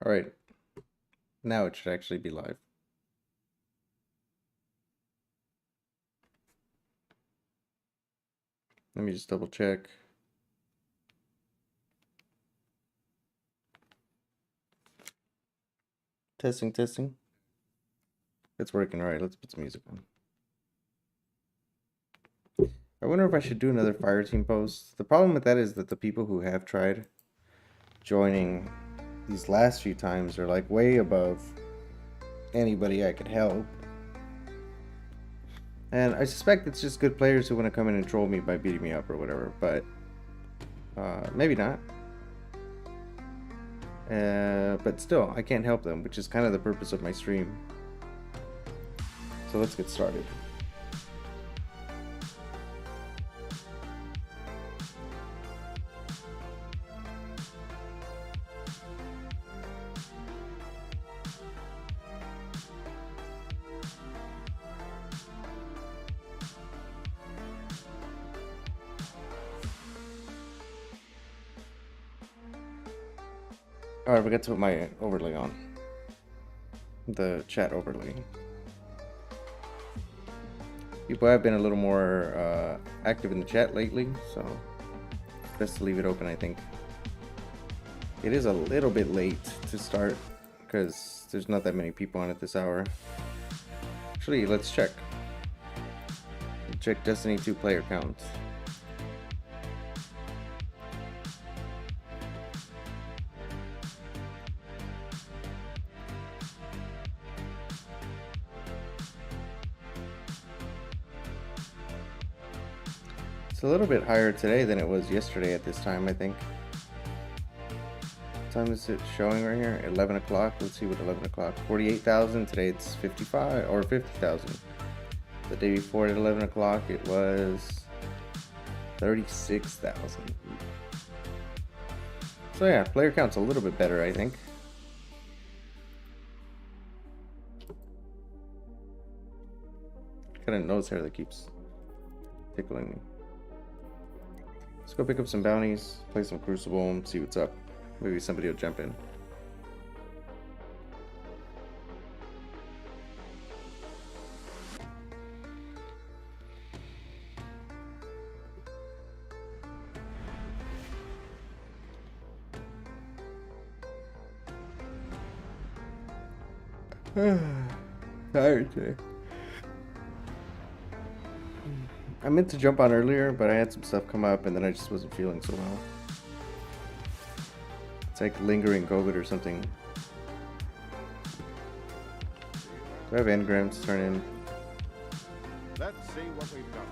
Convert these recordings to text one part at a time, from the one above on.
All right, now it should actually be live. Let me just double check. Testing, testing. It's working. All right, let's put some music on. I wonder if I should do another fire team post. The problem with that is that the people who have tried joining these last few times are like way above anybody I could help. And I suspect it's just good players who want to come in and troll me by beating me up or whatever, but maybe not. But still, I can't help them, which is kind of the purpose of my stream. So let's get started. Oh, I forgot to put my overlay on. The chat overlay. People have been a little more active in the chat lately, so best to leave it open, I think. It is a little bit late to start because there's not that many people on at this hour. Actually, let's check. Check Destiny 2 player count. It's a little bit higher today than it was yesterday at this time, I think. What time is it showing right here? 11 o'clock. Let's see what 11 o'clock. 48,000. Today it's 55 or 50,000. The day before at 11 o'clock it was 36,000. So yeah, player count's a little bit better, I think. Got a nose hair that keeps tickling me. Let's go pick up some bounties, play some Crucible, and see what's up. Maybe somebody will jump in. Tired today. I meant to jump on earlier, but I had some stuff come up and then I just wasn't feeling so well. It's like lingering COVID or something. Do I have engrams to turn in? Let's see what we've got.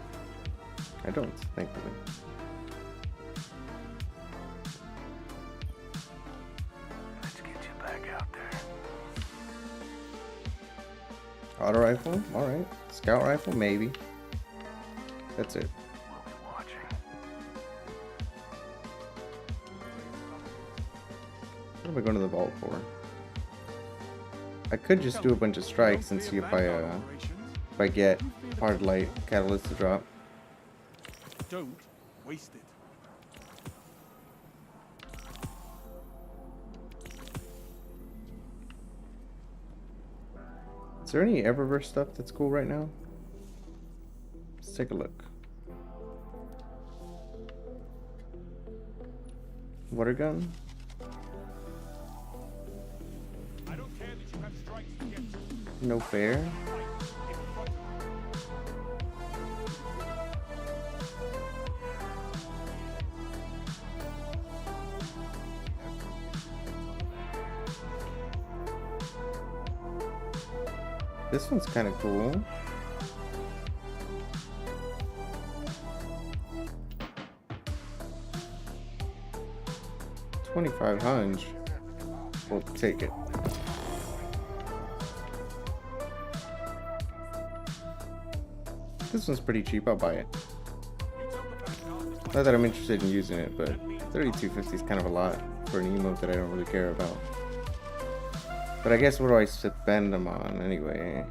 I don't, thankfully. Let's get you back out there. Auto rifle? Alright. Scout rifle? Maybe. That's it. We'll be watching. What am I going to the vault for? I could just do a bunch of strikes and see if I get hard light catalyst to drop. Don't waste it. Is there any Eververse stuff that's cool right now? Let's take a look. Water gun? I don't care that you have strikes to get to. No fair. This one's kind of cool. $2,500. We'll take it. This one's pretty cheap. I'll buy it. Not that I'm interested in using it, but $32.50 is kind of a lot for an emote that I don't really care about. But I guess what do I spend them on anyway?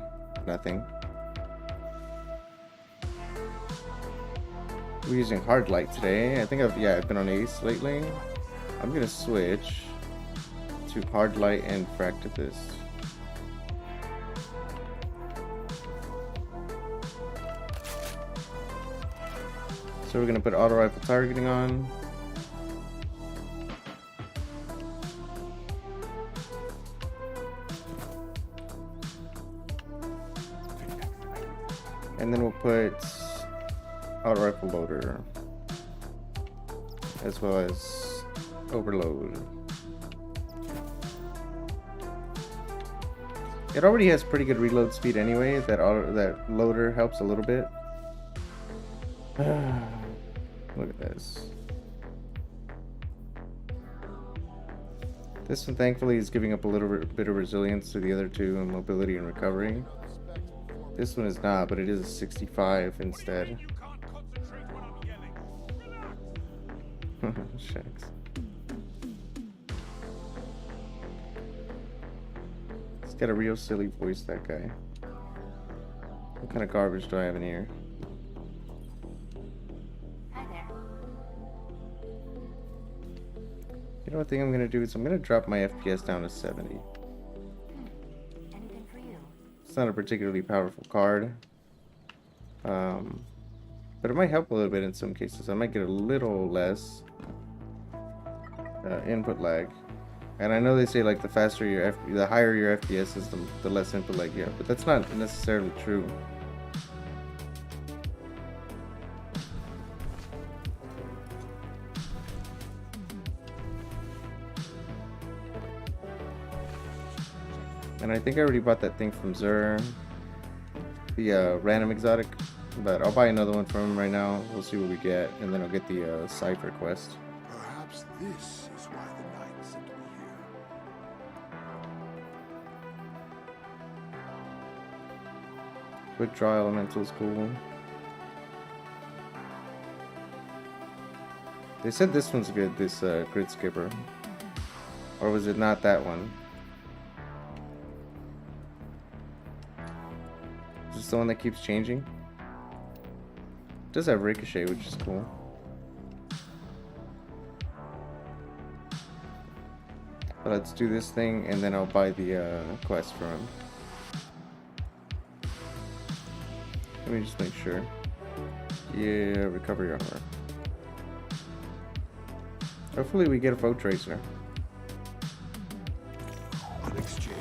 Nothing. We're using hard light today. I think I've been on Ace lately. I'm gonna switch to hard light and practice. So we're gonna put auto rifle targeting on. And then we'll put auto rifle loader as well as overload. It already has pretty good reload speed anyway. That loader helps a little bit. Look at this. This one thankfully is giving up a little bit of resilience to the other two in mobility and recovery. This one is not, but it is a 65 instead. You can't concentrate when I'm yelling. Shucks. He's got a real silly voice, that guy. What kind of garbage do I have in here? Hi there. You know what thing I'm gonna do is I'm gonna drop my FPS down to 70. Anything for you? It's not a particularly powerful card. But it might help a little bit in some cases. I might get a little less input lag. And I know they say like the faster the higher your FPS is, the less input lag you have, but that's not necessarily true. And I think I already bought that thing from Zur, the random exotic, but I'll buy another one from him right now. We'll see what we get, and then I'll get the cipher quest. Perhaps this is why the knight sent me here. Quick draw elemental is cool. They said this one's good, this grid skipper. Or was it not that one? Is this the one that keeps changing? It does have ricochet, which is cool. But let's do this thing, and then I'll buy the quest from him. Let me just make sure. Yeah, recover your armor. Hopefully we get a foe tracer. An exchange.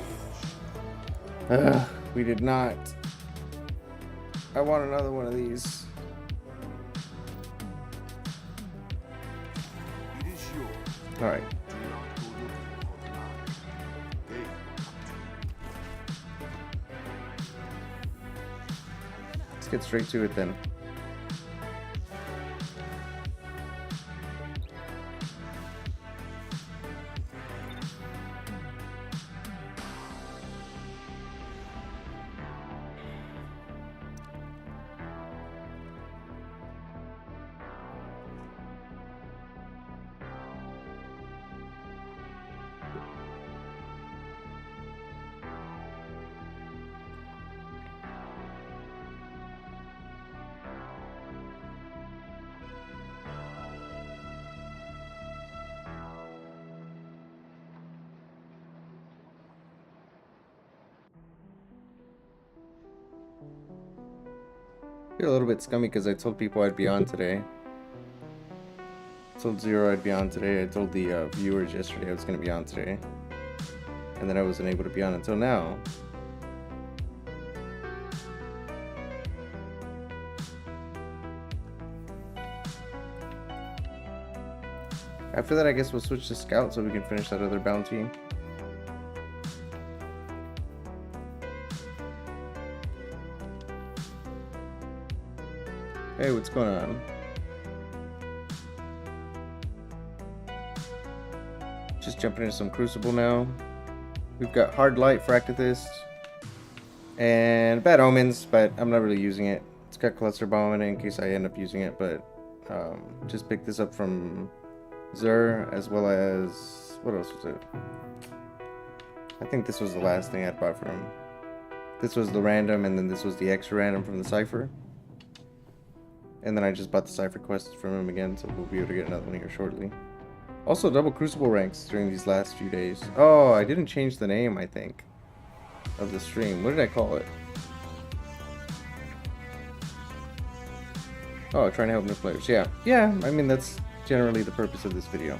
We did not. I want another one of these. It is yours. Alright. Do not go looking for the knight. They Let's get straight to it then. Feel a little bit scummy because I told people I'd be on today. I told Zero I'd be on today. I told the viewers yesterday I was going to be on today. And then I wasn't able to be on until now. After that, I guess we'll switch to Scout so we can finish that other bounty. Hey, what's going on? Just jumping into some Crucible now. We've got Hard Light, Fractithist, and Bad Omens, but I'm not really using it. It's got Cluster Bomb in it in case I end up using it, but just picked this up from Zur, as well as... what else was it? I think this was the last thing I'd bought from him. This was the random, and then this was the extra random from the Cypher. And then I just bought the Cypher quest from him again, so we'll be able to get another one here shortly. Also, double Crucible ranks during these last few days. Oh, I didn't change the name, I think, of the stream. What did I call it? Oh, trying to help new players. Yeah. Yeah, I mean, that's generally the purpose of this video.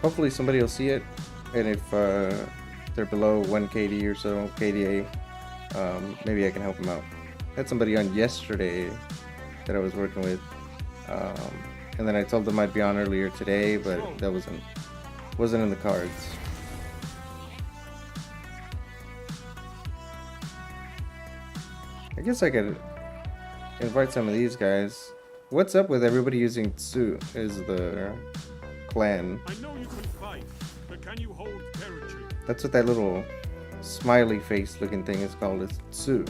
Hopefully somebody will see it, and if they're below 1 KD or so, KDA, maybe I can help them out. I had somebody on yesterday that I was working with, and then I told them I'd be on earlier today, but that wasn't in the cards. I guess I could invite some of these guys. What's up with everybody using Tsu as the clan? I know you can fight, but can you hold territory? That's what that little smiley face looking thing is called. It's Tsu.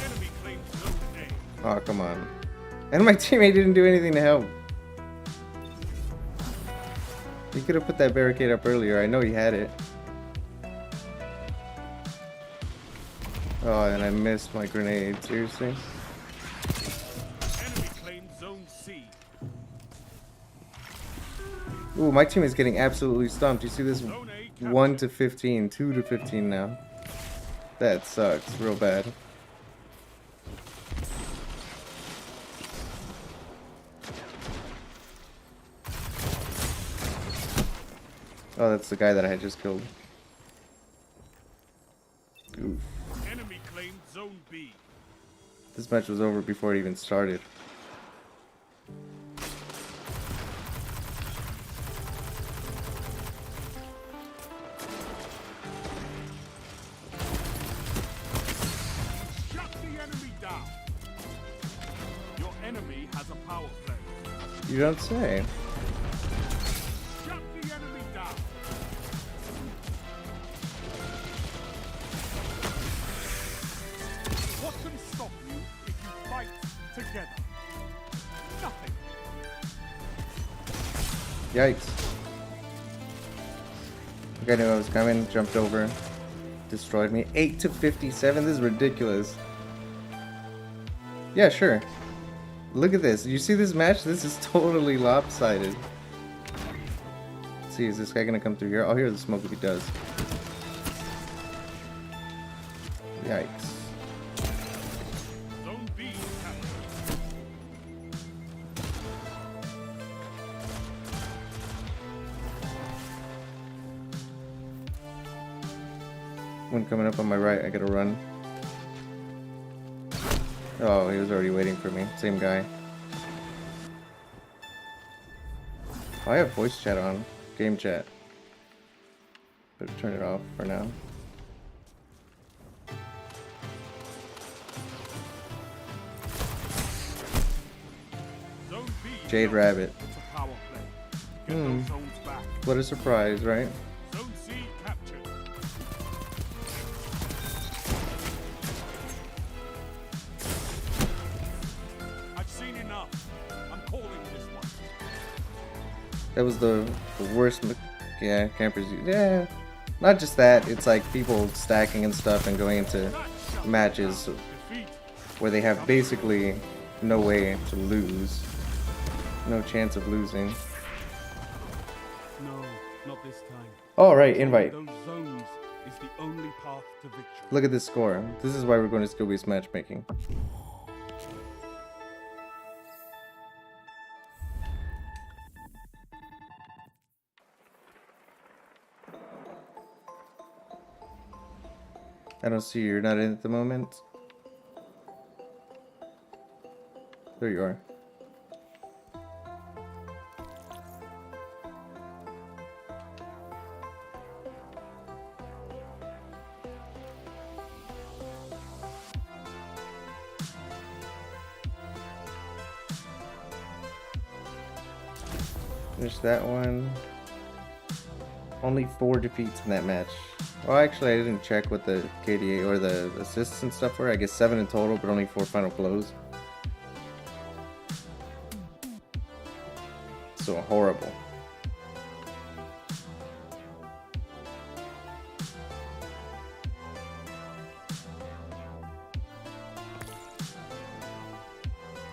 Enemy claims zone A. Oh, come on. And my teammate didn't do anything to help. He could have put that barricade up earlier. I know he had it. Oh, and I missed my grenade. Seriously? Enemy claims zone C. Ooh, my team is getting absolutely stumped. You see this? Zone A captured. 1 to 15, 2 to 15 now. That sucks real bad. Oh, that's the guy that I had just killed. Oof. Enemy claimed zone B. This match was over before it even started. Shut the enemy down. Your enemy has a power play. You don't say. Shut the enemy down. What can stop you if you fight together? Nothing. Yikes. The guy knew I was coming, jumped over, destroyed me. 8 to 57? This is ridiculous. Yeah, sure. Look at this. You see this match? This is totally lopsided. Let's see, is this guy gonna come through here? I'll hear the smoke if he does. Yikes. Zone B captured. One coming up on my right, I gotta run. Oh, he was already waiting for me. Same guy. Oh, I have voice chat on. Game chat. Better turn it off for now. Zone B. Jade Rabbit. It's a power play. Get Hmm. those zones back. What a surprise, right? Zone C captured. I've seen enough. I'm calling this one. That was the worst. Yeah, campers. Yeah, not just that. It's like people stacking and stuff and going into matches Defeat. where they have basically no way to lose, no chance of losing. No, not this time. All right, invite. Those zones is the only path to victory. Look at this score. This is why we're going to skill-based matchmaking. I don't see you. You're not in at the moment. There you are. Finish that one. Only 4 defeats in that match. Well, actually, I didn't check what the KDA or the assists and stuff were. I guess 7 in total, but only 4 final blows. So horrible.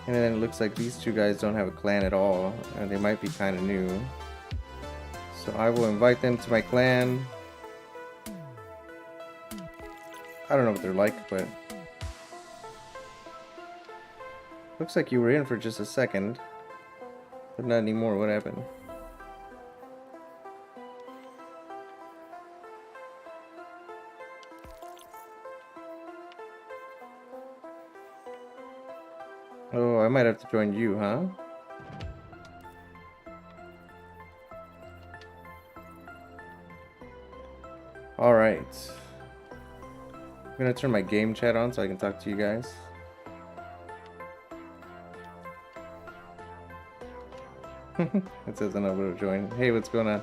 And then it looks like these two guys don't have a clan at all, and they might be kind of new. So I will invite them to my clan. I don't know what they're like, but looks like you were in for just a second, but not anymore. What happened? Oh, I might have to join you, huh? Alright. I'm gonna turn my game chat on so I can talk to you guys. It says I'm able to join. Hey, what's going on?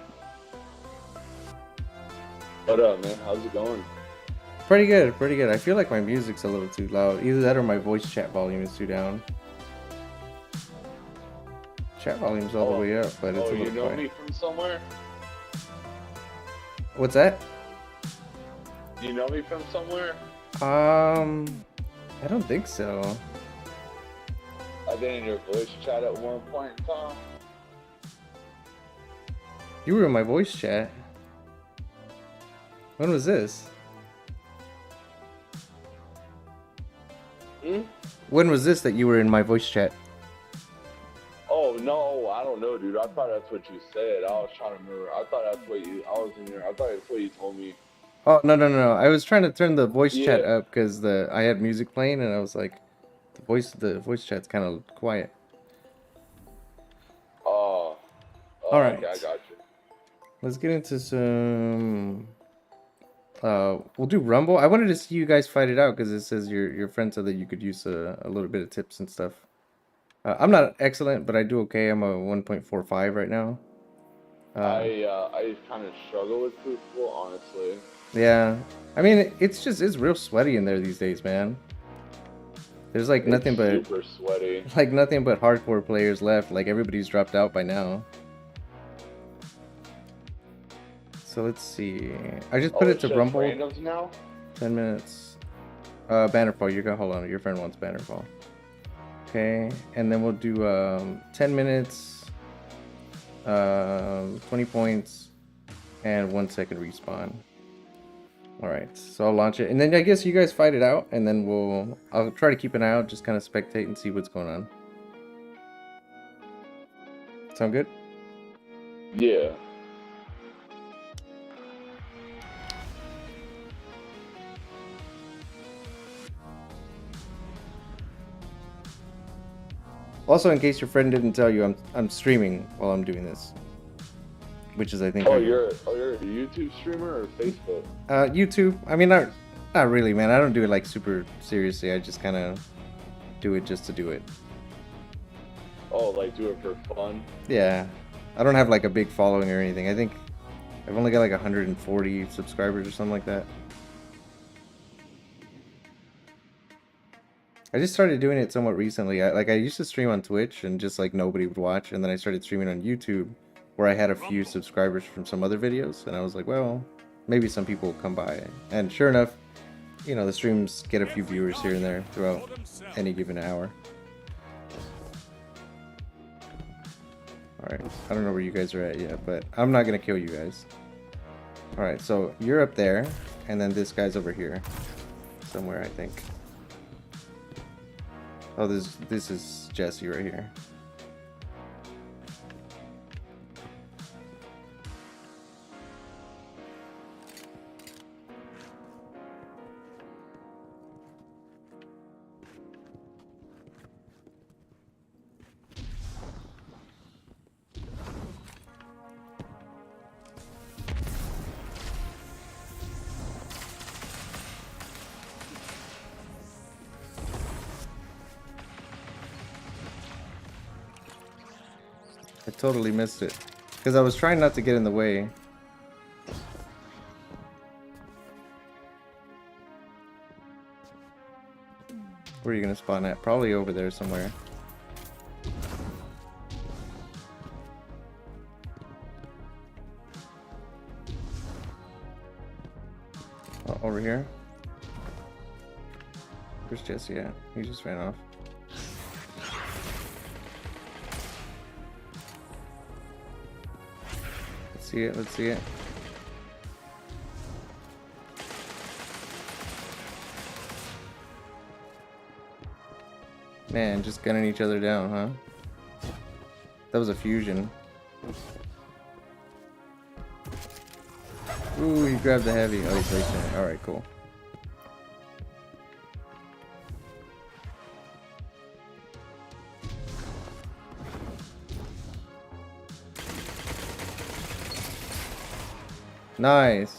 What up, man? How's it going? Pretty good, pretty good. I feel like my music's a little too loud. Either that or my voice chat volume is too down. Chat volume's all the way up, but it's a little you know quiet. me from somewhere? What's that? Do you know me from somewhere? I don't think so. I've been in your voice chat at one point in time. You were in my voice chat. When was this? When was this that you were in my voice chat? Oh no, I don't know, dude. I thought that's what you said. I was trying to remember. I thought that's what you. I was in there. I thought that's what you told me. Oh no! I was trying to turn the voice chat Yeah. up because I had music playing and I was like, the voice chat's kind of quiet. Oh. All right. Okay, I got you. Let's get into some. We'll do Rumble. I wanted to see you guys fight it out because it says your friend said that you could use a little bit of tips and stuff. I'm not excellent, but I do okay. I'm a 1.45 right now. I kind of struggle with football, honestly. Yeah, I mean it's real sweaty in there these days, man. There's like nothing but super sweaty. like nothing but hardcore players left. Like everybody's dropped out by now. So let's see. I just put it to just Rumble. randoms now? 10 minutes. Bannerfall. You got hold on. Your friend wants Bannerfall. Okay, and then we'll do 10 minutes, 20 points, and 1 second respawn. All right, so I'll launch it, and then I guess you guys fight it out, and then I'll try to keep an eye out, just kind of spectate and see what's going on. Sound good? Yeah. Also, in case your friend didn't tell you, I'm streaming while I'm doing this, which is I think. You're a YouTube streamer or Facebook? YouTube. I mean, not really, man. I don't do it like super seriously. I just kind of do it just to do it. Oh, like do it for fun? Yeah, I don't have like a big following or anything. I think I've only got like 140 subscribers or something like that. I just started doing it somewhat recently. I used to stream on Twitch and just like nobody would watch, and then I started streaming on YouTube where I had a few subscribers from some other videos, and I was like, well, maybe some people will come by. And sure enough, you know, the streams get a few viewers here and there throughout any given hour. Alright, I don't know where you guys are at yet, but I'm not gonna kill you guys. Alright, so you're up there, and then this guy's over here. Somewhere, I think. Oh, this is Jesse right here. I totally missed it. Because I was trying not to get in the way. Where are you going to spawn at? Probably over there somewhere. Oh, over here? Where's Jesse at? He just ran off. see it. Let's see it. Man, just gunning each other down, huh? That was a fusion. Ooh, he grabbed the heavy. Oh, he's wasting it. Alright, cool. Nice.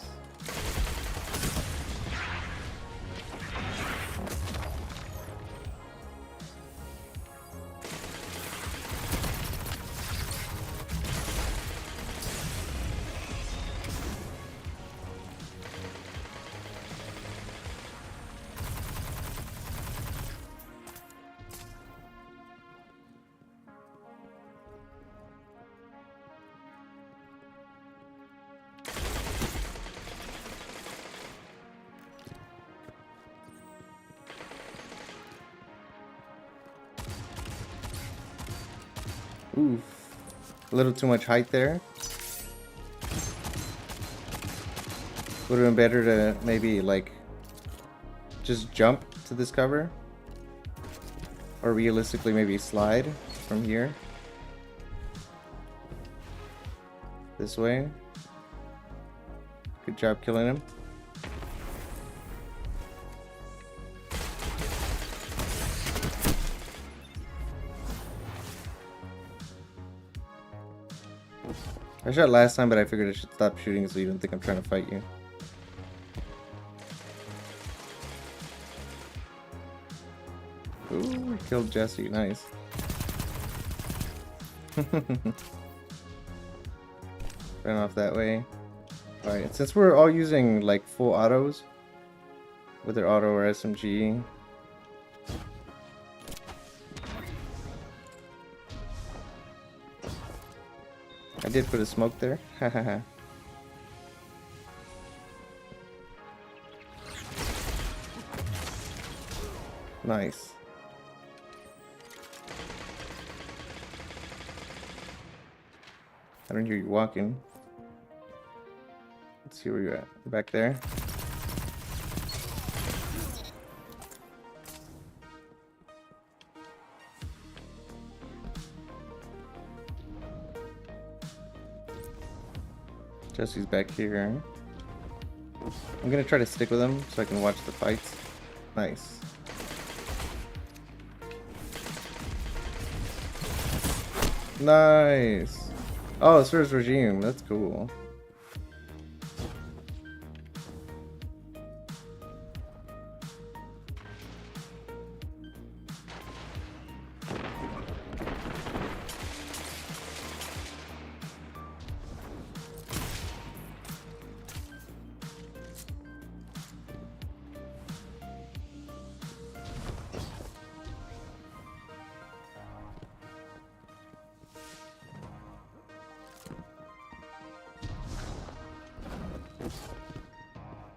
Oof. A little too much height there. Would have been better to maybe like just jump to this cover. Or realistically maybe slide from here. This way. Good job killing him. I shot last time, but I figured I should stop shooting so you don't think I'm trying to fight you. Ooh, killed Jesse. Nice. Ran off that way. Alright, since we're all using like full autos, whether auto or SMG, I did put a smoke there. Hahaha. Nice. I don't hear you walking. Let's see where you're at. Back there. Jesse's back here. I'm gonna try to stick with him so I can watch the fights. Nice. Nice. Oh, it's first regime. That's cool.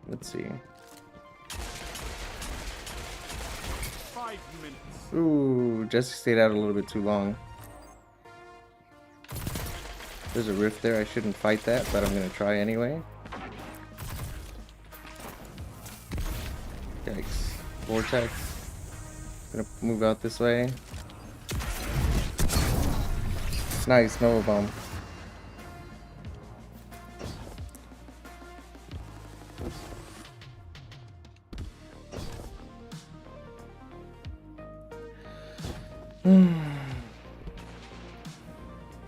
Let's see. 5 minutes. Ooh, Jesse stayed out a little bit too long. There's a rift there. I shouldn't fight that, but I'm gonna try anyway. Yikes. Vortex. Gonna move out this way. Nice, Nova Bomb.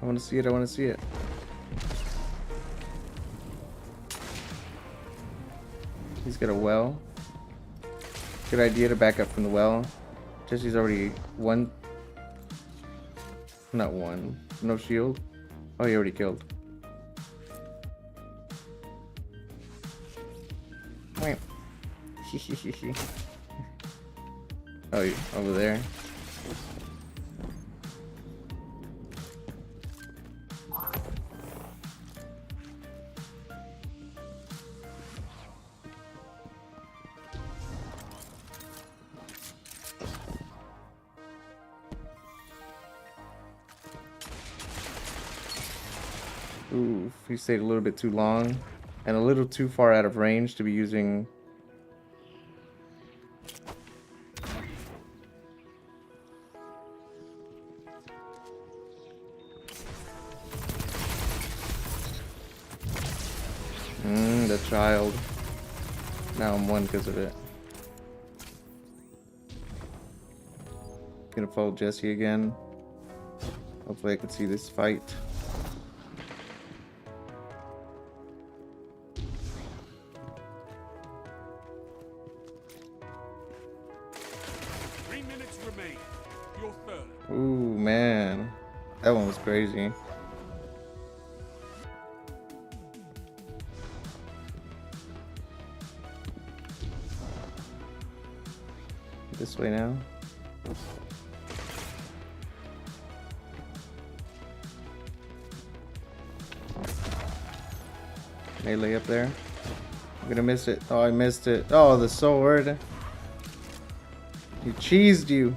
I want to see it, I want to see it. He's got a well. Good idea to back up from the well. Jesse's already one. Not one. No shield. Oh, he already killed. Wait. Oh, over there. Ooh, he stayed a little bit too long and a little too far out of range to be using. The child. Now I'm one because of it. Gonna follow Jesse again. Hopefully I can see this fight. Ooh, man. That one was crazy. This way now. Melee up there. I'm gonna miss it. Oh, I missed it. Oh, the sword. He cheesed you.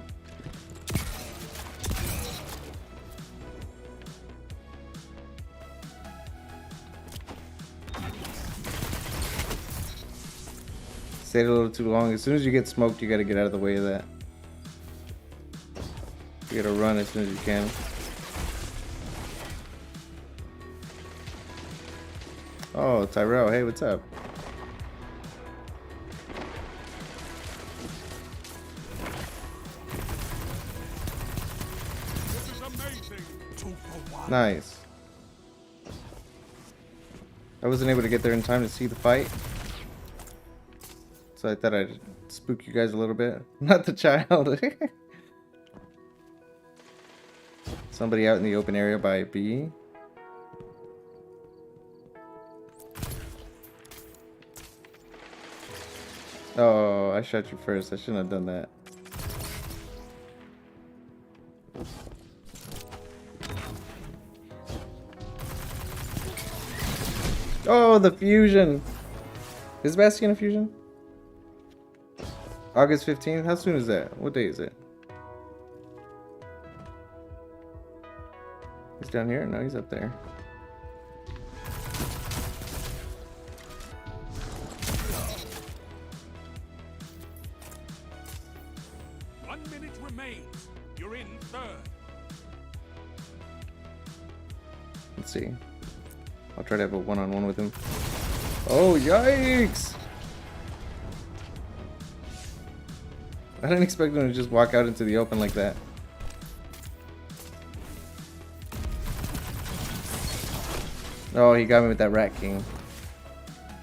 Stayed a little too long. As soon as you get smoked, you gotta get out of the way of that. You gotta run as soon as you can. Oh, Tyrell, hey, what's up? This is amazing. 2 for 1. Nice. I wasn't able to get there in time to see the fight. So I thought I'd spook you guys a little bit. Not the child. Somebody out in the open area by B. Oh, I shot you first. I shouldn't have done that. Oh, the fusion. Is Bastion a fusion? August 15th? How soon is that? What day is it? He's down here? No, he's up there. Remains. You're in 3rd. Let's see. I'll try to have a one-on-one with him. Oh, yikes! I didn't expect him to just walk out into the open like that. Oh, he got me with that Rat King.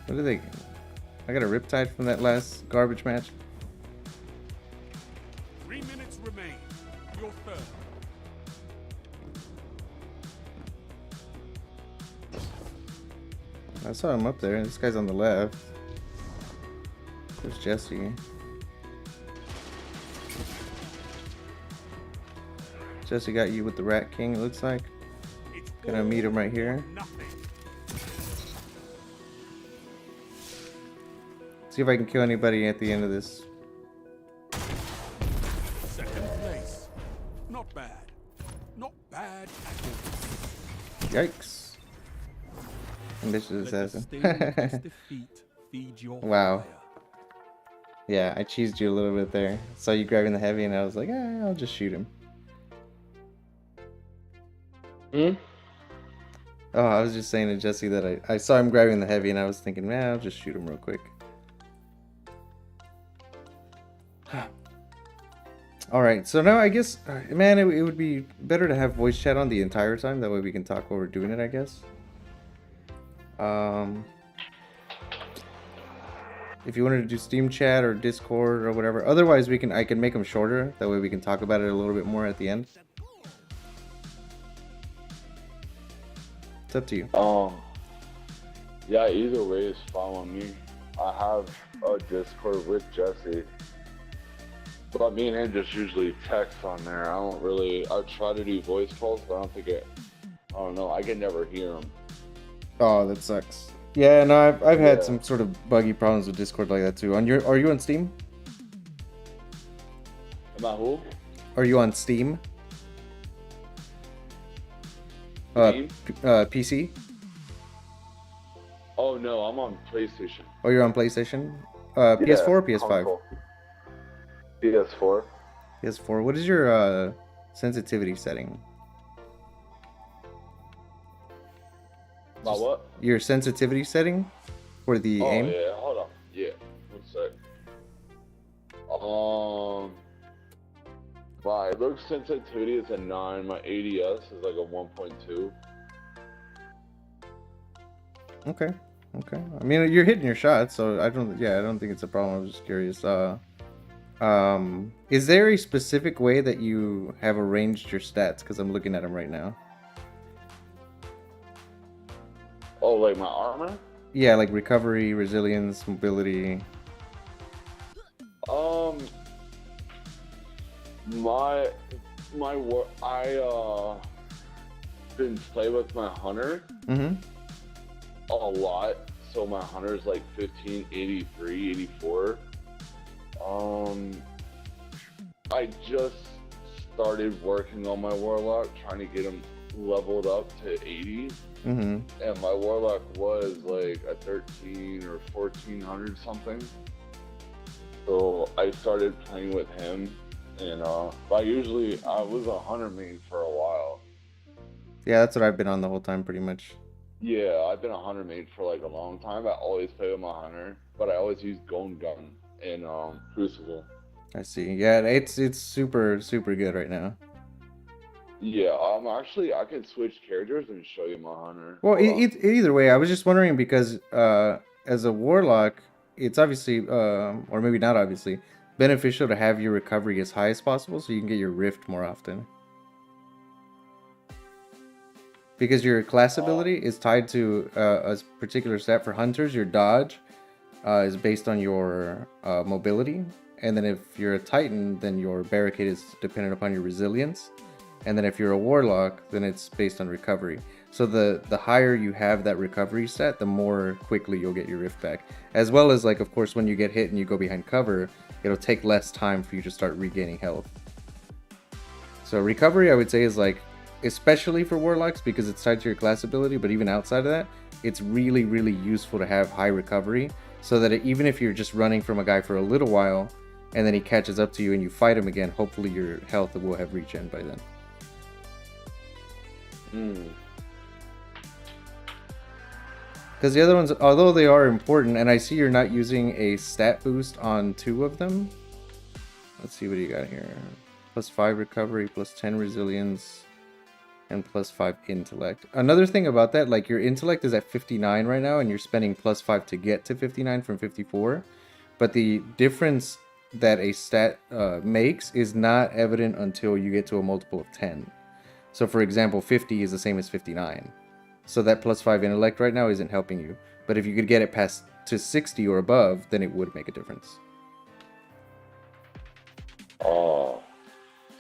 What are they? I got a Riptide from that last garbage match. 3 minutes remain. You're 3rd. I saw him up there. This guy's on the left. There's Jesse. Jesse got you with the Rat King, it looks like. Gonna meet him right here. See if I can kill anybody at the end of this. 2nd place. Not bad. Not bad at all. Yikes. Ambitious assassin. Wow. Yeah, I cheesed you a little bit there. Saw you grabbing the heavy and I was like, I'll just shoot him. Oh, I was just saying to Jesse that I saw him grabbing the heavy and I was thinking, man, I'll just shoot him real quick. Alright, so now I guess, man, it would be better to have voice chat on the entire time. That way we can talk while we're doing it, I guess. If you wanted to do Steam chat or Discord or whatever. Otherwise, I can make them shorter. That way we can talk about it a little bit more at the end. It's up to you. Yeah, either way is fine with me. I have a Discord with Jesse. But me and him just usually text on there. I try to do voice calls, but I don't know, I can never hear him. Oh, that sucks. Yeah, no, I've had some sort of buggy problems with Discord like that too. Are you on Steam? Am I who? Are you on Steam? Steam? PC? Oh no, I'm on PlayStation. Oh, you're on PlayStation? Yeah, PS4 or PS5? console. PS4. PS4. What is your sensitivity setting? My what? Your sensitivity setting for the Oh aim? yeah, hold on. Yeah, one sec. My look sensitivity is a 9. My ADS is like a 1.2. Okay. Okay. I mean, you're hitting your shots, so I don't. Yeah, I don't think it's a problem. I was just curious. Is there a specific way that you have arranged your stats? Because I'm looking at them right now. Oh, like my armor? Yeah, like recovery, resilience, mobility. Um, my work. Been playing with my hunter Mm-hmm. a lot. So my hunter's like 15, 83, 84. I just started working on my warlock, trying to get him leveled up to 80. Mm-hmm. And my warlock was like a 13 or 1400 something. So I started playing with him, and I was a hunter main for a while. Yeah, that's what I've been on the whole time, pretty much. Yeah, I've been a hunter main for like a long time. I always play with my hunter, but I always use Golden Gun in Crucible. I see. Yeah, it's super good right now. Yeah, actually I can switch characters and show you my hunter. Well, Hold on. either way, I was just wondering because as a warlock, it's obviously, or maybe not obviously, beneficial to have your recovery as high as possible so you can get your rift more often. Because your class ability is tied to a particular stat. For hunters, your dodge is based on your mobility. And then if you're a titan, then your barricade is dependent upon your resilience. And then if you're a warlock, then it's based on recovery. So the higher you have that recovery stat, the more quickly you'll get your rift back. As well as, like, of course, when you get hit and you go behind cover, it'll take less time for you to start regaining health. So recovery, I would say, is like, especially for warlocks because it's tied to your class ability, but even outside of that, it's really useful to have high recovery so that even if you're just running from a guy for a little while and then he catches up to you and you fight him again, hopefully your health will have regen by then. Because the other ones, although they are important, and I see you're not using a stat boost on 2 of them. Let's see what you got here. +5 recovery, +10 resilience, and +5 intellect. Another thing about that, like, your intellect is at 59 right now, and you're spending +5 to get to 59 from 54. But the difference that a stat makes is not evident until you get to a multiple of 10. So, for example, 50 is the same as 59. So that +5 intellect right now isn't helping you. But if you could get it past to 60 or above, then it would make a difference. Oh.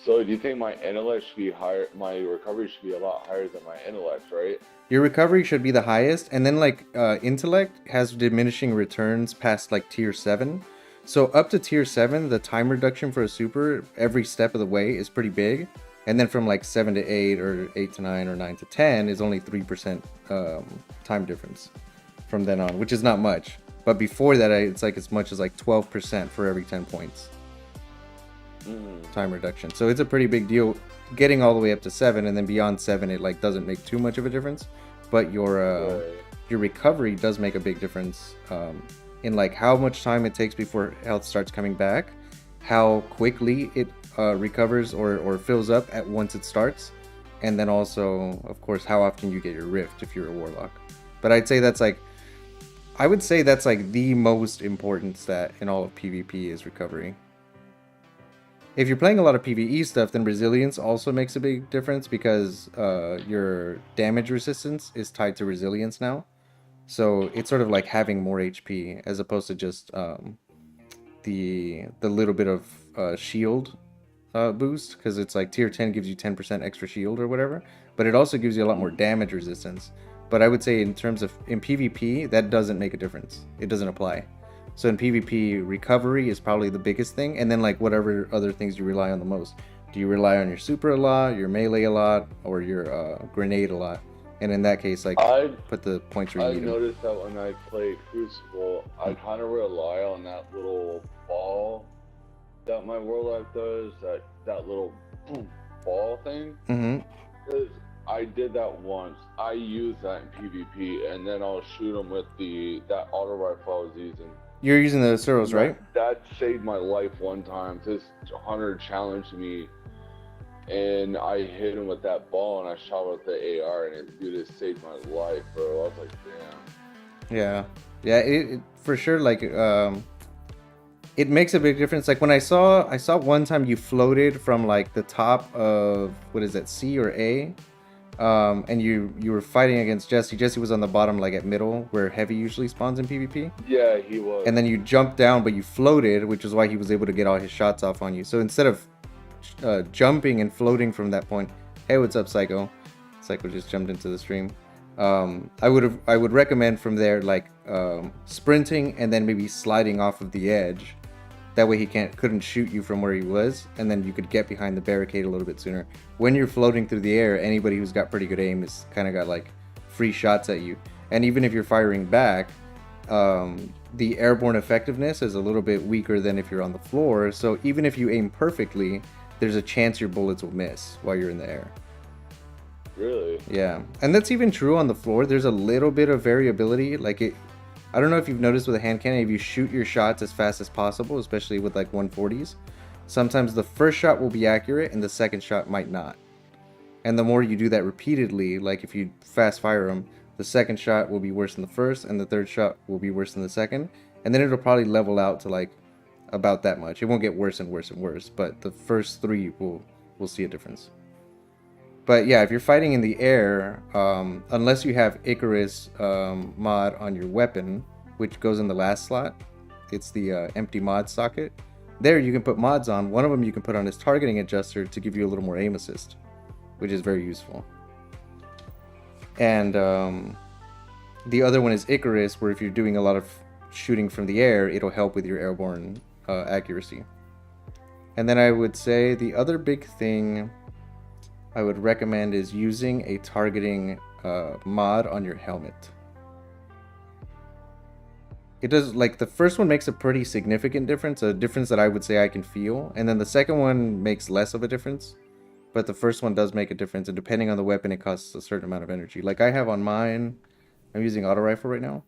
So do you think my intellect should be higher? My recovery should be a lot higher than my intellect, right? Your recovery should be the highest, and then, like, intellect has diminishing returns past, like, tier 7. So up to tier 7, the time reduction for a super every step of the way is pretty big. And then from like 7 to 8 or 8 to 9 or 9 to 10 is only 3% time difference from then on, which is not much. But before that, it's like as much as like 12% for every 10 points. Time reduction. So it's a pretty big deal getting all the way up to 7, and then beyond 7 it like doesn't make too much of a difference. But your recovery does make a big difference in like how much time it takes before health starts coming back, how quickly it recovers or fills up at once it starts, and then also, of course, how often you get your rift if you're a warlock. But I would say that's like the most important stat in all of PvP is recovery. If you're playing a lot of PvE stuff, then resilience also makes a big difference because your damage resistance is tied to resilience now. So it's sort of like having more HP as opposed to just the little bit of shield boost, because it's like tier 10 gives you 10% extra shield or whatever, but it also gives you a lot more damage resistance. But I would say in PvP, that doesn't make a difference. It doesn't apply. So in PvP, recovery is probably the biggest thing, and then like whatever other things you rely on the most. Do you rely on your super a lot, your melee a lot, or your grenade a lot? And in that case, like, I put the points where I you need them. noticed that when I play Crucible, I kind of rely on that little ball that my Warlock does, that little boom ball thing. Mm-hmm. 'Cause I did that once. I used that in PvP, and then I'll shoot them with that auto rifle I was using. You're using the Suros, right? That saved my life one time. This hunter challenged me, and I hit him with that ball, and I shot with the AR, and it saved my life, bro. I was like, damn. Yeah, it for sure. Like, it makes a big difference. Like when I saw one time you floated from like the top of what is that, C or A, and you were fighting against Jesse. Jesse was on the bottom, like at middle, where heavy usually spawns in PvP. Yeah, he was. And then you jumped down, but you floated, which is why he was able to get all his shots off on you. So instead of jumping and floating from that point, hey, what's up, Psycho? Psycho just jumped into the stream. I would recommend from there, like, sprinting and then maybe sliding off of the edge. That way he couldn't shoot you from where he was, and then you could get behind the barricade a little bit sooner. When you're floating through the air, anybody who's got pretty good aim is kind of got like free shots at you. And even if you're firing back, the airborne effectiveness is a little bit weaker than if you're on the floor. So even if you aim perfectly, there's a chance your bullets will miss while you're in the air. Really? Yeah, and that's even true on the floor. There's a little bit of variability. Like I don't know if you've noticed with a hand cannon, if you shoot your shots as fast as possible, especially with like 140s, sometimes the first shot will be accurate and the second shot might not. And the more you do that repeatedly, like if you fast fire them, the second shot will be worse than the first, and the third shot will be worse than the second, and then it'll probably level out to like about that much. It won't get worse and worse and worse, but the first three will see a difference. But yeah, if you're fighting in the air, unless you have Icarus mod on your weapon, which goes in the last slot, it's the empty mod socket. There you can put mods on. One of them you can put on as targeting adjuster to give you a little more aim assist, which is very useful. And the other one is Icarus, where if you're doing a lot of shooting from the air, it'll help with your airborne accuracy. And then I would say the other big thing I would recommend is using a targeting mod on your helmet. It does, like, the first one makes a pretty significant difference, a difference that I would say I can feel, and then the second one makes less of a difference, but the first one does make a difference, and depending on the weapon, it costs a certain amount of energy. Like I have on mine, I'm using auto rifle right now,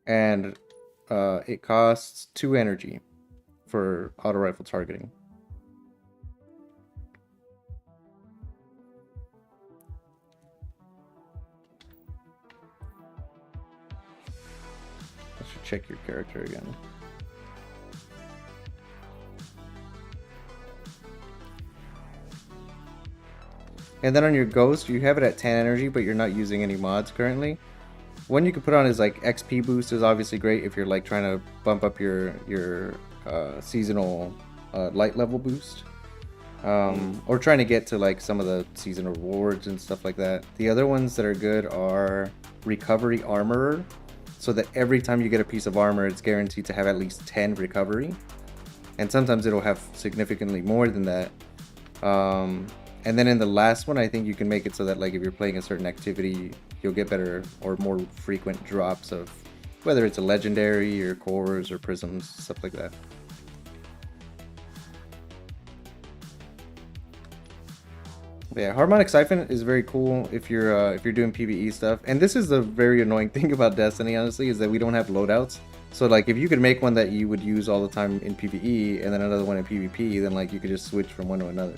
and it costs 2 energy for auto rifle targeting. Check your character again. And then on your ghost, you have it at 10 energy, but you're not using any mods currently. One you can put on is like XP boost is obviously great if you're like trying to bump up your seasonal light level boost. Or trying to get to like some of the seasonal rewards and stuff like that. The other ones that are good are Recovery Armorer, so that every time you get a piece of armor, it's guaranteed to have at least 10 recovery. And sometimes it'll have significantly more than that. And then in the last one, I think you can make it so that like if you're playing a certain activity, you'll get better or more frequent drops of whether it's a legendary or cores or prisms, stuff like that. But yeah, harmonic siphon is very cool if you're doing PvE stuff. And this is the very annoying thing about Destiny, honestly, is that we don't have loadouts. So like if you could make one that you would use all the time in PvE and then another one in PvP, then like you could just switch from one to another.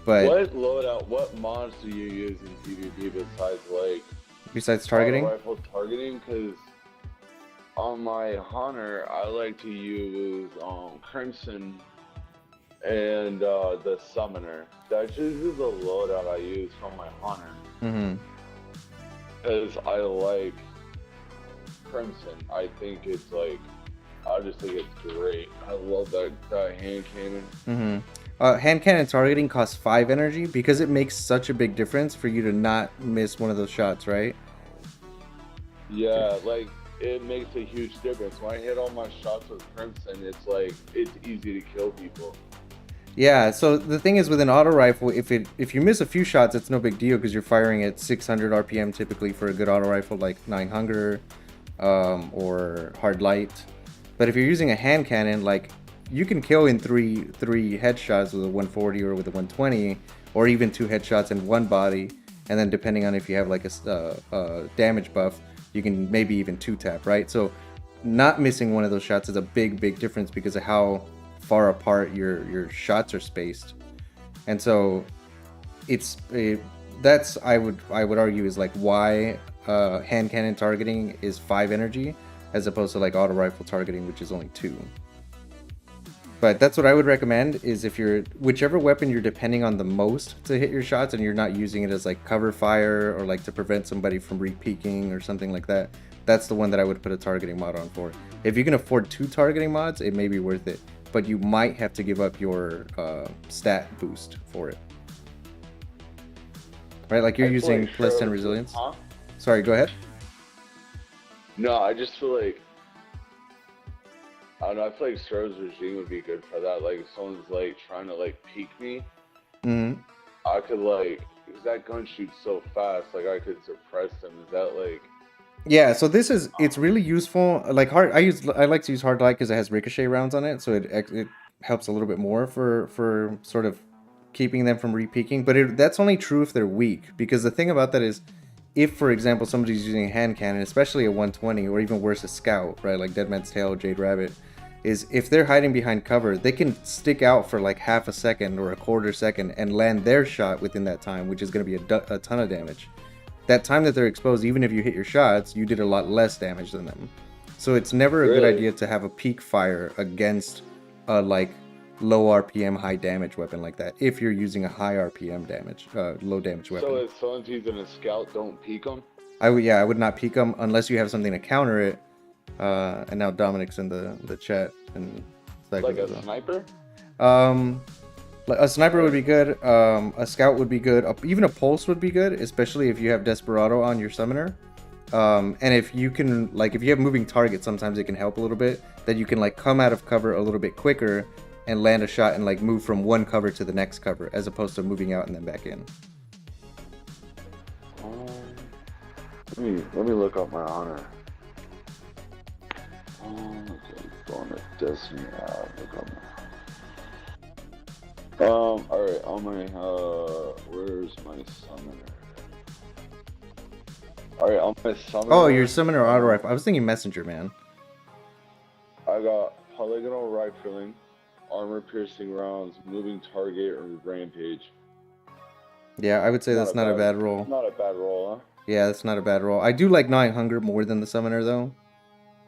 But what loadout, what mods do you use in PvP besides targeting? Rifle targeting, because on my hunter, I like to use Crimson and the Summoner. That's usually the loadout I use for my hunter. Mm-hmm. Because I like Crimson. I think it's like, I just think it's great. I love that hand cannon. Mm-hmm. Hand cannon targeting costs 5 energy because it makes such a big difference for you to not miss one of those shots, right? Yeah, like it makes a huge difference. When I hit all my shots with Crimson, it's like it's easy to kill people. Yeah, so the thing is with an auto rifle, if you miss a few shots, it's no big deal because you're firing at 600 RPM typically for a good auto rifle like 9 Hunger or Hard Light. But if you're using a hand cannon, like you can kill in three headshots with a 140 or with a 120, or even 2 headshots in one body. And then depending on if you have like a damage buff, you can maybe even 2-tap, right? So not missing one of those shots is a big difference because of how far apart your shots are spaced. And so that's I would argue is like why hand cannon targeting is 5 energy as opposed to like auto rifle targeting, which is only 2. But that's what I would recommend is if you're whichever weapon you're depending on the most to hit your shots and you're not using it as like cover fire or like to prevent somebody from re-peeking or something like that, that's the one that I would put a targeting mod on for. If you can afford 2 targeting mods, it may be worth it, but you might have to give up your stat boost for it. Right, like you're using plus 10 resilience. Huh? Sorry, go ahead. No, I just feel like I don't know. I feel like Stroh's regime would be good for that. Like, if someone's like trying to like peek me, I could like, because that gun shoots so fast, like I could suppress them. Is that like? Yeah, so this is it's really useful. Like I like to use hard light because it has ricochet rounds on it, so it helps a little bit more for sort of keeping them from re-peeking. But that's only true if they're weak, because the thing about that is, if for example somebody's using a hand cannon, especially a 120 or even worse a scout, right, like Dead Man's Tail, Jade Rabbit, is if they're hiding behind cover, they can stick out for like half a second or a quarter second and land their shot within that time, which is going to be a ton of damage. That time that they're exposed, even if you hit your shots, you did a lot less damage than them. So it's never a good idea to have a peak fire against a like low RPM, high damage weapon like that. If you're using a high RPM damage, low damage weapon. So if someone's using a scout, don't peek them? I would not peek them unless you have something to counter it. And now Dominic's in the chat. And like a sniper? A sniper would be good. A scout would be good. Even a pulse would be good, especially if you have Desperado on your summoner. And if you can, like, if you have moving targets, sometimes it can help a little bit. That you can like come out of cover a little bit quicker and land a shot and like move from one cover to the next cover, as opposed to moving out and then back in. Let me look up my honor. Okay, go on the Destiny app. Look up my. Alright, on my where's my summoner? Alright, on my summoner. Oh, your summoner auto rifle. I was thinking messenger, man. I got polygonal rifling, armor piercing rounds, moving target, or rampage. Yeah, I would say that's not a bad roll. Not a bad roll, huh? Yeah, that's not a bad roll. I do like 9 Hunger more than the summoner though.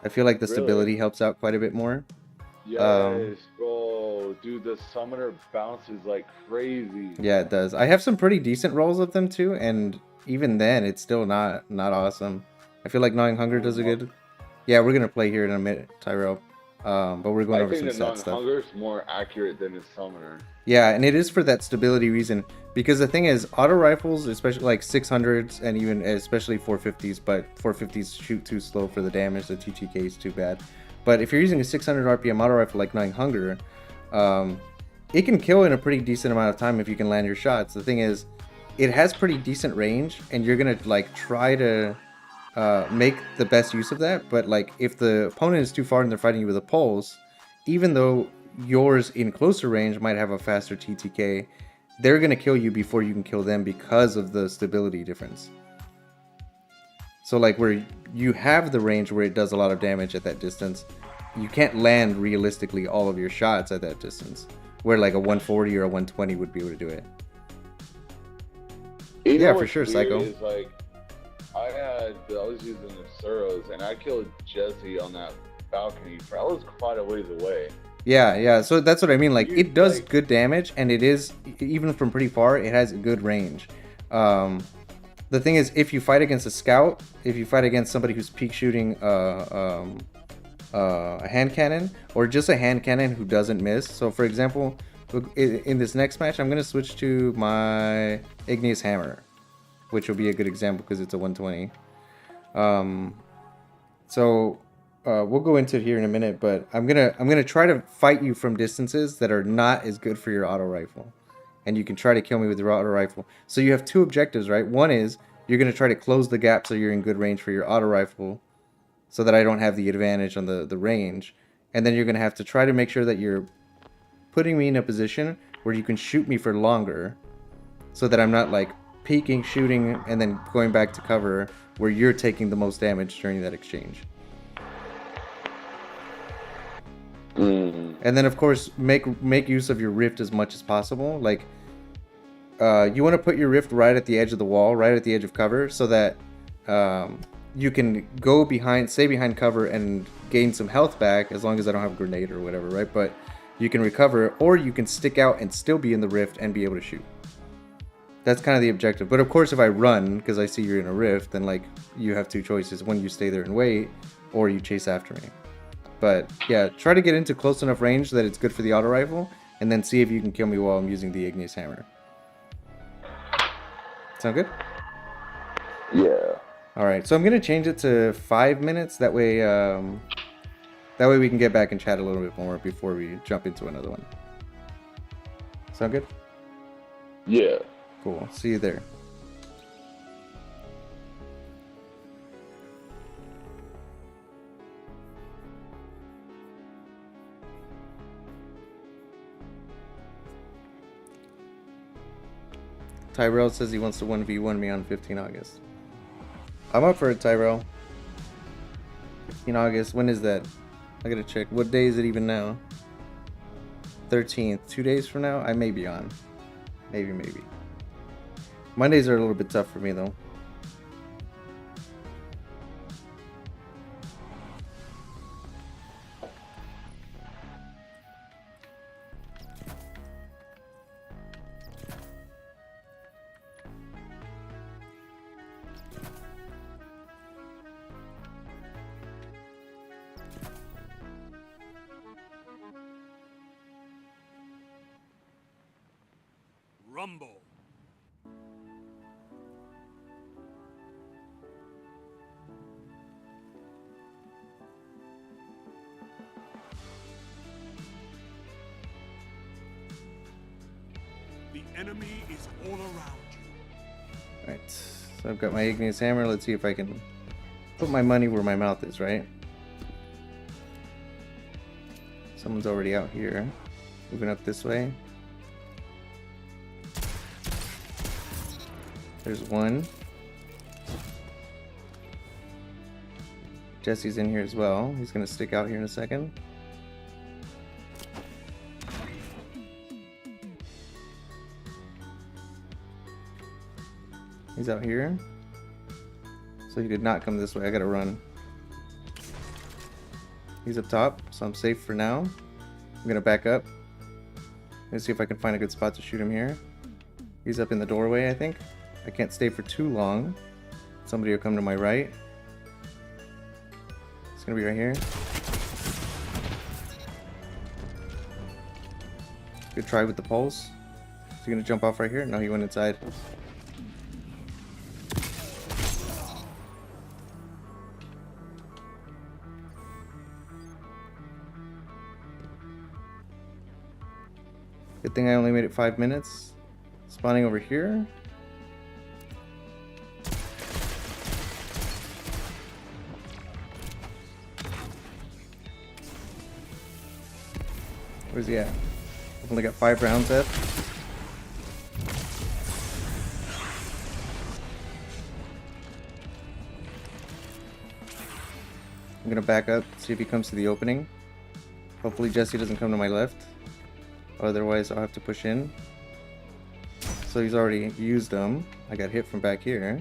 I feel like the stability helps out quite a bit more. Yes, bro, dude, the summoner bounces like crazy. Yeah, it does. I have some pretty decent rolls of them too, and even then, it's still not awesome. I feel like 9 Hunger does a good. Yeah, we're gonna play here in a minute, Tyrell. But we're going over some stat stuff. Hunger is more accurate than his summoner. Yeah, and it is for that stability reason. Because the thing is, auto rifles, especially like 600s and even especially 450s, but 450s shoot too slow for the damage. The TTK is too bad. But if you're using a 600 RPM auto rifle like 9 Hunger, it can kill in a pretty decent amount of time if you can land your shots. The thing is, it has pretty decent range, and you're gonna like try to make the best use of that. But like if the opponent is too far and they're fighting you with a pulse, even though yours in closer range might have a faster TTK, they're gonna kill you before you can kill them because of the stability difference. So like where you have the range where it does a lot of damage at that distance, you can't land realistically all of your shots at that distance, where like a 140 or a 120 would be able to do it. Yeah, for sure, Psycho. Is, like, I was using the Suros and I killed Jesse on that balcony. I was quite a ways away. Yeah, so that's what I mean. Like, it does good damage, and it is, even from pretty far, it has good range. The thing is, if you fight against a scout, if you fight against somebody who's peek shooting a hand cannon, or just a hand cannon who doesn't miss. So, for example, in this next match, I'm going to switch to my Igneous Hammer, which will be a good example because it's a 120. we'll go into it here in a minute, but I'm gonna try to fight you from distances that are not as good for your auto rifle, and you can try to kill me with your auto rifle. So you have two objectives, right? One is you're gonna try to close the gap so you're in good range for your auto rifle, so that I don't have the advantage on the range, and then you're gonna have to try to make sure that you're putting me in a position where you can shoot me for longer, so that I'm not like peeking, shooting, and then going back to cover where you're taking the most damage during that exchange. And then of course make use of your rift as much as possible. Like you want to put your rift right at the edge of the wall, right at the edge of cover, so that you can go behind, stay behind cover and gain some health back, as long as I don't have a grenade or whatever, right? But you can recover, or you can stick out and still be in the rift and be able to shoot. That's kind of the objective. But of course, if I run because I see you're in a rift, then like you have two choices: when you stay there and wait, or you chase after me. But yeah, try to get into close enough range that it's good for the auto rifle, and then see if you can kill me while I'm using the igneous hammer. Sound good? Yeah. All right, so I'm gonna change it to 5 minutes. That way we can get back and chat a little bit more before we jump into another one. Sound good? Yeah. Cool. See you there. Tyrell says he wants to 1v1 me on 15 August. I'm up for it, Tyrell. 15 August. When is that? I gotta check. What day is it even now? 13th. 2 days from now? I may be on. Maybe. Mondays are a little bit tough for me, though. Rumble. The enemy is all around you. Alright, so I've got my igneous hammer. Let's see if I can put my money where my mouth is, right? Someone's already out here. Moving up this way. There's one. Jesse's in here as well. He's gonna stick out here in a second. He's out here. So he did not come this way. I gotta run. He's up top, so I'm safe for now. I'm gonna back up. Let's see if I can find a good spot to shoot him here. He's up in the doorway, I think. I can't stay for too long. Somebody will come to my right. It's gonna be right here. Good try with the pulse. Is he gonna jump off right here? No, he went inside. Good thing I only made it 5 minutes. Spawning over here. Where's he at? I've only got 5 rounds left. I'm gonna back up, see if he comes to the opening. Hopefully Jesse doesn't come to my left. Otherwise I'll have to push in. So he's already used them. I got hit from back here.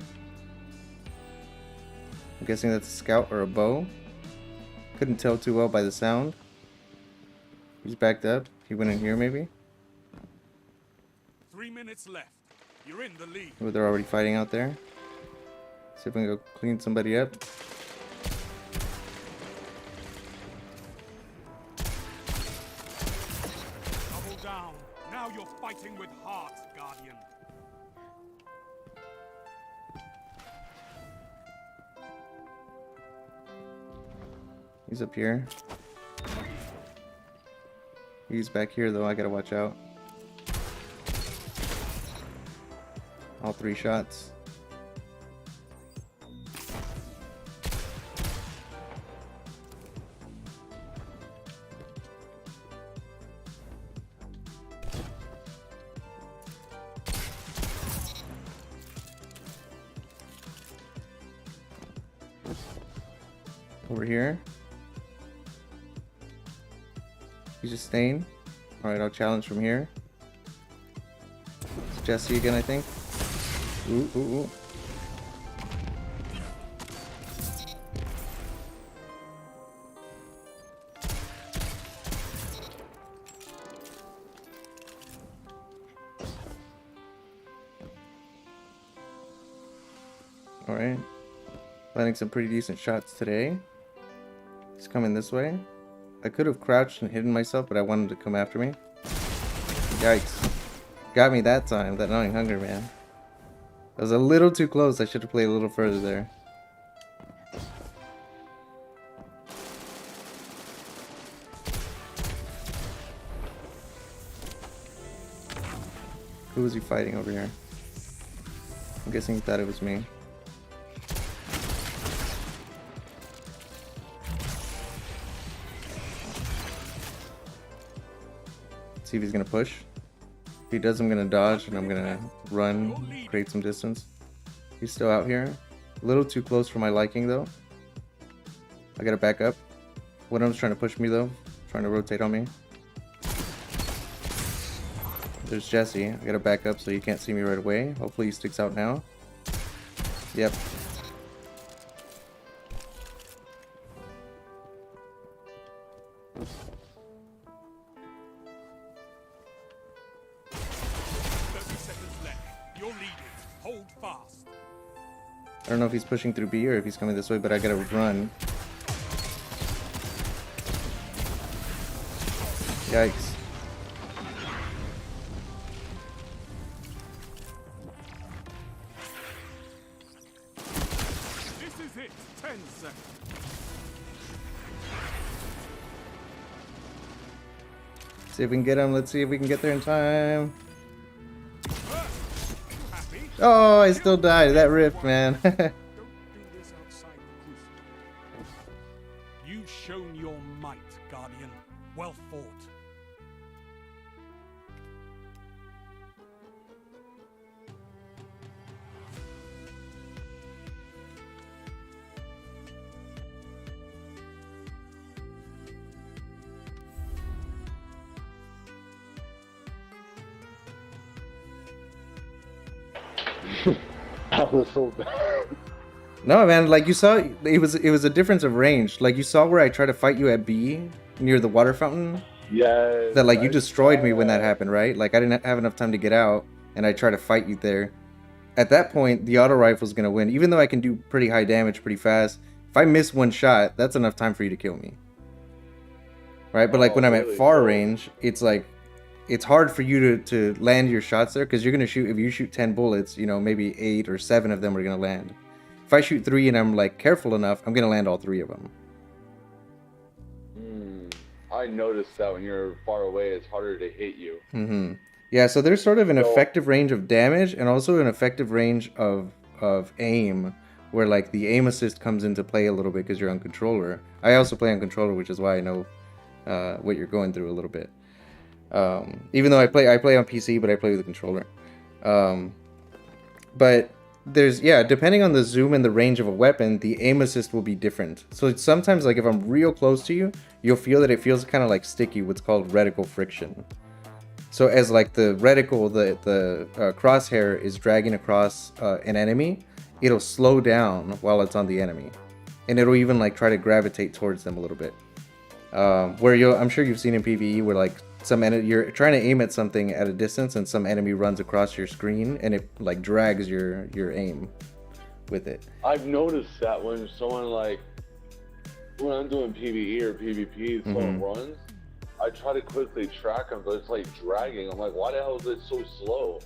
I'm guessing that's a scout or a bow. Couldn't tell too well by the sound. He's backed up. He went in here maybe. 3 minutes left. You're in the lead. Oh, they're already fighting out there. See if we can go clean somebody up. Double down. Now you're fighting with heart, Guardian. He's up here. He's back here though, I gotta watch out. All 3 shots. Over here. He's just staying. Alright, I'll challenge from here. It's Jesse again, I think. Ooh, ooh, ooh. Alright. Landing some pretty decent shots today. He's coming this way. I could have crouched and hidden myself, but I wanted to come after me. Yikes. Got me that time, that gnawing hunger, man. I was a little too close. I should have played a little further there. Who was he fighting over here? I'm guessing he thought it was me. See if he's gonna push. If he does, I'm gonna dodge and I'm gonna run, create some distance. He's still out here. A little too close for my liking though. I gotta back up. One of them's trying to push me though, trying to rotate on me. There's Jesse. I gotta back up so he can't see me right away. Hopefully he sticks out now. Yep. I don't know if he's pushing through B or if he's coming this way, but I gotta run. Yikes. This is it. 10 seconds. See if we can get him. Let's see if we can get there in time. Oh, I still died. That ripped, man. Don't do this outside the crucible. You've shown your might, Guardian. Well fought. That was so bad. No, man, like you saw, it was a difference of range. Like you saw where I tried to fight you at B near the water fountain. Yes. That like you destroyed me when that happened, right? Like I didn't have enough time to get out, and I tried to fight you there. At that point, the auto rifle's gonna win, even though I can do pretty high damage pretty fast. If I miss one shot, that's enough time for you to kill me, right? But like when I'm at far range, it's like it's hard for you to land your shots there because you're gonna shoot. If you shoot 10 bullets, you know, maybe 8 or 7 of them are gonna land. If I shoot 3 and I'm like careful enough, I'm gonna land all 3 of them. I noticed that when you're far away, it's harder to hit you. Mm-hmm. Yeah, so there's sort of an effective range of damage and also an effective range of aim, where like the aim assist comes into play a little bit because you're on controller. I also play on controller, which is why I know what you're going through a little bit. Even though I play on PC, but I play with a controller. But there's, yeah, depending on the zoom and the range of a weapon, the aim assist will be different. So it's sometimes like if I'm real close to you, you'll feel that it feels kind of like sticky, what's called reticle friction. So as like the reticle, the crosshair is dragging across an enemy, it'll slow down while it's on the enemy. And it'll even like try to gravitate towards them a little bit. Where I'm sure you've seen in PvE where like you're trying to aim at something at a distance and some enemy runs across your screen and it like drags your aim with it. I've noticed that when someone like, when I'm doing PvE or PvP, someone runs, I try to quickly track them, but it's like dragging. I'm like, why the hell is it so slow?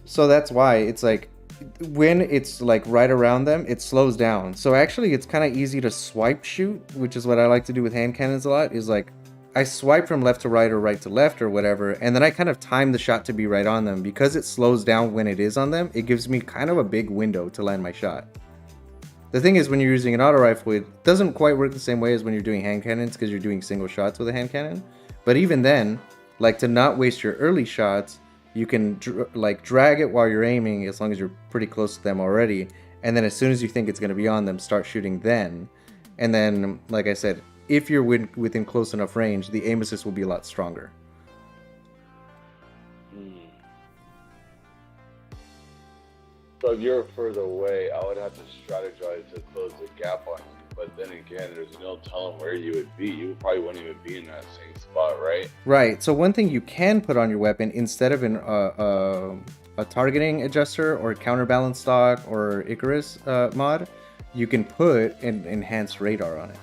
So that's why it's like, when it's like right around them, it slows down. So actually it's kind of easy to swipe shoot, which is what I like to do with hand cannons a lot, is like I swipe from left to right or right to left or whatever, and then I kind of time the shot to be right on them. Because it slows down when it is on them, it gives me kind of a big window to land my shot. The thing is, when you're using an auto rifle, it doesn't quite work the same way as when you're doing hand cannons, because you're doing single shots with a hand cannon. But even then, like, to not waste your early shots, you can like drag it while you're aiming, as long as you're pretty close to them already, and then as soon as you think it's going to be on them, start shooting then. And then, like I said, if you're within close enough range, the aim assist will be a lot stronger. So if you're further away, I would have to strategize to close the gap on you. But then again, there's no telling where you would be. You probably wouldn't even be in that same spot, right? Right. So one thing you can put on your weapon, instead of a targeting adjuster or counterbalance stock or Icarus mod, you can put an enhanced radar on it.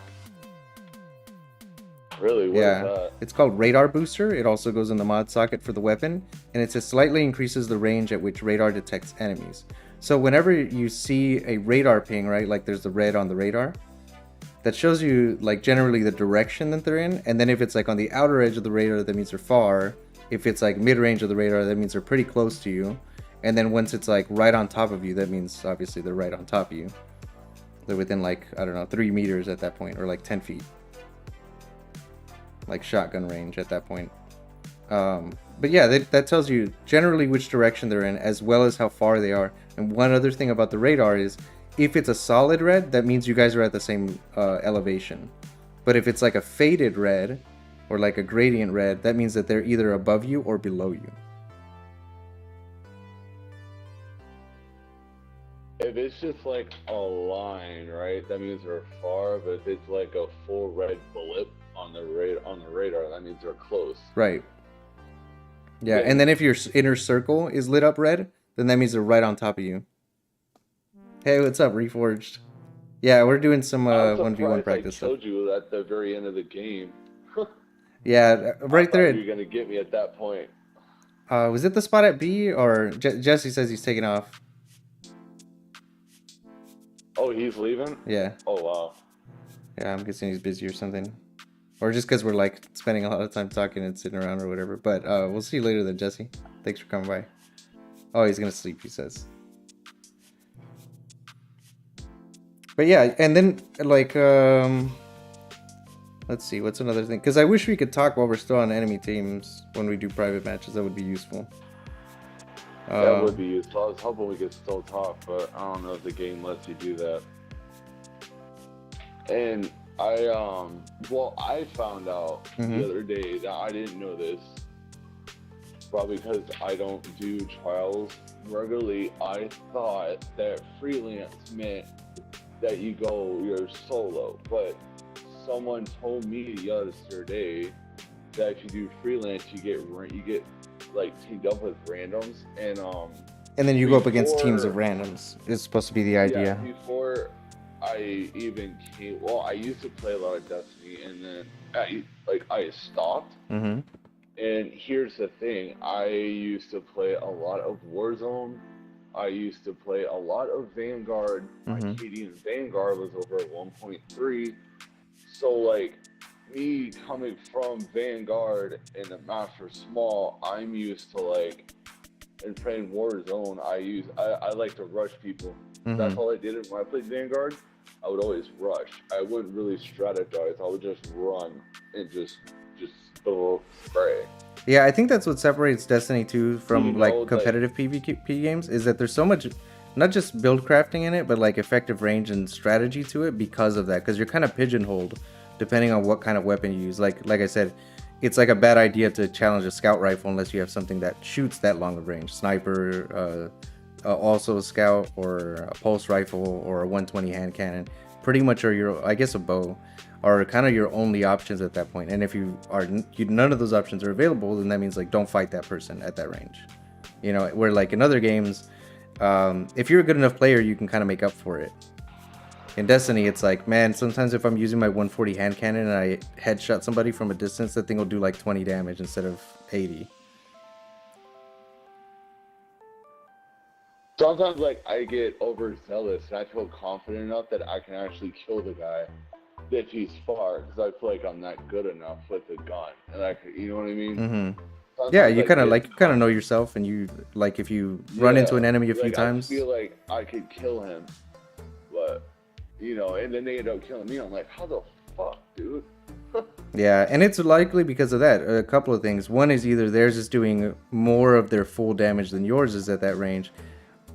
Really? What is that? It's called Radar Booster. It also goes in the mod socket for the weapon, and it slightly increases the range at which radar detects enemies. So whenever you see a radar ping, right, like there's the red on the radar, that shows you like generally the direction that they're in, and then if it's like on the outer edge of the radar, that means they're far. If it's like mid-range of the radar, that means they're pretty close to you. And then once it's like right on top of you, that means obviously they're right on top of you. They're within like, I don't know, 3 meters at that point, or like 10 feet. Like shotgun range at that point. But yeah, that tells you generally which direction they're in, as well as how far they are. And one other thing about the radar is, if it's a solid red, that means you guys are at the same elevation. But if it's like a faded red, or like a gradient red, that means that they're either above you or below you. If it's just like a line, right, that means they're far. But if it's like a full red blip on the radar, that means they're close. Right. Yeah, and then if your inner circle is lit up red, then that means they're right on top of you. Hey, what's up, Reforged? Yeah, we're doing some 1v1 practice stuff. I told you at the very end of the game. Yeah, right there. You're gonna get me at that point. Was it the spot at B, or Jesse says he's taking off? Oh, he's leaving? Yeah. Oh, wow. Yeah, I'm guessing he's busy or something. Or just because we're like spending a lot of time talking and sitting around or whatever. But we'll see you later then, Jesse. Thanks for coming by. Oh, he's gonna sleep, he says. But yeah, and then like let's see, what's another thing? Because I wish we could talk while we're still on enemy teams when we do private matches. That would be useful. That would be useful. I was hoping we could still talk, but I don't know if the game lets you do that. And I found out the other day that I didn't know this, probably because I don't do trials regularly. I thought that freelance meant that you're solo, but someone told me yesterday that if you do freelance, you get like teamed up with randoms, and then you go up against teams of randoms. It's supposed to be the idea. Yeah, before I even came, I used to play a lot of Destiny, and then I stopped. And here's the thing: I used to play a lot of Warzone. I used to play a lot of Vanguard. My KD in Vanguard was over 1.3. So like me coming from Vanguard and the Master Small, I'm used to like, and playing Warzone, I like to rush people. That's all I did when I played Vanguard. I would always rush. I wouldn't really strategize. I would just run and just spray. Yeah, I think that's what separates Destiny 2 from like competitive PvP games, is that there's so much, not just build crafting in it, but like effective range and strategy to it because of that. Because you're kind of pigeonholed depending on what kind of weapon you use. Like I said, it's like a bad idea to challenge a scout rifle unless you have something that shoots that long of range. Sniper, also a scout, or a pulse rifle, or a 120 hand cannon. Pretty much are your, I guess a bow, are kind of your only options at that point. And if none of those options are available, then that means like don't fight that person at that range. You know, where like in other games, if you're a good enough player, you can kind of make up for it. In Destiny, it's like, man, sometimes if I'm using my 140 hand cannon and I headshot somebody from a distance, that thing will do like 20 damage instead of 80. Sometimes, like, I get overzealous and I feel confident enough that I can actually kill the guy if he's far, because I feel like I'm not good enough with a gun. And you know what I mean? Mm-hmm. Yeah, Sometimes you I kind of get like you kind of know yourself, and you like if you run into yeah, an enemy a few like I times. feel like I could kill him, but and then they end up killing me. I'm like, how the fuck, dude? Yeah, and it's likely because of that. A couple of things. One is either theirs is doing more of their full damage than yours is at that range,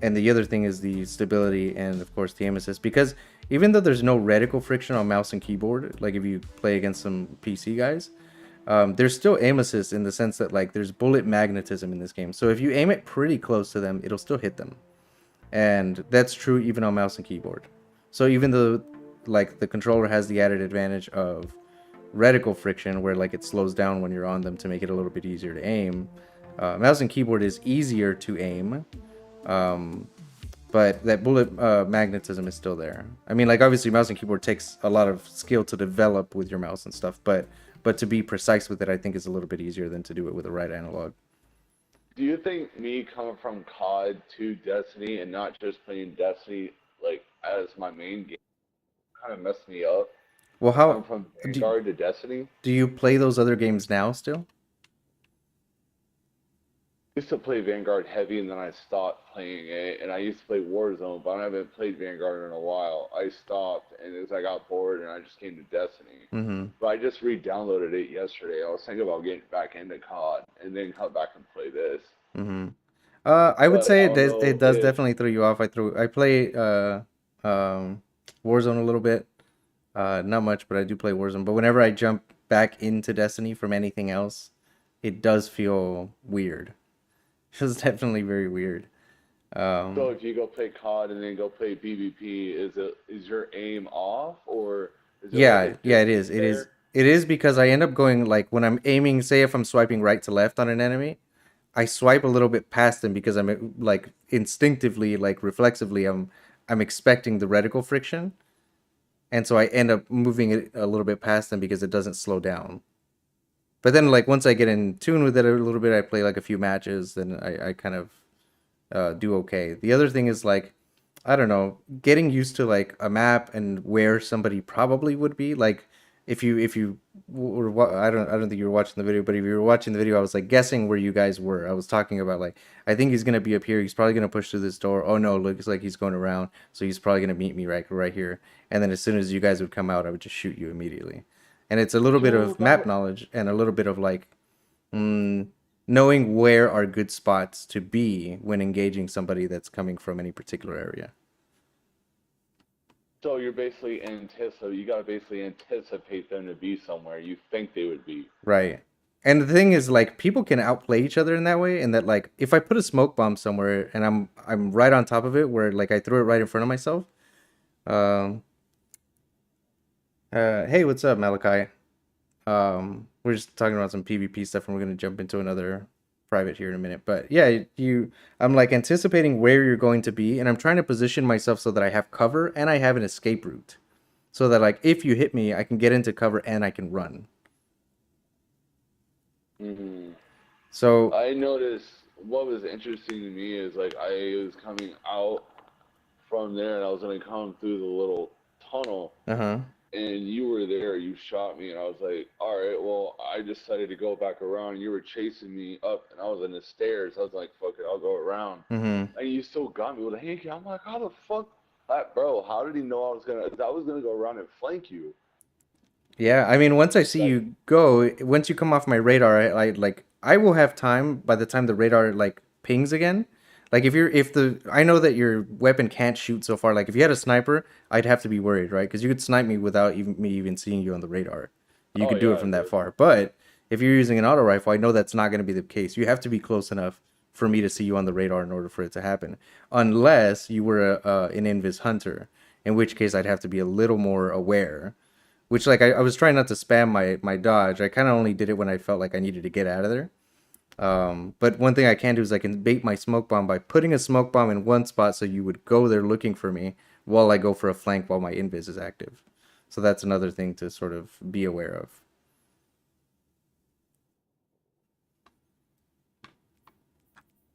and the other thing is the stability and of course the aim assist. Because even though there's no reticle friction on mouse and keyboard, like if you play against some PC guys, there's still aim assist in the sense that like there's bullet magnetism in this game. So if you aim it pretty close to them, it'll still hit them, and that's true even on mouse and keyboard. So even though like the controller has the added advantage of reticle friction where like it slows down when you're on them to make it a little bit easier to aim, mouse and keyboard is easier to aim, um, but that bullet magnetism is still there. I mean, like obviously mouse and keyboard takes a lot of skill to develop with your mouse and stuff, but to be precise with it, I think is a little bit easier than to do it with a right analog. Do you think me coming from COD to Destiny and not just playing Destiny like as my main game kind of messed me up? Well, Coming how from do Vanguard to Destiny? do you play those other games now still? I used to play Vanguard heavy and then I stopped playing it. And I used to play Warzone, but I haven't played Vanguard in a while. I stopped and as I got bored and I just came to Destiny. Mm-hmm. But I just re-downloaded it yesterday. I was thinking about getting back into COD and then come back and play this. Mm-hmm. I would But I say don't it know does if definitely throw you off. I play um Warzone a little bit. Not much, but I do play Warzone. But whenever I jump back into Destiny from anything else, it does feel weird. It's definitely very weird. so. Um, If you go play COD and then go play PvP, is your aim off or is it like a yeah, it distance is. It is. there? It is because I end up going like when I'm aiming. Say if I'm swiping right to left on an enemy, I swipe a little bit past them because I'm like instinctively, like reflexively, I'm expecting the reticle friction, and so I end up moving it a little bit past them because it doesn't slow down. But then, like once I get in tune with it a little bit, I play like a few matches, then I kind of do okay. The other thing is like, I don't know, getting used to like a map and where somebody probably would be. Like if you were I don't think you were watching the video, but if you were watching the video, I was like guessing where you guys were. I was talking about like I think he's gonna be up here. He's probably gonna push through this door. Oh no, looks like he's going around, so he's probably gonna meet me right here. And then as soon as you guys would come out, I would just shoot you immediately. And it's a little bit Yo, of map knowledge and a little bit of like mm, knowing where are good spots to be when engaging somebody that's coming from any particular area. so you're basically you gotta basically anticipate them to be somewhere you think they would be. Right. And the thing is like people can outplay each other in that way, and that like if I put a smoke bomb somewhere and I'm right on top of it where like I threw it right in front of myself. Um hey, what's up, Malachi? We're just talking about some PvP stuff and we're gonna jump into another private here in a minute. But yeah, I'm like anticipating where you're going to be, and I'm trying to position myself so that I have cover and I have an escape route. So that like if you hit me, I can get into cover and I can run. hmm So I noticed what was interesting to me is like I was coming out from there and I was gonna come through the little tunnel uh-huh. and you were there, you shot me, and I was like, all right, well, I decided to go back around, and you were chasing me up, and I was in the stairs. I was like, fuck it, I'll go around. Mm-hmm. And you still got me with a hanky. I'm like, how the fuck, bro? How did he know I was gonna go around and flank you? Yeah, I mean, once I see Like, you go, once you come off my radar, I like I will have time by the time the radar like pings again. Like if the I know that your weapon can't shoot so far. Like if you had a sniper, I'd have to be worried, right? Because you could snipe me without me even seeing you on the radar. You oh could do it yeah, from that dude. far. But if you're using an auto rifle, I know that's not going to be the case. You have to be close enough for me to see you on the radar in order for it to happen, unless you were an invis hunter, in which case I'd have to be a little more aware, which like I was trying not to spam my dodge. I kind of only did it when I felt like I needed to get out of there. But one thing I can do is I can bait my smoke bomb by putting a smoke bomb in one spot so you would go there looking for me while I go for a flank while my invis is active. So that's another thing to sort of be aware of.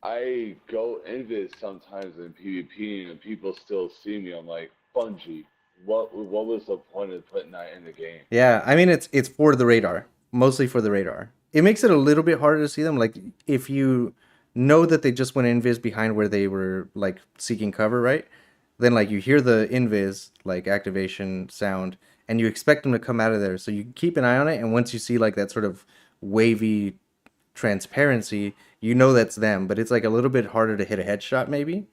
I go invis sometimes in PvP and people still see me. I'm like, Bungie, what was the point of putting that in the game? Yeah, I mean it's for the radar, mostly for the radar. It makes it a little bit harder to see them. Like if you know that they just went invis behind where they were like seeking cover, right? Then like you hear the invis like activation sound, and you expect them to come out of there. So you keep an eye on it, and once you see like that sort of wavy transparency, you know that's them. But it's like a little bit harder to hit a headshot maybe.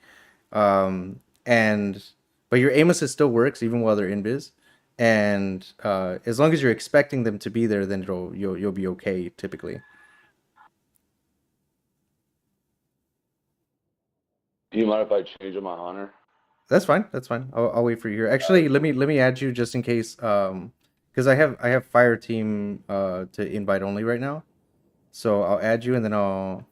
And but your aim assist still works even while they're invis, and as long as you're expecting them to be there, then you'll be okay typically. Do you mind if I change my hunter? That's fine. That's fine. I'll wait for you here. Actually, let me add you just in case, because I have fire team to invite only right now, so I'll add you and then I'll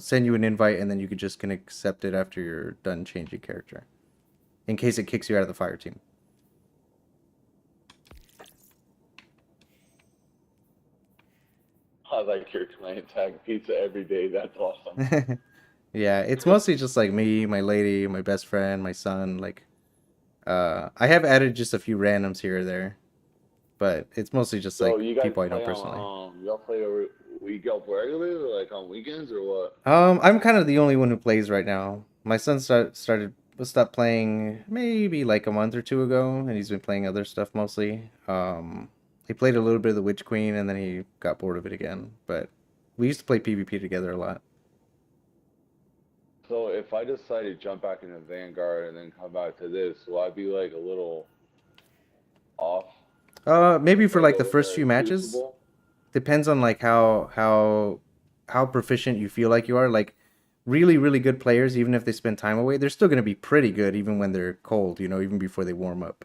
send you an invite and then you can accept it after you're done changing character, in case it kicks you out of the fire team. I like your clan tag pizza every day. That's awesome. Yeah, it's mostly just like me, my lady, my best friend, my son. Like, I have added just a few randoms here or there, but it's mostly just So like you guys people I know play personally. on y'all play over we go regularly or like on weekends or what? I'm kind of the only one who plays right now. My son stopped playing maybe like a month or two ago, and he's been playing other stuff mostly. He played a little bit of the Witch Queen, and then he got bored of it again. But we used to play PvP together a lot. So if I decide to jump back into Vanguard and then come back to this, will I be like a little off, Maybe for like like the over first there few at matches. Crucible? Depends on like how proficient you feel like you are. Like really good players, even if they spend time away, they're still gonna be pretty good even when they're cold. Even before they warm up.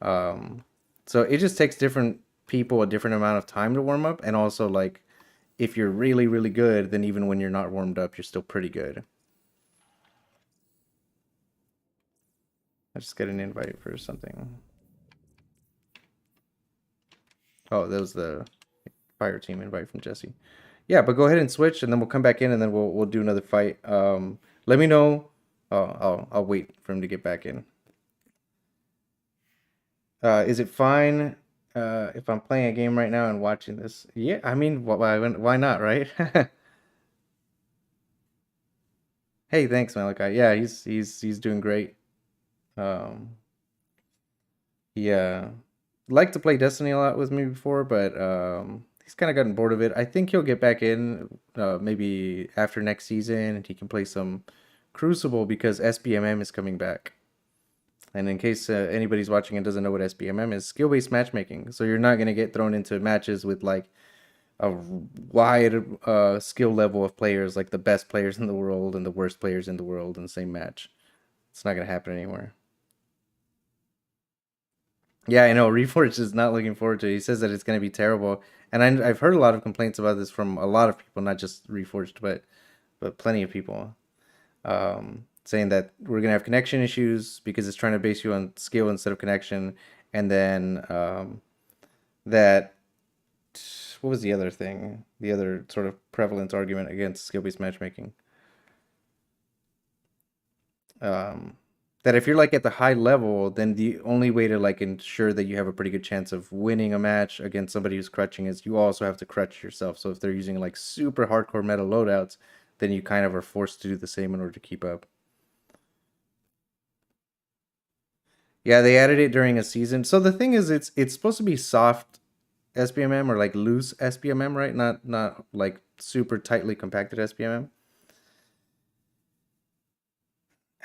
Um, so it just takes different people a different amount of time to warm up, and also like if you're really good, then even when you're not warmed up, you're still pretty good. I just got an invite for something. Oh, that was the fire team invite from Jesse. Yeah, but go ahead and switch, and then we'll come back in, and then we'll do another fight. Let me know. Oh, I'll wait for him to get back in. Is it fine if I'm playing a game right now and watching this? Yeah, I mean, why not, right? Hey, thanks, Malachi. Yeah, he's doing great. Um, he liked to play Destiny a lot with me before, but he's kind of gotten bored of it. I think he'll get back in maybe after next season, and he can play some Crucible because SBMM is coming back. And in case anybody's watching and doesn't know what SBMM is, skill-based matchmaking. So you're not gonna get thrown into matches with like a wide skill level of players, like the best players in the world and the worst players in the world in the same match. It's not gonna happen anymore. Yeah, I know. Reforged is not looking forward to it. He says that it's going to be terrible, and I've heard a lot of complaints about this from a lot of people, not just Reforged, but plenty of people, saying that we're going to have connection issues because it's trying to base you on skill instead of connection, and then that what was the other thing? The other sort of prevalent argument against skill-based matchmaking. um, that if you're like at the high level, then the only way to like ensure that you have a pretty good chance of winning a match against somebody who's crutching is you also have to crutch yourself. So if they're using like super hardcore meta loadouts, then you kind of are forced to do the same in order to keep up. Yeah, they added it during a season. So the thing is, it's supposed to be soft SBMM or like loose SBMM, right? Not like super tightly compacted SBMM.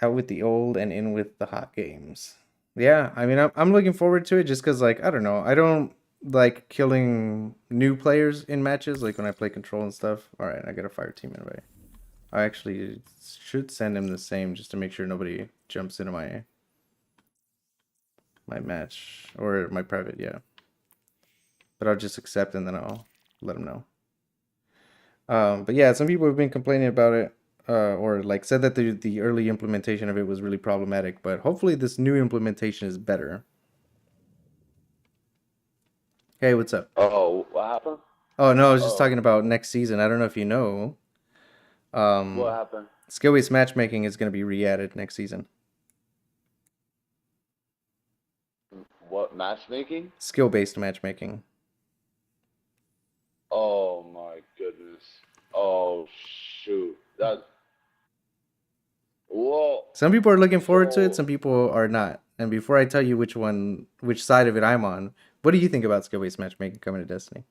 Out with the old and in with the hot games. Yeah, I mean, I'm looking forward to it just because, like, I don't know. I don't like killing new players in matches, like when I play Control and stuff. All right, I got a fire team invite. I actually should send him the same just to make sure nobody jumps into my match or my private, yeah. But I'll just accept and then I'll let him know. But yeah, some people have been complaining about it, or like said that the early implementation of it was really problematic. But hopefully, this new implementation is better. Hey, what's up? Oh, what happened? Oh no, I was just Oh, talking about next season. I don't know if you know. What happened? Skill-based matchmaking is going to be re-added next season. What, matchmaking? Skill-based matchmaking. Oh my goodness. Oh shoot. That. Whoa. Some people are looking forward to it, So, some people are not. And before I tell you which side of it I'm on, what do you think about skill-based matchmaking coming to Destiny?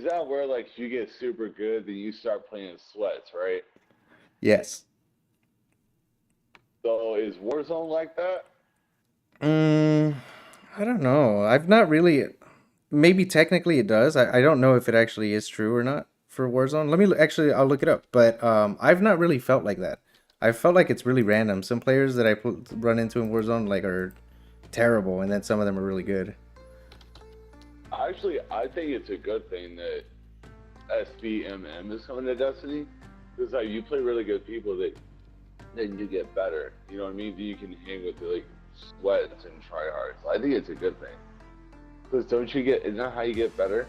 is that where like you get super good, then you start playing sweats, right? Yes. So is Warzone like that? Mm, I don't know. I've not really. Maybe technically it does. I don't know if it actually is true or not for Warzone. Actually, I'll look it up. But I've not really felt like that. I felt like it's really random. Some players that run into in Warzone like are terrible, and then some of them are really good. Actually, I think it's a good thing that SBMM is coming to Destiny. Because like you play really good people, that then you get better. You know what I mean? You can hang with like sweats and tryhards. I think it's a good thing. Because don't you get? Isn't that how you get better?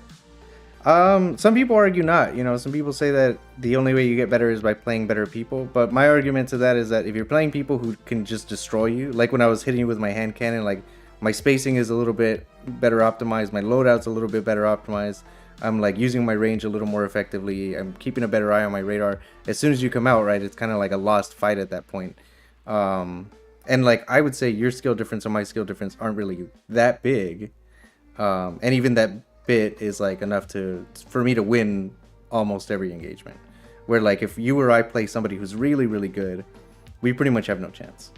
Some people argue not. You know, some people say that the only way you get better is by playing better people. But my argument to that is that if you're playing people who can just destroy you, like when I was hitting you with my hand cannon, like my spacing is a little bit better optimized, my loadout's a little bit better optimized. I'm like using my range a little more effectively. I'm keeping a better eye on my radar. As soon as you come out, right, it's kind of like a lost fight at that point. And like I would say your skill difference and my skill difference aren't really that big. And even that bit is like enough for me to win almost every engagement. Where like if you or I play somebody who's really, really good, we pretty much have no chance.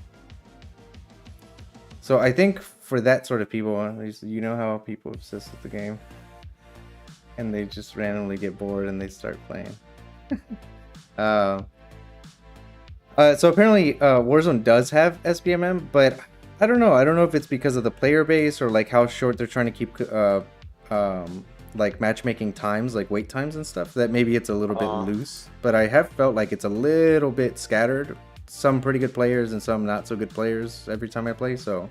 So I think for that sort of people, you know how people obsess with the game. And they just randomly get bored and they start playing. So apparently Warzone does have SBMM, but I don't know. I don't know if it's because of the player base or like how short they're trying to keep like matchmaking times, like wait times and stuff, that maybe it's a little bit loose. But I have felt like it's a little bit scattered. Some pretty good players and some not so good players every time I play. So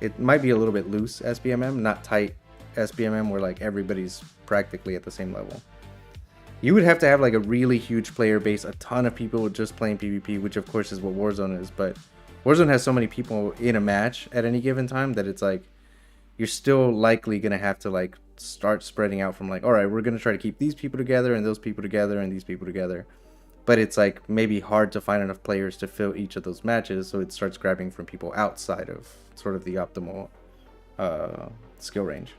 it might be a little bit loose SBMM, not tight SBMM where like everybody's practically at the same level. You would have to have like a really huge player base, a ton of people just playing PvP, which of course is what Warzone is, but Warzone has so many people in a match at any given time that it's like you're still likely gonna have to like start spreading out from like, all right, we're gonna try to keep these people together and those people together and these people together. But it's like maybe hard to find enough players to fill each of those matches, so it starts grabbing from people outside of sort of the optimal skill range.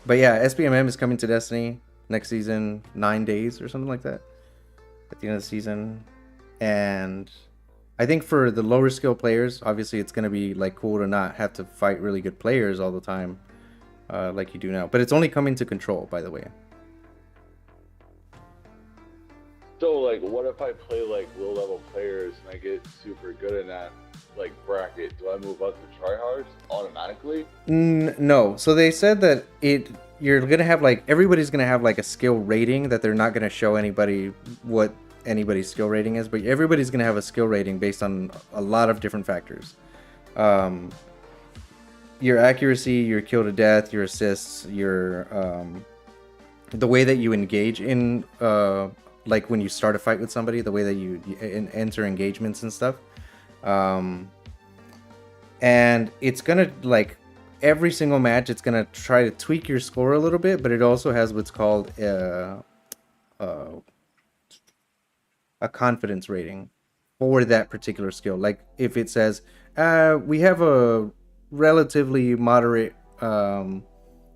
But yeah, SBMM is coming to Destiny next season, 9 days or something like that at the end of the season. And I think for the lower skill players, obviously it's going to be like cool to not have to fight really good players all the time like you do now. But it's only coming to Control, by the way. So like, what if I play like low level players and I get super good in that like bracket? Do I move up to tryhards automatically? No. So they said that you're gonna have like everybody's gonna have like a skill rating that they're not gonna show anybody what anybody's skill rating is, but everybody's gonna have a skill rating based on a lot of different factors. Your accuracy, your kill to death, your assists, your the way that you engage in like when you start a fight with somebody, the way that you enter engagements and stuff. And it's gonna like every single match, it's gonna try to tweak your score a little bit, but it also has what's called a confidence rating for that particular skill. Like if it says we have a relatively moderate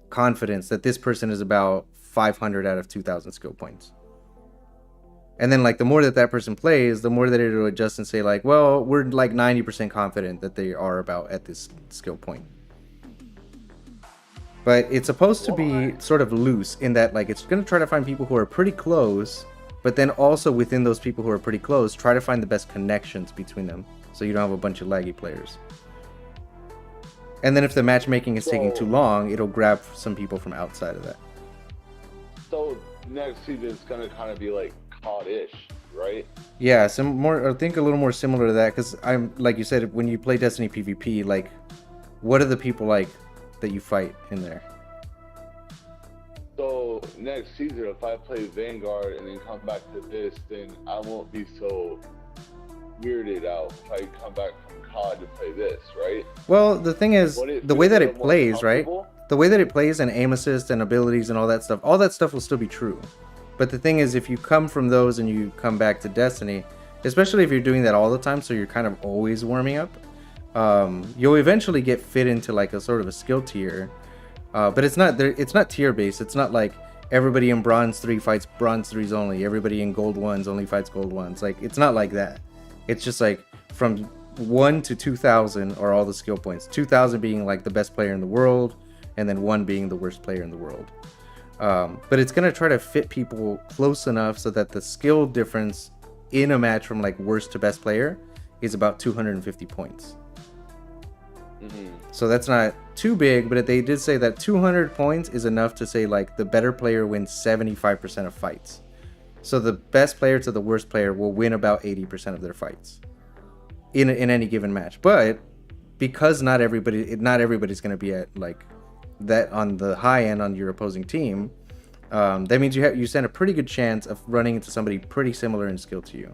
confidence that this person is about 500 out of 2,000 skill points. And then like the more that that person plays, the more that it'll adjust and say like, well, we're like 90% confident that they are about at this skill point. But it's supposed to be sort of loose in that like it's going to try to find people who are pretty close, but then also within those people who are pretty close, try to find the best connections between them so you don't have a bunch of laggy players. And then if the matchmaking is taking too long, it'll grab some people from outside of that. So next season is going to kind of be like COD-ish, right? Yeah, I think a little more similar to that, because I'm like you said, when you play Destiny PvP, like what are the people like that you fight in there? next season, if I play Vanguard and then come back to this, then I won't be so weirded out if I come back from COD to play this, right? Well, the thing is, the way that it plays, right? comfortable? The way that it plays and aim assist and abilities and all that stuff will still be true. But the thing is, if you come from those and you come back to Destiny, especially if you're doing that all the time, so you're kind of always warming up, you'll eventually get fit into like a sort of a skill tier. But it's not tier based. It's not like everybody in bronze 3 fights bronze 3s only. Everybody in gold 1s only fights gold 1s. Like, it's not like that. It's just like from 1 to 2,000 are all the skill points. 2,000 being like the best player in the world, and then 1 being the worst player in the world. But it's gonna try to fit people close enough so that the skill difference in a match from like worst to best player is about 250 points. So that's not too big, but they did say that 200 points is enough to say like the better player wins 75% of fights. So the best player to the worst player will win about 80% of their fights in any given match. But because not everybody's going to be at like that on the high end on your opposing team, that means you stand a pretty good chance of running into somebody pretty similar in skill to you.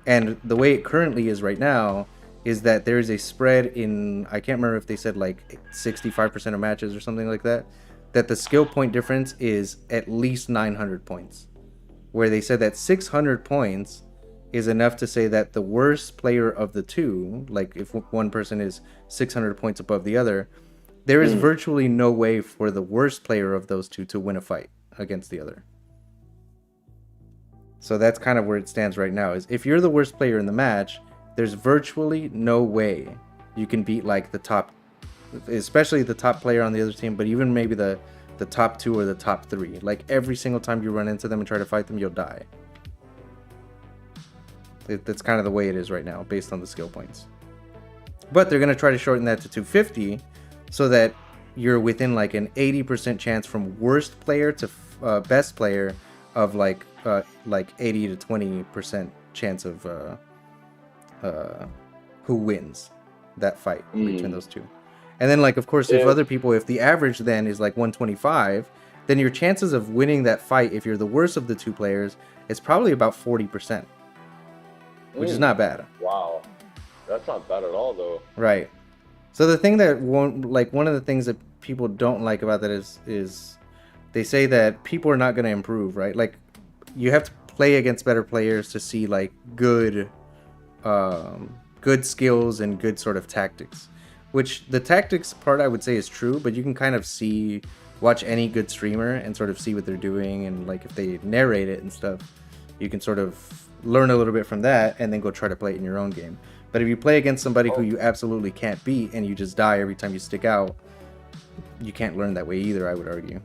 And the way it currently is right now is that there is a spread in, I can't remember if they said like 65% of matches or something like that, that the skill point difference is at least 900 points. Where they said that 600 points is enough to say that the worst player of the two, like if one person is 600 points above the other, there is virtually no way for the worst player of those two to win a fight against the other. So that's kind of where it stands right now, is if you're the worst player in the match, there's virtually no way you can beat like the top, especially the top player on the other team, but even maybe the top 2 or the top 3. Like every single time you run into them and try to fight them, you'll die. That's kind of the way it is right now, based on the skill points. But they're going to try to shorten that to 250 so that you're within like an 80% chance from worst player to best player of like 80 to 20% chance of who wins that fight between those two. And then like, of course, if the average then is like 125, then your chances of winning that fight, if you're the worst of the two players, is probably about 40%, which is not bad. Wow, that's not bad at all though. Right. So the thing that one of the things that people don't like about that is they say that people are not going to improve, right? Like you have to play against better players to see like good skills and good sort of tactics, which the tactics part I would say is true, but you can kind of watch any good streamer and sort of see what they're doing, and like if they narrate it and stuff, you can sort of learn a little bit from that and then go try to play it in your own game. But if you play against somebody who you absolutely can't beat and you just die every time you stick out, you can't learn that way either, I would argue.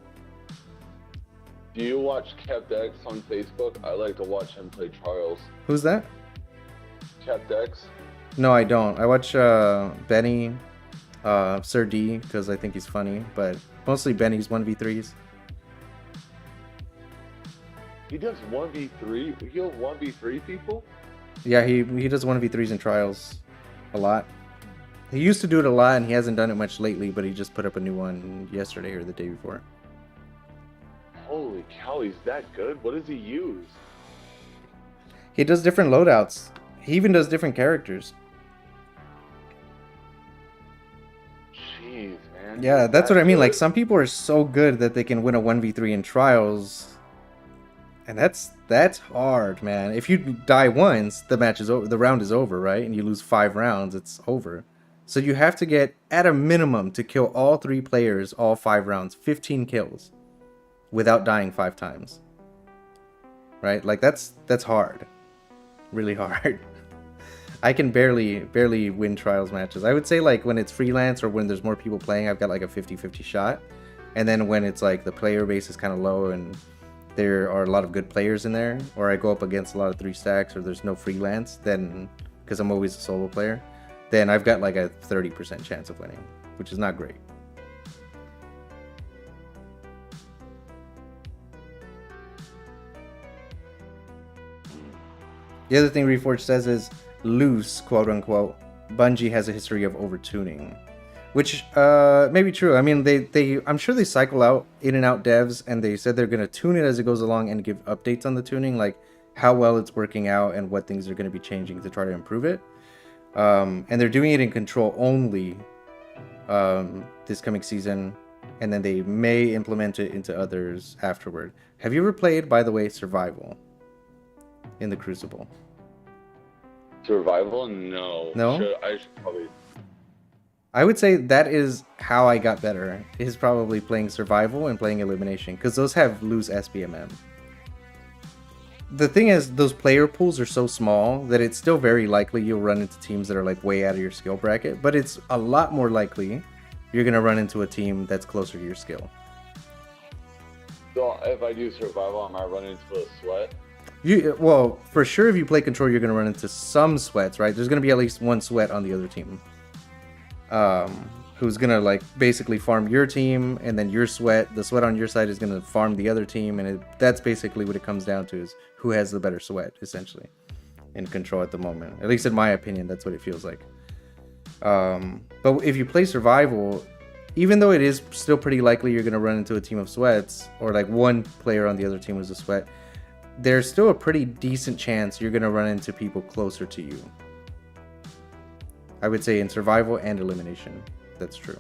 Do you watch Kept X on Facebook? I like to watch him play Trials. Who's that? Kept X. No, I don't. I watch Benny, Sir D, because I think he's funny, but mostly Benny's 1v3s. He does 1v3? He'll 1v3 people? Yeah, he does 1v3s in Trials a lot. He used to do it a lot, and he hasn't done it much lately, but he just put up a new one yesterday or the day before. Holy cow, he's that good? What does he use? He does different loadouts. He even does different characters. Jeez, man. Yeah, that's what I mean. Like, some people are so good that they can win a 1v3 in Trials. And that's hard, man. If you die once, the match is over. The round is over, right? And you lose 5 rounds, it's over. So you have to get, at a minimum, to kill all 3 players, all 5 rounds, 15 kills, without dying 5 times. Right? Like, that's hard. Really hard. I can barely win Trials matches. I would say, like, when it's freelance or when there's more people playing, I've got like a 50-50 shot. And then when it's like the player base is kind of low and there are a lot of good players in there, or I go up against a lot of 3 stacks, or there's no freelance, then, because I'm always a solo player, then I've got like a 30% chance of winning, which is not great. The other thing Reforged says is, loose, quote unquote, Bungie has a history of overtuning. Which may be true. I mean, I'm sure they cycle out in and out devs, and they said they're gonna tune it as it goes along and give updates on the tuning, like how well it's working out and what things are gonna be changing to try to improve it. And they're doing it in control only this coming season, and then they may implement it into others afterward. Have you ever played, by the way, survival in the Crucible? Survival? No. No? I should probably. I would say that is how I got better, is probably playing survival and playing elimination, because those have loose SBMM. The thing is, those player pools are so small that it's still very likely you'll run into teams that are like way out of your skill bracket, but it's a lot more likely you're going to run into a team that's closer to your skill. So if I do survival, I might run into a sweat. Well, for sure, if you play control, you're going to run into some sweats, right? There's going to be at least one sweat on the other team. Who's gonna like basically farm your team, and then the sweat on your side is gonna farm the other team, and that's basically what it comes down to, is who has the better sweat, essentially, in control at the moment. At least in my opinion, that's what it feels like. But if you play survival, even though it is still pretty likely you're gonna run into a team of sweats, or like one player on the other team was a sweat, there's still a pretty decent chance you're gonna run into people closer to you. I would say in survival and elimination, that's true.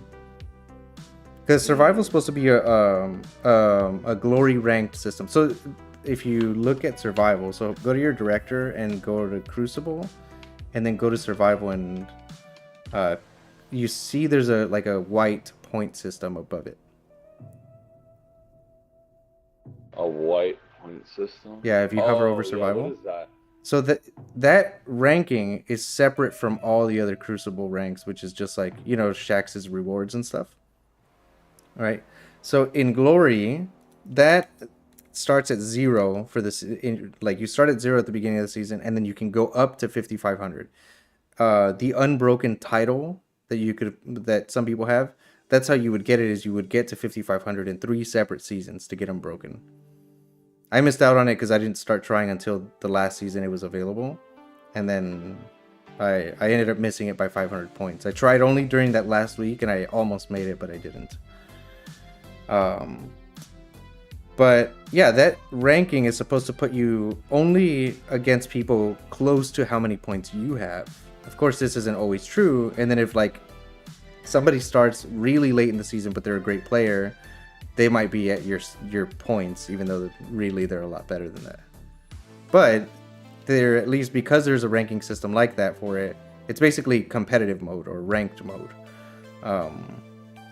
Because survival is supposed to be a glory ranked system. So if you look at survival, so go to your director and go to Crucible, and then go to survival, and you see there's a white point system above it. A white point system? Yeah, if you hover over survival. Yeah, what is that? So that ranking is separate from all the other Crucible ranks, which is just like, Shax's rewards and stuff. All right. So in Glory, that starts at 0 for this. You start at 0 at the beginning of the season, and then you can go up to 5,500. The unbroken title that some people have, that's how you would get it, is you would get to 5,500 in 3 separate seasons to get unbroken. I missed out on it because I didn't start trying until the last season it was available. And then I ended up missing it by 500 points. I tried only during that last week, and I almost made it, but I didn't. But yeah, that ranking is supposed to put you only against people close to how many points you have. Of course, this isn't always true. And then if somebody starts really late in the season, but they're a great player, they might be at your points, even though really they're a lot better than that. But they're, at least because there's a ranking system like that for it, it's basically competitive mode or ranked mode,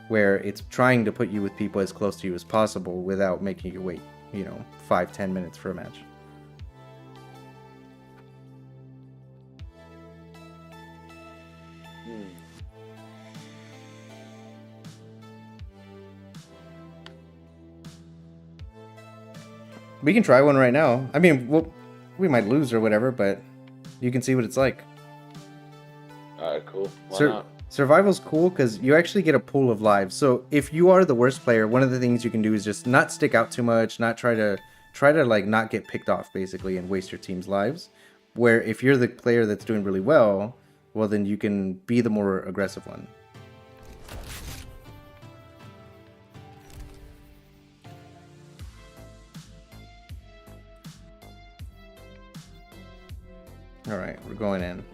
where it's trying to put you with people as close to you as possible without making you wait, 5-10 minutes for a match. We can try one right now. I mean, we might lose or whatever, but you can see what it's like. Alright, cool. Why not? Survival's cool because you actually get a pool of lives. So if you are the worst player, one of the things you can do is just not stick out too much, not try to not get picked off, basically, and waste your team's lives. Where if you're the player that's doing really well, then you can be the more aggressive one. Alright, we're going in.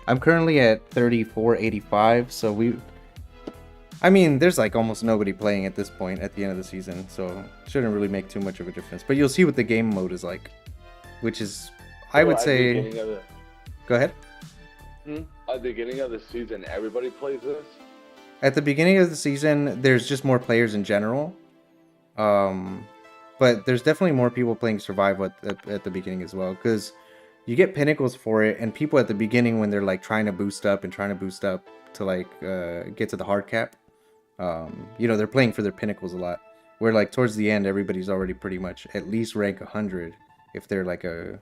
I'm currently at 3485, so there's almost nobody playing at this point at the end of the season, so shouldn't really make too much of a difference. But you'll see what the game mode is like, which is, I would say... Go ahead. At the beginning of the season, everybody plays this? At the beginning of the season, there's just more players in general. But there's definitely more people playing survival at the beginning as well, because you get pinnacles for it, and people at the beginning, when they're trying to boost up to get to the hard cap, they're playing for their pinnacles a lot. Where towards the end, everybody's already pretty much at least rank 100 if they're a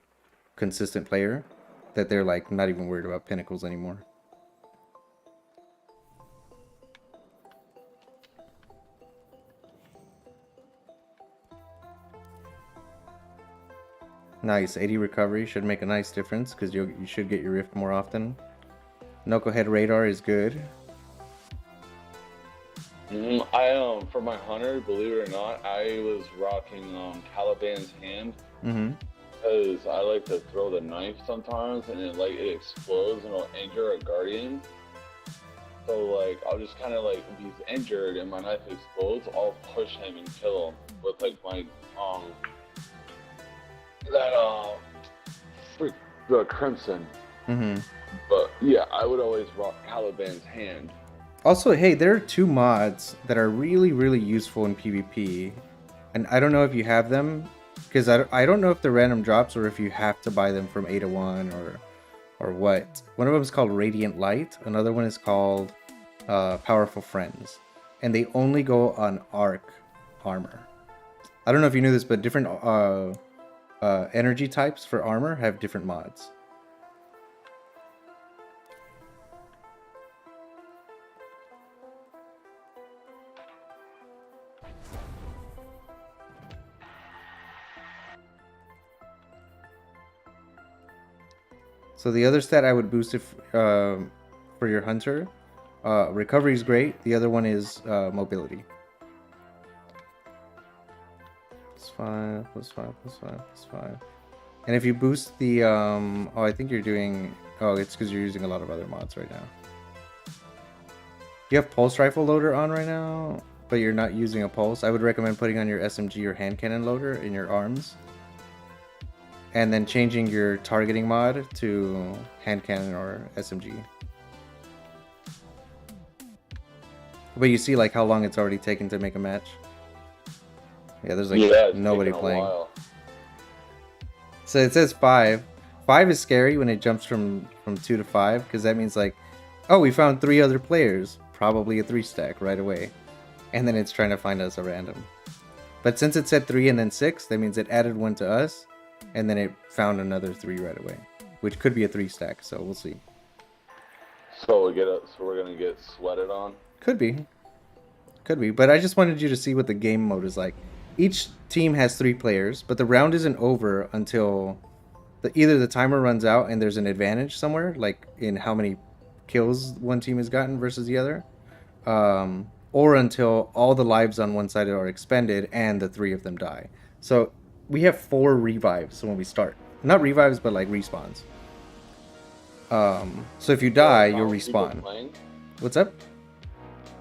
consistent player, that they're not even worried about pinnacles anymore. Nice, 80 recovery should make a nice difference because you should get your rift more often. Knucklehead radar is good. For my hunter, believe it or not, I was rocking Caliban's hand Mm-hmm. because I like to throw the knife sometimes, and it explodes and it'll injure a guardian. So like I'll just kind of like, if he's injured and my knife explodes, I'll push him and kill him with like my freak the crimson. Mm-hmm. But yeah, I would always rock Caliban's hand. Also, hey, there are 2 mods that are really, really useful in PvP. And I don't know if you have them, because I don't know if they're random drops or if you have to buy them from 801 or what. One of them is called Radiant Light. Another one is called Powerful Friends. And they only go on Arc armor. I don't know if you knew this, but different energy types for armor have different mods. So the other stat I would boost if for your hunter, recovery is great. The other one is mobility. +5, +5, +5, +5. And if you boost the oh, I think you're doing, oh, it's because you're using a lot of other mods right now. You have pulse rifle loader on right now, but you're not using a pulse. I would recommend putting on your SMG or hand cannon loader in your arms. And then changing your targeting mod to hand cannon or SMG. But you see like how long it's already taken to make a match. Yeah, there's like nobody playing. So it says 5. 5 is scary when it jumps from 2 to 5, because that means like, oh, we found 3 other players, probably a 3 stack right away. And then it's trying to find us a random. But since it said 3 and then 6, that means it added 1 to us. And then it found another 3 right away, which could be a 3 stack. So we'll see. So we're gonna get sweated on. Could be, but I just wanted you to see what the game mode is like. Each team has 3 players, but the round isn't over until either the timer runs out and there's an advantage somewhere, like in how many kills one team has gotten versus the other, or until all the lives on one side are expended and the 3 of them die. So we have 4 revives when we start. Not revives, but like respawns. So if you die, you'll respawn. What's up?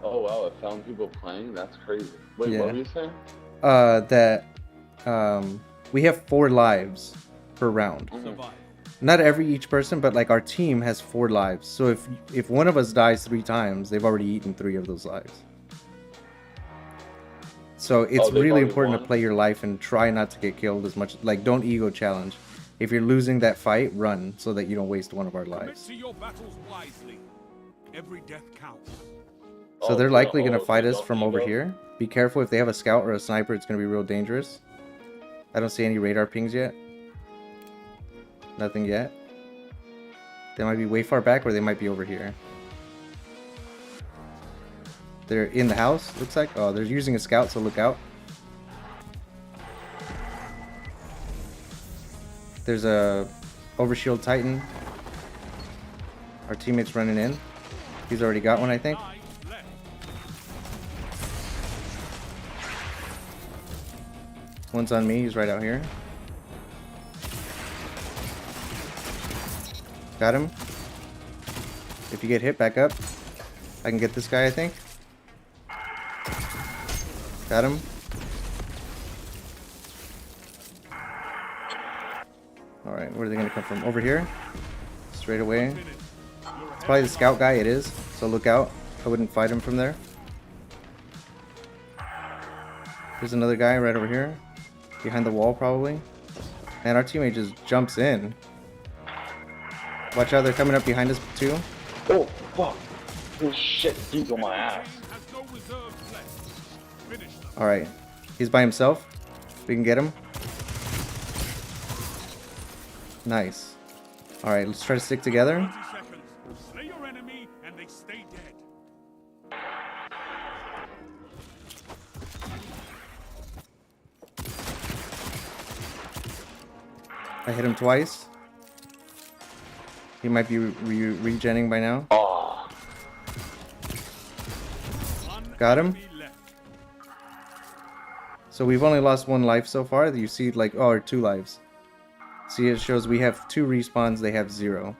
Oh wow, I found people playing? That's crazy. Wait, Yeah. what were you saying? We have 4 lives per round. Survive. Not each person, but like our team has 4 lives. So if one of us dies 3 times, they've already eaten 3 of those lives. So it's really important to play your life and try not to get killed as much. Like, don't ego challenge. If you're losing that fight, run so that you don't waste one of our Commit lives. to your battles wisely. Every death counts. So they're likely going to fight us from over here. Be careful, if they have a scout or a sniper, it's going to be real dangerous. I don't see any radar pings yet. Nothing yet. They might be way far back or they might be over here. They're in the house, looks like. Oh, they're using a scout, so look out. There's a overshield Titan. Our teammate's running in. He's already got one, I think. One's on me, he's right out here. Got him. If you get hit, back up. I can get this guy, I think. Got him. Alright, where are they going to come from? Over here? Straight away. It's probably the scout guy, it is. So look out. I wouldn't fight him from there. There's another guy right over here. Behind the wall, probably. Man, our teammate just jumps in. Watch out, they're coming up behind us, too. Oh, fuck. Oh, shit. He's on my ass. Alright. He's by himself. We can get him. Nice. Alright, let's try to stick together. 30 seconds. Slay your enemy and they stay dead. I hit him twice. He might be regenning by now. Oh. Got him. Enemy left. So we've only lost 1 life so far. You see, like, or 2 lives. See, it shows we have 2 respawns. They have 0.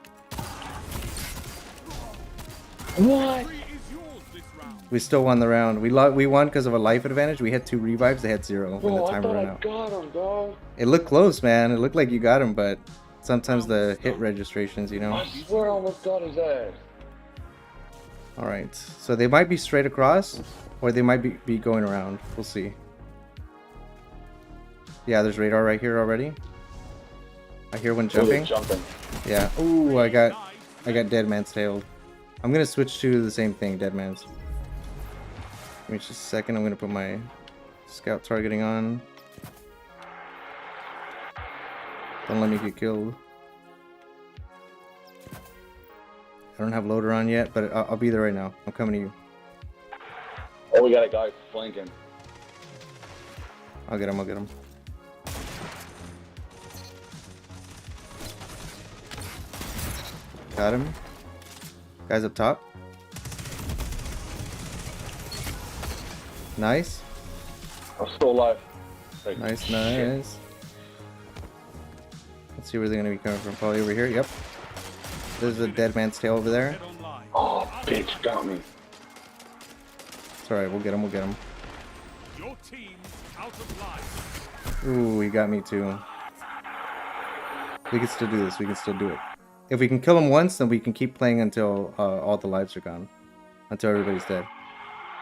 What? Victory is yours this round. We still won the round. We won because of a life advantage. We had 2 revives. They had 0 when the Bro, I timer thought ran I out. got him, dog. It looked close, man. It looked like you got him, but sometimes the hit registrations, you know. I swear I almost got his ass. All right. So they might be straight across, or they might be going around. We'll see. Yeah, there's radar right here already. I hear one Oh, they're jumping. jumping. Yeah. Ooh, I got dead man's tailed. I'm gonna switch to the same thing, dead man's. Give me just a second. I'm gonna put my scout targeting on. Don't let me get killed. I don't have loader on yet, but I'll be there right now. I'm coming to you. Oh, we got a guy flanking. I'll get him. I'll get him. Got him. Guys up top. Nice. I'm still alive. Like, Nice, shit. nice. Let's see where they're gonna be coming from. Probably over here. Yep. There's a dead man's tail over there. Head online. Oh, bitch, got me. It's alright, we'll get him, we'll get him. Your team's out of life. Ooh, he got me too. We can still do this, we can still do it. If we can kill him once, then we can keep playing until all the lives are gone. Until everybody's dead.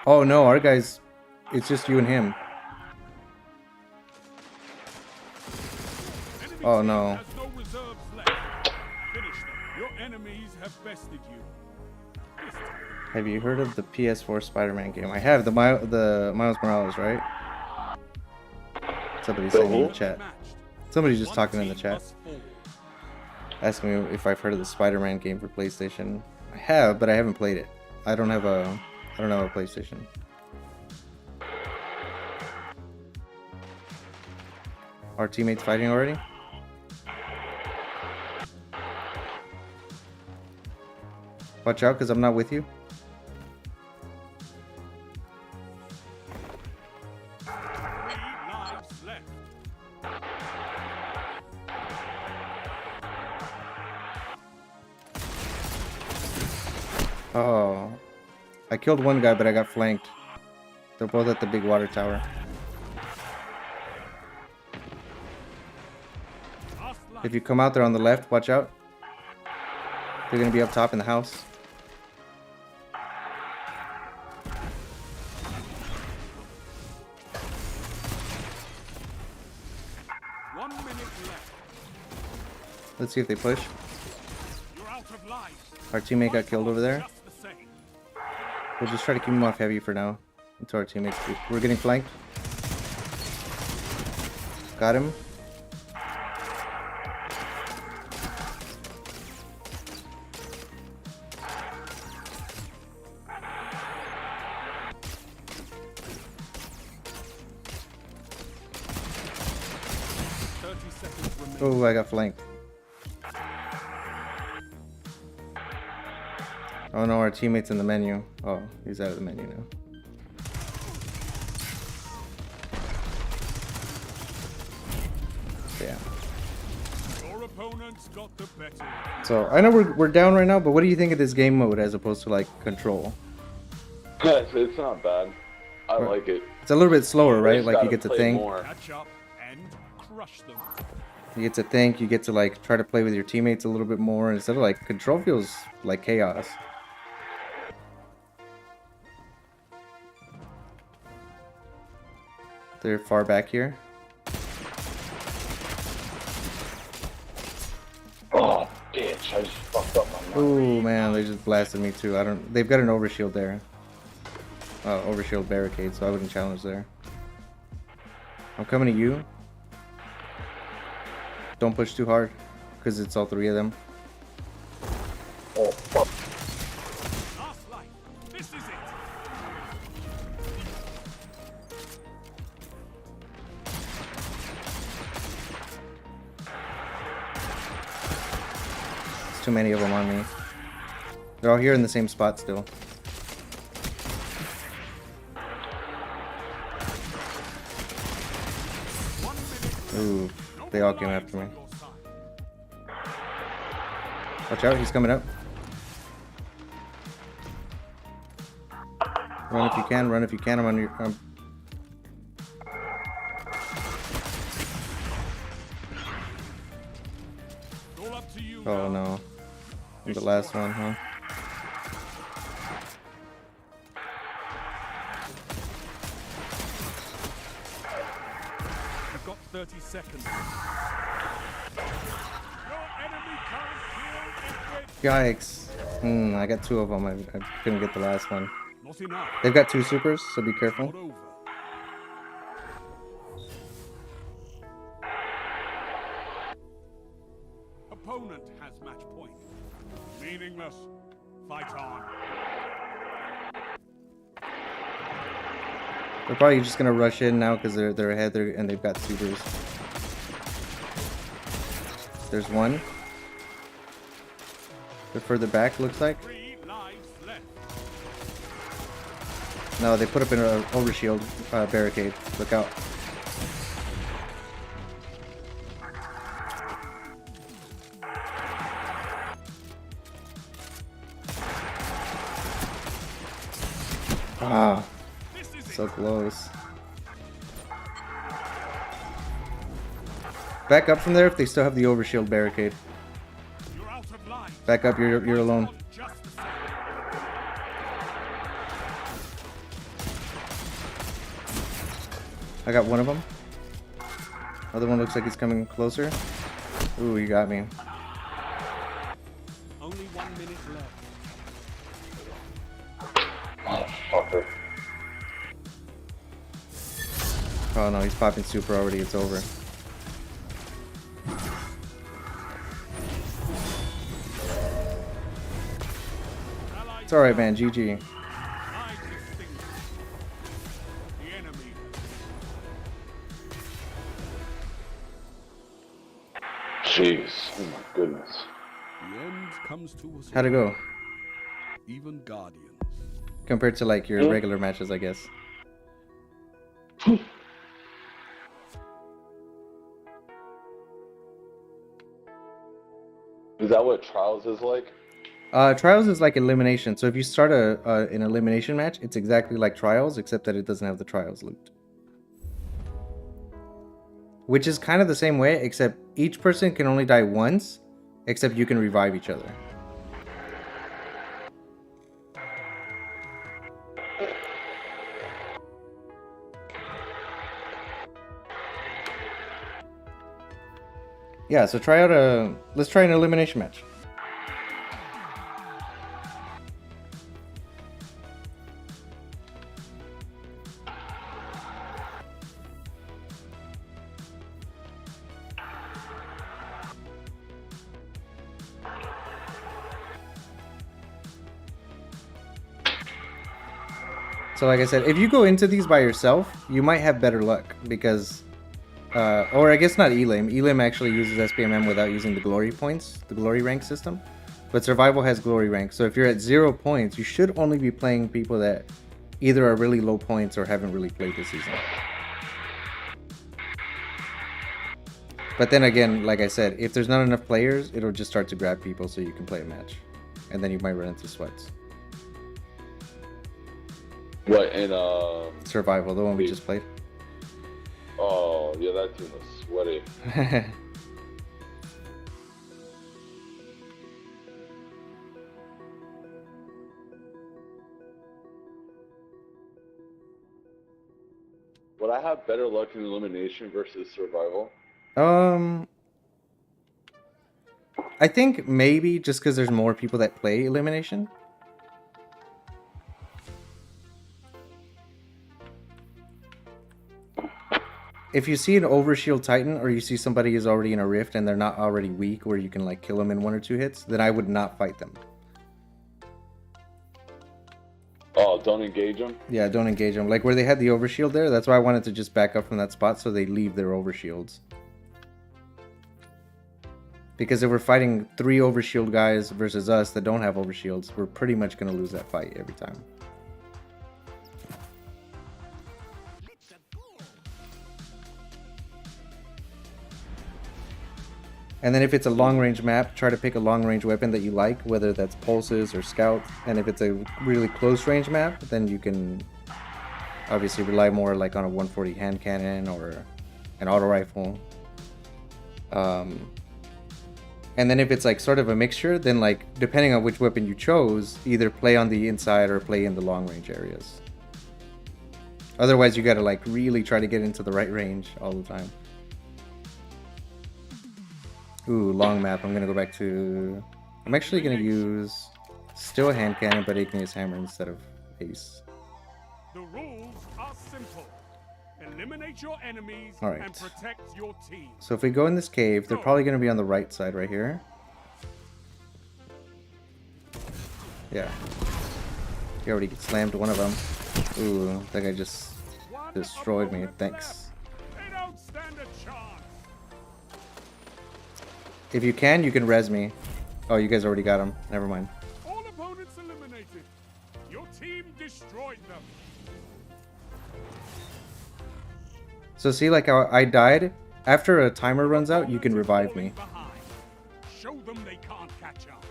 Oh no, our guys, it's just you and him. Enemy Oh, team no. has no reserves left. Finish them. Your enemies have bested you. This time, Have you heard of the PS4 Spider-Man game? I have, the Miles Morales, right? Somebody's saying in the chat. matched. Somebody's just One talking in the team chat. must fall. Asking me if I've heard of the Spider-Man game for PlayStation. I have, but I haven't played it. I don't have a PlayStation. Our teammates fighting already? Watch out, because I'm not with you. Three lives left. Oh. I killed one guy, but I got flanked. They're both at the big water tower. Last life. If you come out there on the left, watch out. They're going to be up top in the house. One minute left. Let's see if they push. You're out of lives. Our teammate got killed over there. Just the same. We'll just try to keep him off heavy for now. Until our teammates. We're getting flanked. Got him. Oh, I got flanked. Oh no, our teammate's in the menu. Oh, he's out of the menu now. Yeah. Your opponents got the better. So I know we're down right now, but what do you think of this game mode as opposed to like control? It's not bad. I like it. It's a little bit slower, We right? just Like you gotta get to play think. more. Catch up and crush them. You get to think. You get to like try to play with your teammates a little bit more instead of like control feels like chaos. They're far back here. Oh, bitch! I just fucked up my mind. Oh man, they just blasted me too. I don't. They've got an overshield there. Overshield barricade, so I wouldn't challenge there. I'm coming to you. Don't push too hard, because it's all 3 of them. Oh, fuck. Last life. This is it. There's too many of them on me. They're all here in the same spot still. Ooh, No they all more came lives after me. on your side. Watch out, he's coming up. Run if you can, run if you can. I'm on your. It's all up to you Oh now. no. I'm the last one, huh? You've got 30 seconds. Your enemy can't kill if Yikes. I got 2 of them. I couldn't get the last one. Not enough. They've got 2 supers, so be Not careful. over. Opponent has match point. Meaningless. Fight on. They're probably just gonna rush in now because they're ahead and they've got supers. There's one. They're further back, looks like. 3 lives left. No, they put up an overshield barricade. Look out. Ah, This is so it. close. Back up from there if they still have the overshield barricade. You're out of line. Back up, you're alone. Just the same. I got one of them. Other one looks like he's coming closer. Ooh, you got me. Only 1 minute left. Fucker. Oh no, he's popping super already. It's over. It's alright, man. GG. I distinguish the enemy. Jeez. Oh my goodness. The end comes to us. How'd it go? Even guardians. Compared to like your regular matches, I guess. Is that what Trials is like? Trials is like elimination. So if you start an elimination match, it's exactly like Trials, except that it doesn't have the Trials loot. Which is kind of the same way, except each person can only die once, except you can revive each other. Yeah, so let's try an elimination match. So like I said, if you go into these by yourself, you might have better luck because, or I guess not Elim. Elim actually uses SBMM without using the glory points, the glory rank system. But survival has glory rank. So if you're at 0 points, you should only be playing people that either are really low points or haven't really played this season. But then again, like I said, if there's not enough players, it'll just start to grab people so you can play a match. And then you might run into sweats. What, in Survival, the one we just played. oh yeah, that team was sweaty. Would I have better luck in elimination versus survival? I think maybe just because there's more people that play elimination. If you see an overshield Titan or you see somebody is already in a rift and they're not already weak where you can like kill them in 1 or 2 hits, then I would not fight them. Oh, don't engage them? Yeah, don't engage them. Like where they had the overshield there, that's why I wanted to just back up from that spot so they leave their overshields. Because if we're fighting 3 overshield guys versus us that don't have overshields, we're pretty much going to lose that fight every time. And then if it's a long-range map, try to pick a long-range weapon that you like, whether that's pulses or scout. And if it's a really close-range map, then you can obviously rely more like on a 140 hand cannon or an auto rifle. And then if it's like sort of a mixture, then like depending on which weapon you chose, either play on the inside or play in the long-range areas. Otherwise, you gotta like really try to get into the right range all the time. Ooh, long map. I'm gonna go back to... I'm actually gonna use still a hand cannon, but igneous hammer instead of ace. The rules are simple. Eliminate your enemies Alright. and protect your team. So if we go in this cave, they're probably gonna be on the right side right here. Yeah. He already slammed one of them. Ooh, that guy just destroyed me. Thanks. They don't stand a chance. If you can res me. Oh, you guys already got him. Never mind. All opponents eliminated. Your team destroyed them. So see, like how I died? After a timer runs out, you can revive me. Show them they can't catch up.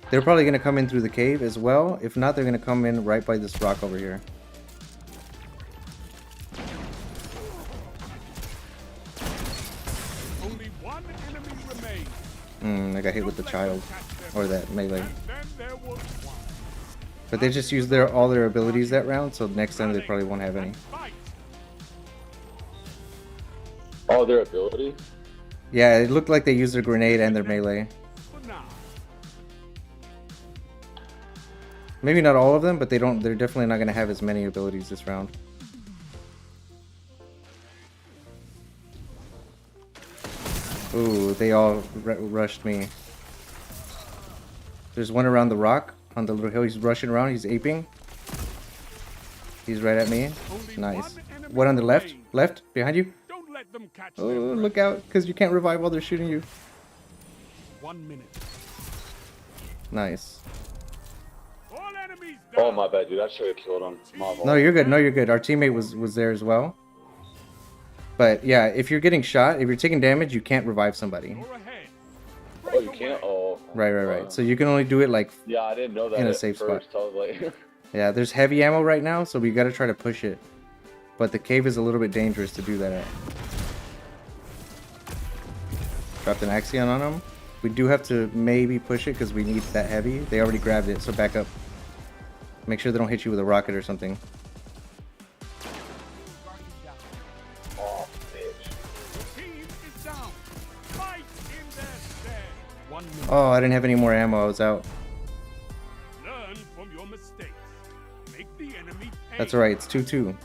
They're probably going to come in through the cave as well. If not, they're going to come in right by this rock over here. Only one enemy remains. I got hit with the child. Or that melee. And then there was one. But they just used all their abilities that round, so next time they probably won't have any. Fight. Oh, their ability? Yeah, it looked like they used their grenade and their melee. For now. Maybe not all of them, but they're definitely not going to have as many abilities this round. Ooh, they all rushed me. There's one around the rock on the little hill. He's rushing around. He's aping. He's right at me. Nice. One on the left. Left. Behind you. Don't let them catch Oh, their breath. look out. Because you can't revive while they're shooting you. 1 minute. Nice. All enemies Oh, down. my bad, dude. I should have killed him. My fault. No, you're good. No, you're good. Our teammate was there as well. But yeah, if you're getting shot, if you're taking damage, you can't revive somebody. You're ahead. Oh, you can't? Oh. Right. So you can only do it like... Yeah, I didn't know that In a at safe first. I was like... Yeah, there's heavy ammo right now, so we gotta try to push it. But the cave is a little bit dangerous to do that at. Dropped an Axion on him. We do have to maybe push it because we need that heavy. They already grabbed it, so back up. Make sure they don't hit you with a rocket or something. Oh, bitch. The team is down. Fight in their stead. 1 minute. Oh, I didn't have any more ammo. I was out. Learn from your mistakes. Make the enemy pay. That's alright. It's 2-2.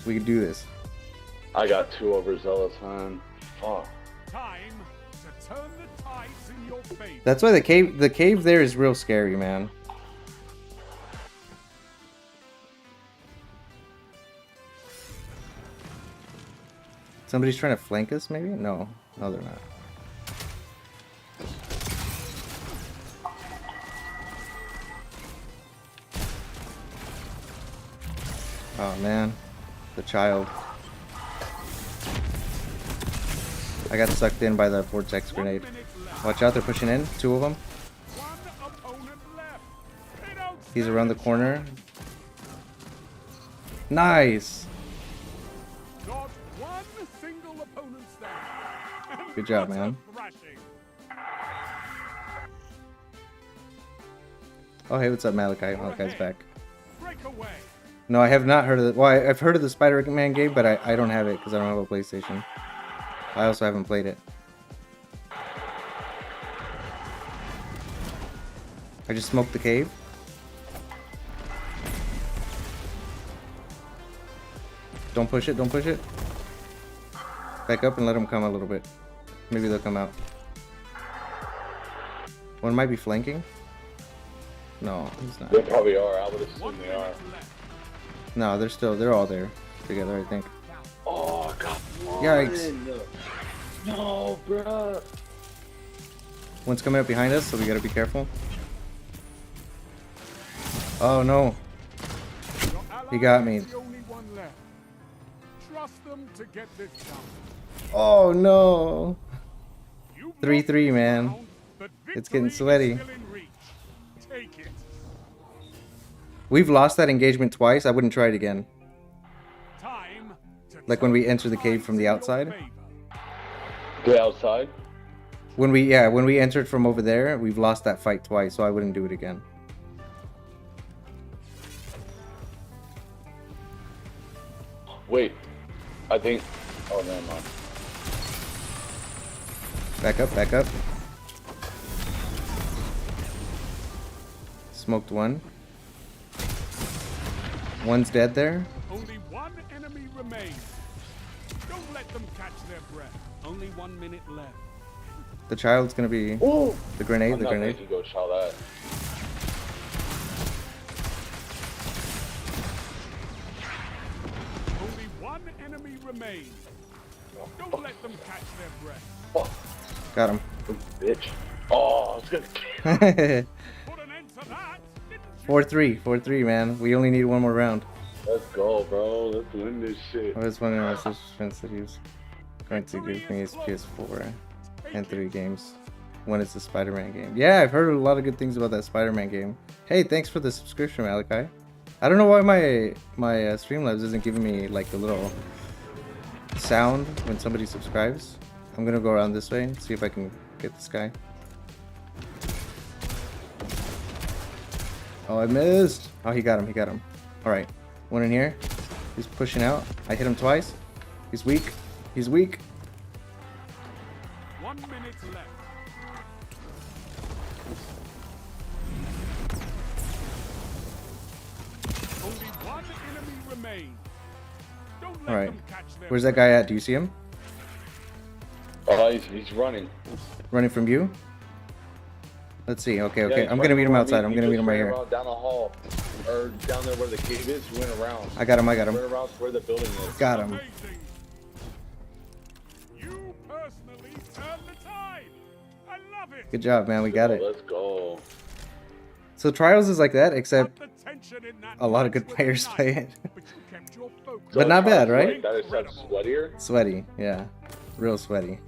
We can do this. I got too overzealous, man. Fuck. Time to turn the tides in your favor. That's why the cave there is real scary, man. Somebody's trying to flank us, maybe? No, they're not. Oh man, the child. I got sucked in by the vortex grenade. 1 minute left. Watch out, they're pushing in. 2 of them. One opponent left. They don't He's stand around the a corner. Nice. Not one single opponent standing. Good job, What a man. thrashing. Oh hey, what's up, Malachi? Malachi's back. Break away. No, I have not heard of the... Well, I've heard of the Spider-Man game, but I don't have it because I don't have a PlayStation. I also haven't played it. I just smoked the cave. Don't push it, don't push it. Back up and let them come a little bit. Maybe they'll come out. One might be flanking. No, he's not. They probably are. I would assume 1 they minute are. left. No, they're all there together, I think. Oh, I got one. Yikes. No, bruh. One's coming up behind us, so we gotta be careful. Oh no. Your ally He got me. is the only one left. Trust them to get this done. Oh no. 3-3, man. Round, but It's getting victory sweaty. is still in reach. Take it. We've lost that engagement twice. I wouldn't try it again. Time to Like when we turn enter the cave from the tides in your outside. favor. Get outside. When we entered from over there, we've lost that fight twice, so I wouldn't do it again. Wait, I think. Oh, never mind. Back up, back up. Smoked one. One's dead there. Only one enemy remains. Don't let them catch their breath. Only 1 minute left. The child's gonna be Ooh! the grenade, I'm the not grenade. gonna go shot that. Only one enemy remains. Don't let them catch their breath. Oh, Got him. bitch. Oh, I was gonna kill. 4-3, Put an end to that. Didn't you? 4-3, man. We only need one more round. Let's go, bro. Let's win this shit. I was wondering what such friends that he was going to give me his PS4 and 3 games. One is the Spider-Man game. Yeah, I've heard a lot of good things about that Spider-Man game. Hey, thanks for the subscription, Malachi. I don't know why my Streamlabs isn't giving me like a little sound when somebody subscribes. I'm gonna go around this way and see if I can get this guy. Oh, I missed. Oh, he got him. He got him. All right, one in here. He's pushing out. I hit him twice. He's weak. He's weak. 1 minute left. Only one enemy remains. Don't let All right. them catch their Where's that guy at? Do you see him? Oh, he's running. Running from you? Let's see. Okay, Yeah, okay. he's I'm gonna running meet him around outside. me. I'm He gonna meet just him right ran here. around down the hall, or down there where the cave is. He went around. I got him. I got him. Went around to where the building is. Got him. Amazing. You personally turned the tide. I love it. Good job, man. We got it. Let's go. So Trials is like that, except Put the tension in that a lot of match good with players knife, play it. but you kept your focus. But not bad, right? Like, that is such sweatier. Sweaty. Yeah. Real sweaty.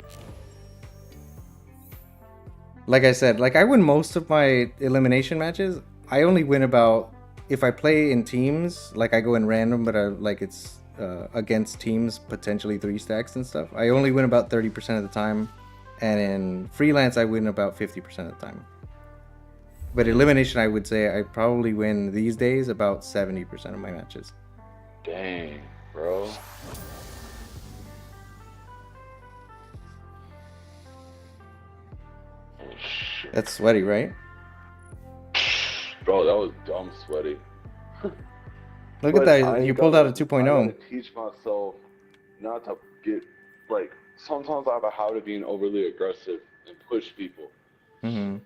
Like I said, like I win most of my elimination matches. I only win about, if I play in teams, like I go in random, but like it's against teams, potentially 3 stacks and stuff. I only win about 30% of the time. And in freelance, I win about 50% of the time. But elimination, I would say I probably win these days about 70% of my matches. Dang, bro. Oh, shit. That's sweaty, right? Bro, that was dumb sweaty. Look But at that. I You pulled out a gotta 2.0. teach myself not to get, like, sometimes I have a habit of being overly aggressive and push people. Mm-hmm.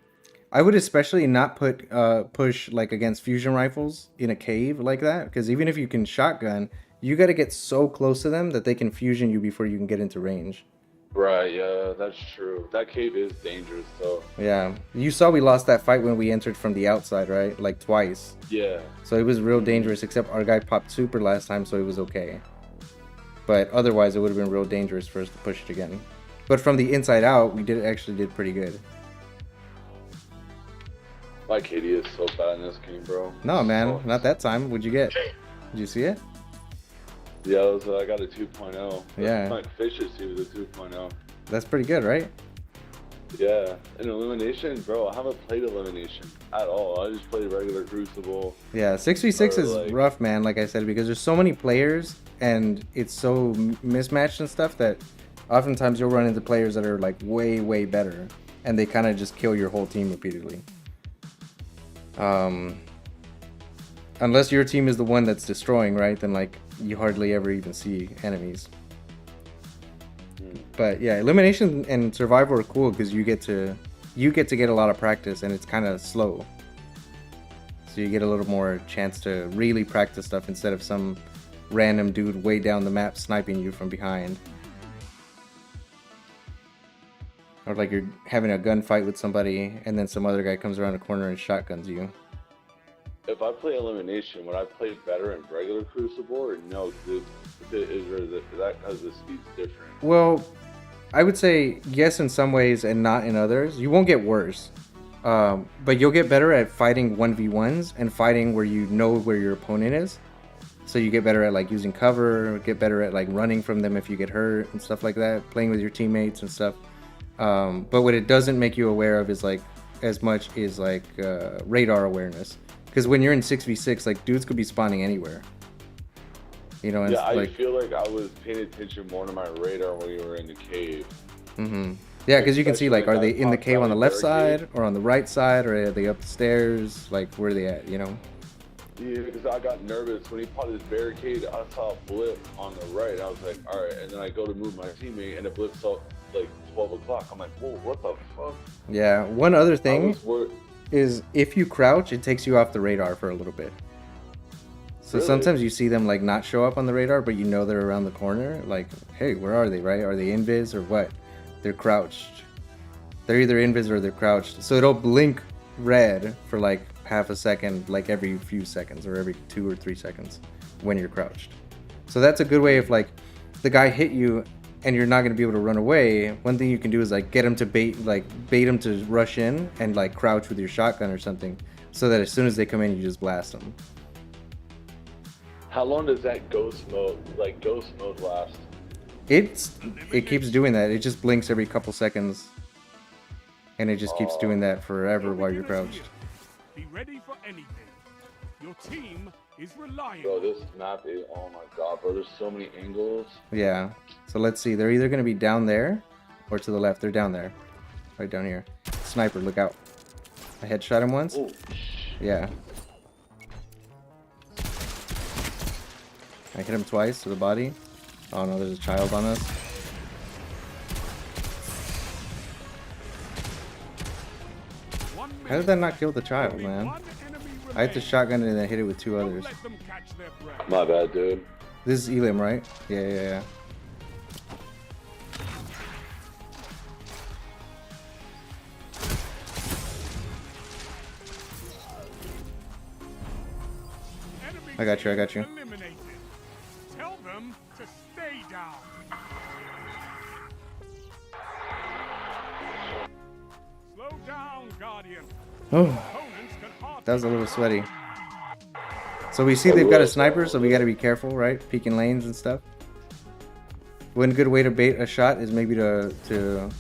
I would especially not put push like against fusion rifles in a cave like that, because even if you can shotgun, you got to get so close to them that they can fusion you before you can get into range. Right, yeah, that's true. That cave is dangerous, though. Yeah, you saw we lost that fight when we entered from the outside, right? Like twice. Yeah. So it was real dangerous, except our guy popped super last time, so it was okay. But otherwise, it would have been real dangerous for us to push it again. But from the inside out, we actually did pretty good. My KD is so bad in this game, bro. No, man, Oh. not that time. What'd you get? Did you see it? Yeah, I got a 2.0. Yeah. My Fishes, he was a 2.0. That's pretty good, right? Yeah. In Elimination, bro, I haven't played Elimination at all. I just played regular Crucible. Yeah, 6v6 Or, is like- rough, man, like I said, because there's so many players and it's so mismatched and stuff that oftentimes you'll run into players that are like way, way better and they kind of just kill your whole team repeatedly. Unless your team is the one that's destroying, right? Then like you hardly ever even see enemies. But yeah, elimination and survival are cool because you get to get a lot of practice and it's kind of slow. So you get a little more chance to really practice stuff instead of some random dude way down the map sniping you from behind. Or like you're having a gunfight with somebody and then some other guy comes around the corner and shotguns you. If I play Elimination, would I play better in regular Crucible or no? Because that because the speed's different. Well, I would say yes in some ways and not in others. You won't get worse. But you'll get better at fighting 1v1s and fighting where you know where your opponent is. So you get better at like using cover, get better at like running from them if you get hurt and stuff like that, playing with your teammates and stuff. But what it doesn't make you aware of is like as much is like radar awareness. Because when you're in 6v6, like dudes could be spawning anywhere. You know, and Yeah, I like, feel like I was paying attention more to my radar when we were in the cave. mm-hmm. Yeah, because you can see like, are they in the cave on the left side or on the right side, or are they up the stairs? Like, where are they at? You know? Yeah, because I got nervous when he popped his barricade. I saw a blip on the right. I was like, all right, and then I go to move my teammate, and the blip's up like 12 o'clock. I'm like, whoa, what the fuck? Yeah. One other thing is if you crouch, it takes you off the radar for a little bit. So Really? sometimes you see them like not show up on the radar, but you know they're around the corner. Like, hey, where are they? Right? Are they invis or what? They're crouched. They're either invis or they're crouched. So it'll blink red for like half a second, like every few seconds or every 2 or 3 seconds when you're crouched. So that's a good way of like, the guy hit you and you're not going to be able to run away. One thing you can do is like get him to bait him to rush in and like crouch with your shotgun or something, so that as soon as they come in, you just blast them. How long does that ghost mode last? It keeps doing that. It just blinks every couple seconds, and it just keeps doing that forever while you're crouched. Be ready for anything. Your team is relying. Bro, this map is, oh my god, bro, there's so many angles. Yeah. So let's see. They're either going to be down there or to the left. They're down there. Right down here. Sniper, look out. I headshot him once. Oh, Yeah. I hit him twice to the body. Oh no, there's a child on us. How did that not kill the child, man? I hit the shotgun and then hit it with 2 others. my bad, dude. This is Elim, right? Yeah. I got you. Eliminated. Tell them to stay down. Slow down, Guardian. Oh, Opponents can hardly that was a little sweaty. So we see they've got a sniper, so we got to be careful, right? Peeking lanes and stuff. One good way to bait a shot is maybe to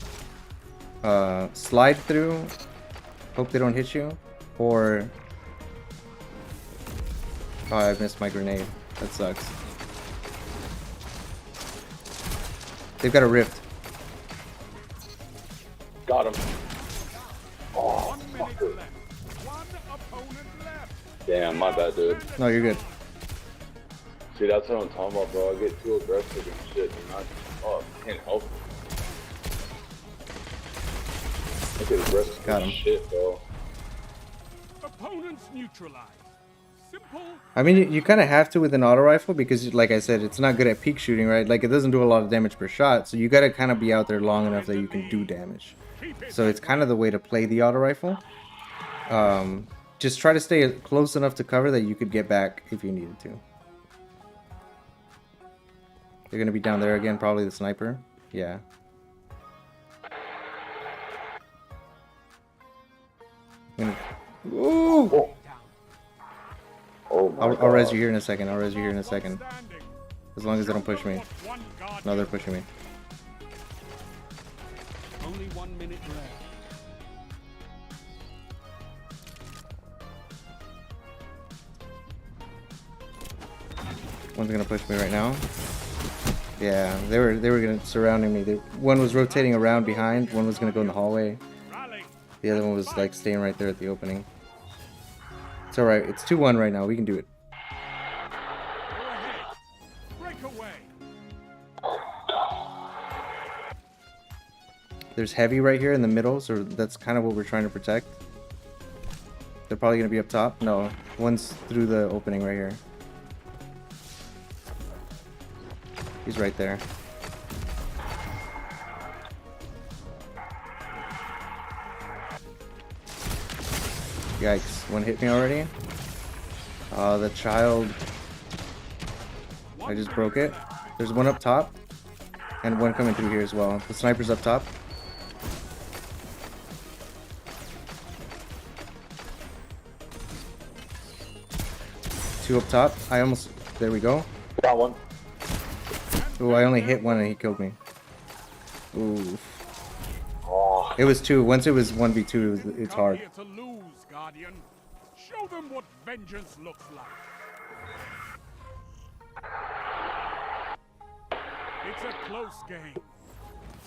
slide through, hope they don't hit you, or... Oh, I missed my grenade. That sucks. They've got a rift. Got him. 1 minute left. One opponent left. Damn, my bad, dude. No, you're good. See, that's what I'm talking about, bro. I get too aggressive and shit, and I can't help it. I get aggressive Got and him. shit, bro. Opponents neutralized. Simple. I mean, you kind of have to with an auto rifle because, like I said, it's not good at peak shooting, right? Like, it doesn't do a lot of damage per shot, so you got to kind of be out there long enough that you can do damage. So it's kind of the way to play the auto rifle. Just try to stay close enough to cover that you could get back if you needed to. They're going to be down there again, probably the sniper. Yeah. Ooh! Oh my I'll god. res you here in a second. As long as they don't push me. No, they're pushing me. Only 1 minute left. One's gonna push me right now. Yeah, they were gonna surrounding me. One was rotating around behind. One was gonna go in the hallway. Rally. The other one was like staying right there at the opening. It's all right. It's 2-1 right now. We can do it. Go ahead. Break away. There's heavy right here in the middle, so that's kind of what we're trying to protect. They're probably gonna be up top. No, one's through the opening right here. He's right there. Yikes, one hit me already. The child. I just broke it. There's one up top. And one coming through here as well. The sniper's up top. Two up top. I almost... There we go. Got one. Ooh, I only hit one and he killed me. Ooh. Oh, It was two. Once it was 1v2, it's Come hard. here to lose, Guardian. Show them what vengeance looks like. It's a close game.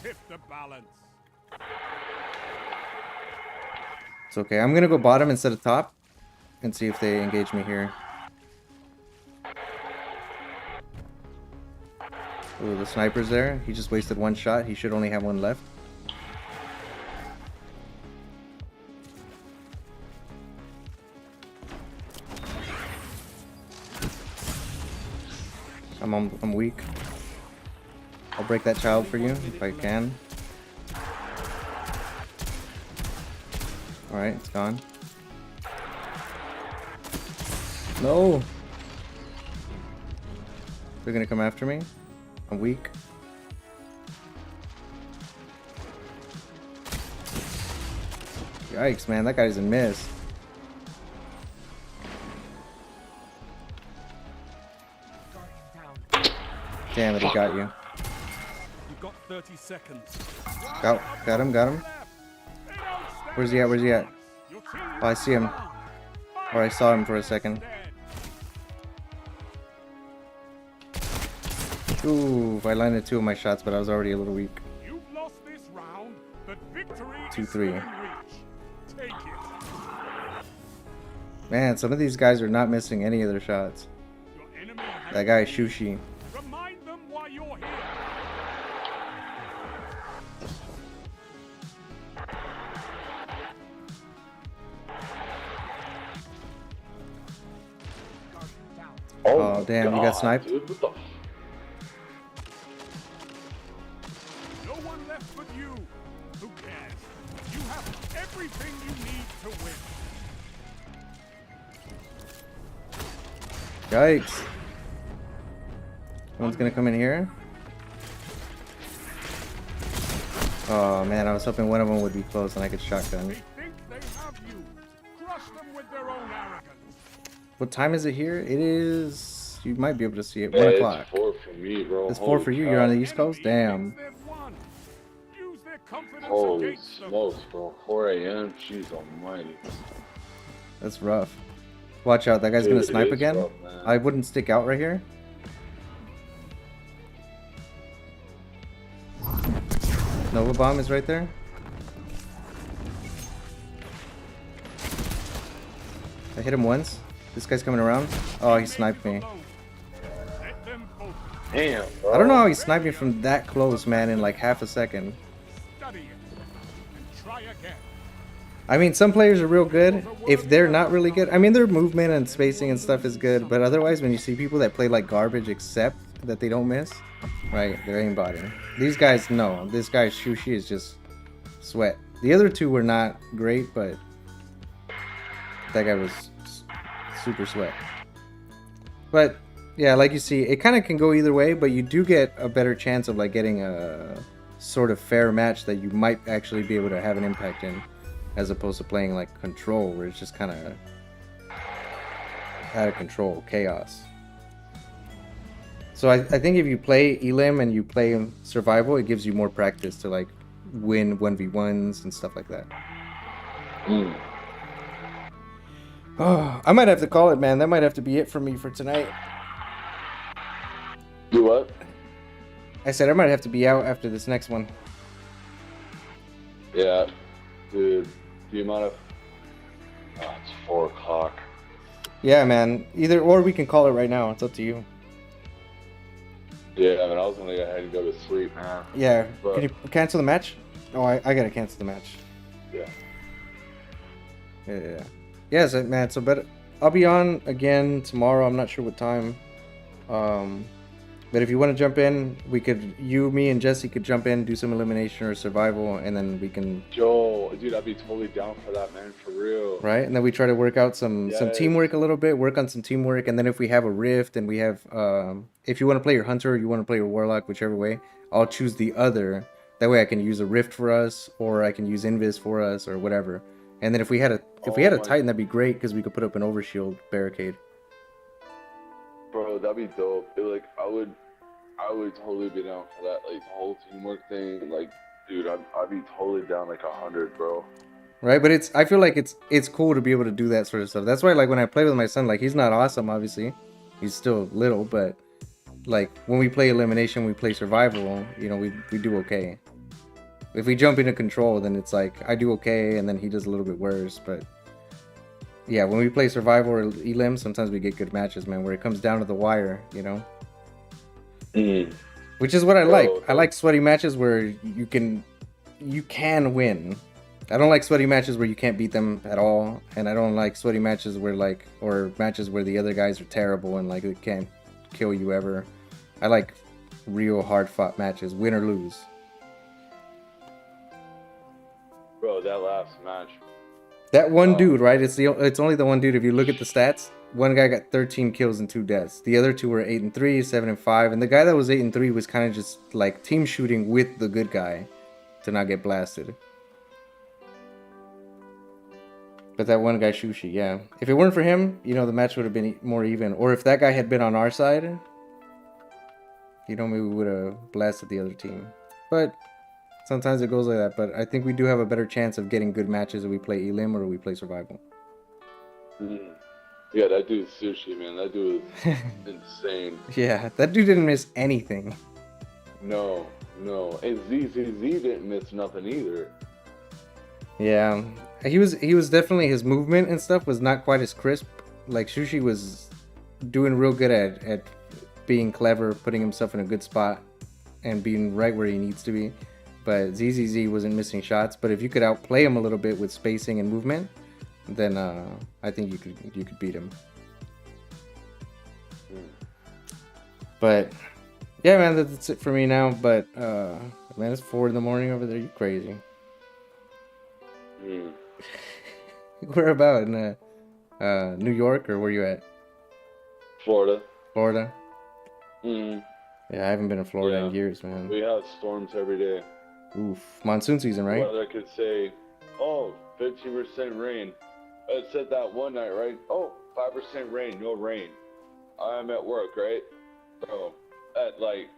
Tip the balance. It's okay. I'm gonna go bottom instead of top and see if they engage me here. Ooh, the sniper's there. He just wasted one shot. He should only have one left. I'm weak. I'll break that child for you if I can. Alright, it's gone. No! They're gonna come after me. I'm weak. Yikes, man, that guy doesn't miss. Damn it, he got you. You've got 30 seconds. Got him, got him. Where's he at? Where's he at? Oh, I see him. Or I saw him for a second. Ooh, I landed two of my shots, but I was already a little weak. You've lost this round, but victory 2-3. is within reach. Take it. Man, some of these guys are not missing any of their shots. Your enemy has That guy, Shushi. Remind them why you're here. Oh, damn, you got God, sniped? dude, what the f- No one left but you. Who cares? You have everything you need to win. Yikes. One's gonna come in here. Oh man, I was hoping one of them would be close and I could shotgun. They think they have you. Crush them with their own arrogance. What time is it here? It is... You might be able to see it. Yeah, 1 it's o'clock. 4 for me, bro. It's 4 Holy for you. cow. You're on the East Coast? Enemy Damn. thinks they've won. Use their confidence Holy against them. smokes, bro. 4 a.m. Jeez almighty. That's rough. Watch out. That guy's Dude, gonna it snipe is again. rough, man. I wouldn't stick out right here. Nova Bomb is right there. I hit him once. This guy's coming around. Oh, he sniped me. Let them focus. Damn, bro. I don't know how he sniped me from that close, man, in like half a second. Study it. And try again. I mean, some players are real good. If they're not really good, I mean, their movement and spacing and stuff is good. But otherwise, when you see people that play like garbage, except that they don't miss, right? They're aimbotting. These guys, no. This guy Shushi is just sweat. The other two were not great, but that guy was super sweat. But yeah, like you see, it kind of can go either way, but you do get a better chance of like getting a sort of fair match that you might actually be able to have an impact in, as opposed to playing like Control, where it's just kind of out of control, chaos. So I think if you play Elim and you play Survival, it gives you more practice to like win 1v1s and stuff like that. Mm. Oh, I might have to call it, man. That might have to be it for me for tonight. Do what? I said I might have to be out after this next one. Yeah, dude. The amount of... Oh, it's 4 o'clock. Yeah, man. Either or we can call it right now. It's up to you. Yeah, I mean, I was gonna go ahead and go to sleep, man. Yeah. But- Can you cancel the match? Oh, I gotta cancel the match. Yeah. Yeah. Yeah, so, man. So, but I'll be on again tomorrow. I'm not sure what time. But if you want to jump in, we could, you, me, and Jesse could jump in, do some elimination or survival, and then we can. Yo, dude, I'd be totally down for that, man, for real. Right, and then we try to work out some teamwork a little bit, work on some teamwork, and then if we have a rift and we have, if you want to play your hunter or you want to play your warlock, whichever way, I'll choose the other. That way I can use a rift for us, or I can use invis for us, or whatever. And then if we had a titan, that'd be great because we could put up an overshield barricade. Bro, that'd be dope. I would totally be down for that. Like the whole teamwork thing. Like, dude, I'd be totally down like 100, bro. Right, but I feel like it's cool to be able to do that sort of stuff. That's why, like, when I play with my son, like, he's not awesome, obviously. He's still little, but like when we play elimination, we play survival. You know, we do okay. If we jump into control, then it's like I do okay, and then he does a little bit worse. But yeah, when we play survival or elim, sometimes we get good matches, man. Where it comes down to the wire, you know. Which is what I like. I like sweaty matches where you can win. I don't like sweaty matches where you can't beat them at all, and I don't like sweaty matches where or matches where the other guys are terrible and like they can't kill you ever. I like real hard fought matches, win or lose. Bro, that last match. That one dude, right? It's only the one dude. If you look at the stats, one guy got 13 kills and 2 deaths. The other two were 8-3, 7-5, and the guy that was 8-3 was kind of just like team shooting with the good guy to not get blasted. But that one guy, Shushi, yeah. If it weren't for him, you know, the match would have been more even. Or if that guy had been on our side, you know, maybe we would have blasted the other team. But sometimes it goes like that. But I think we do have a better chance of getting good matches if we play Elim or we play Survival. Yeah, that dude's Sushi, man. That dude is insane. Yeah, that dude didn't miss anything. No. And ZZZ didn't miss nothing either. Yeah, he was definitely, his movement and stuff was not quite as crisp. Like Shushi was doing real good at being clever, putting himself in a good spot, and being right where he needs to be. But ZZZ wasn't missing shots. But if you could outplay him a little bit with spacing and movement, then I think you could beat him. But yeah, man, that's it for me now. But man, it's 4 in the morning over there. You crazy? Where about in New York, or where you at? Florida. Yeah, I haven't been in Florida in years, man. We have storms every day. Oof, monsoon season, right? Weather could say, oh, 15% rain. It said that one night, right? Oh, 5% rain, no rain. I'm at work, right? Bro, at like,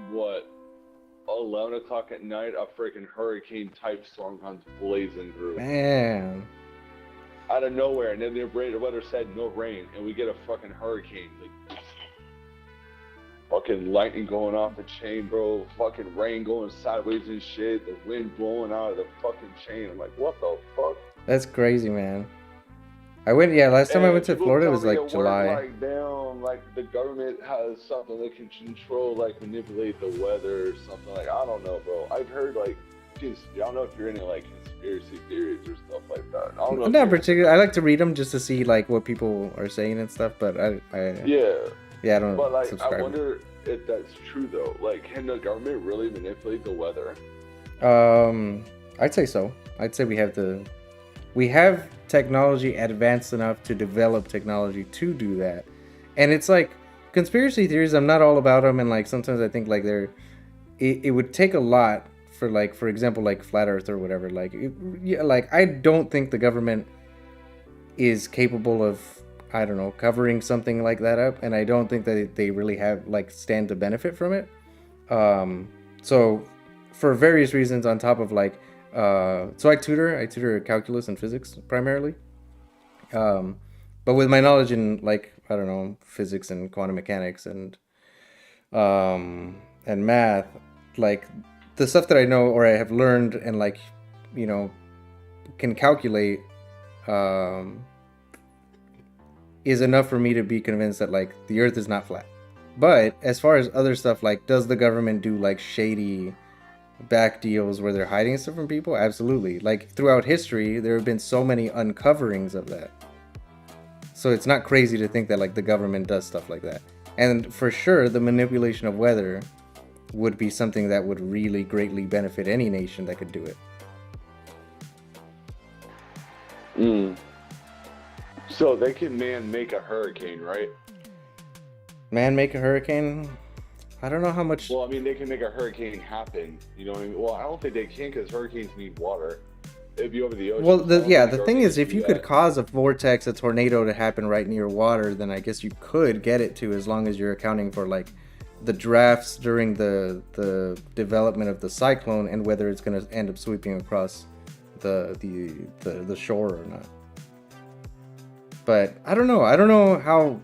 what, 11 o'clock at night, a freaking hurricane type storm comes blazing through. Man. Out of nowhere, and then the weather said no rain, and we get a fucking hurricane. Like, fucking lightning going off the chain, bro. Fucking rain going sideways and shit. The wind blowing out of the fucking chain. I'm like, what the fuck? That's crazy, man. Last time I went to Florida, it was like July. Like, damn, like the government has something that can control, like manipulate the weather or something. Like, I don't know, bro. I've heard like, I don't know if you're into like conspiracy theories or stuff like that. I don't know. Not particularly. I like to read them just to see like what people are saying and stuff. But I don't. But like, subscribe. I wonder if that's true though. Like, can the government really manipulate the weather? I'd say so. I'd say we have technology advanced enough to develop technology to do that. And it's like conspiracy theories, I'm not all about them, and like sometimes I think like it would take a lot for, like, for example, like flat earth or whatever. Like like I don't think the government is capable of, I don't know, covering something like that up, and I don't think that they really have like stand to benefit from it. So for various reasons, on top of like so I tutor calculus and physics primarily. But with my knowledge in, like, I don't know, physics and quantum mechanics and math, like the stuff that I know or I have learned and, like, you know, can calculate is enough for me to be convinced that like the earth is not flat. But as far as other stuff, like, does the government do like shady back deals where they're hiding stuff from people? Absolutely. Like, throughout history, there have been so many uncoverings of that. So it's not crazy to think that like the government does stuff like that. And for sure, the manipulation of weather would be something that would really greatly benefit any nation that could do it. So they can make a hurricane, right? Man, make a hurricane? I don't know how much. Well, I mean, they can make a hurricane happen. You know what I mean? Well, I don't think they can because hurricanes need water. It'd be over the ocean. Well, So I don't the think thing is, hurricanes if do you that. could cause a vortex, a tornado to happen right near water, then I guess you could get it to, as long as you're accounting for like the drafts during the development of the cyclone and whether it's going to end up sweeping across the shore or not. But I don't know. I don't know how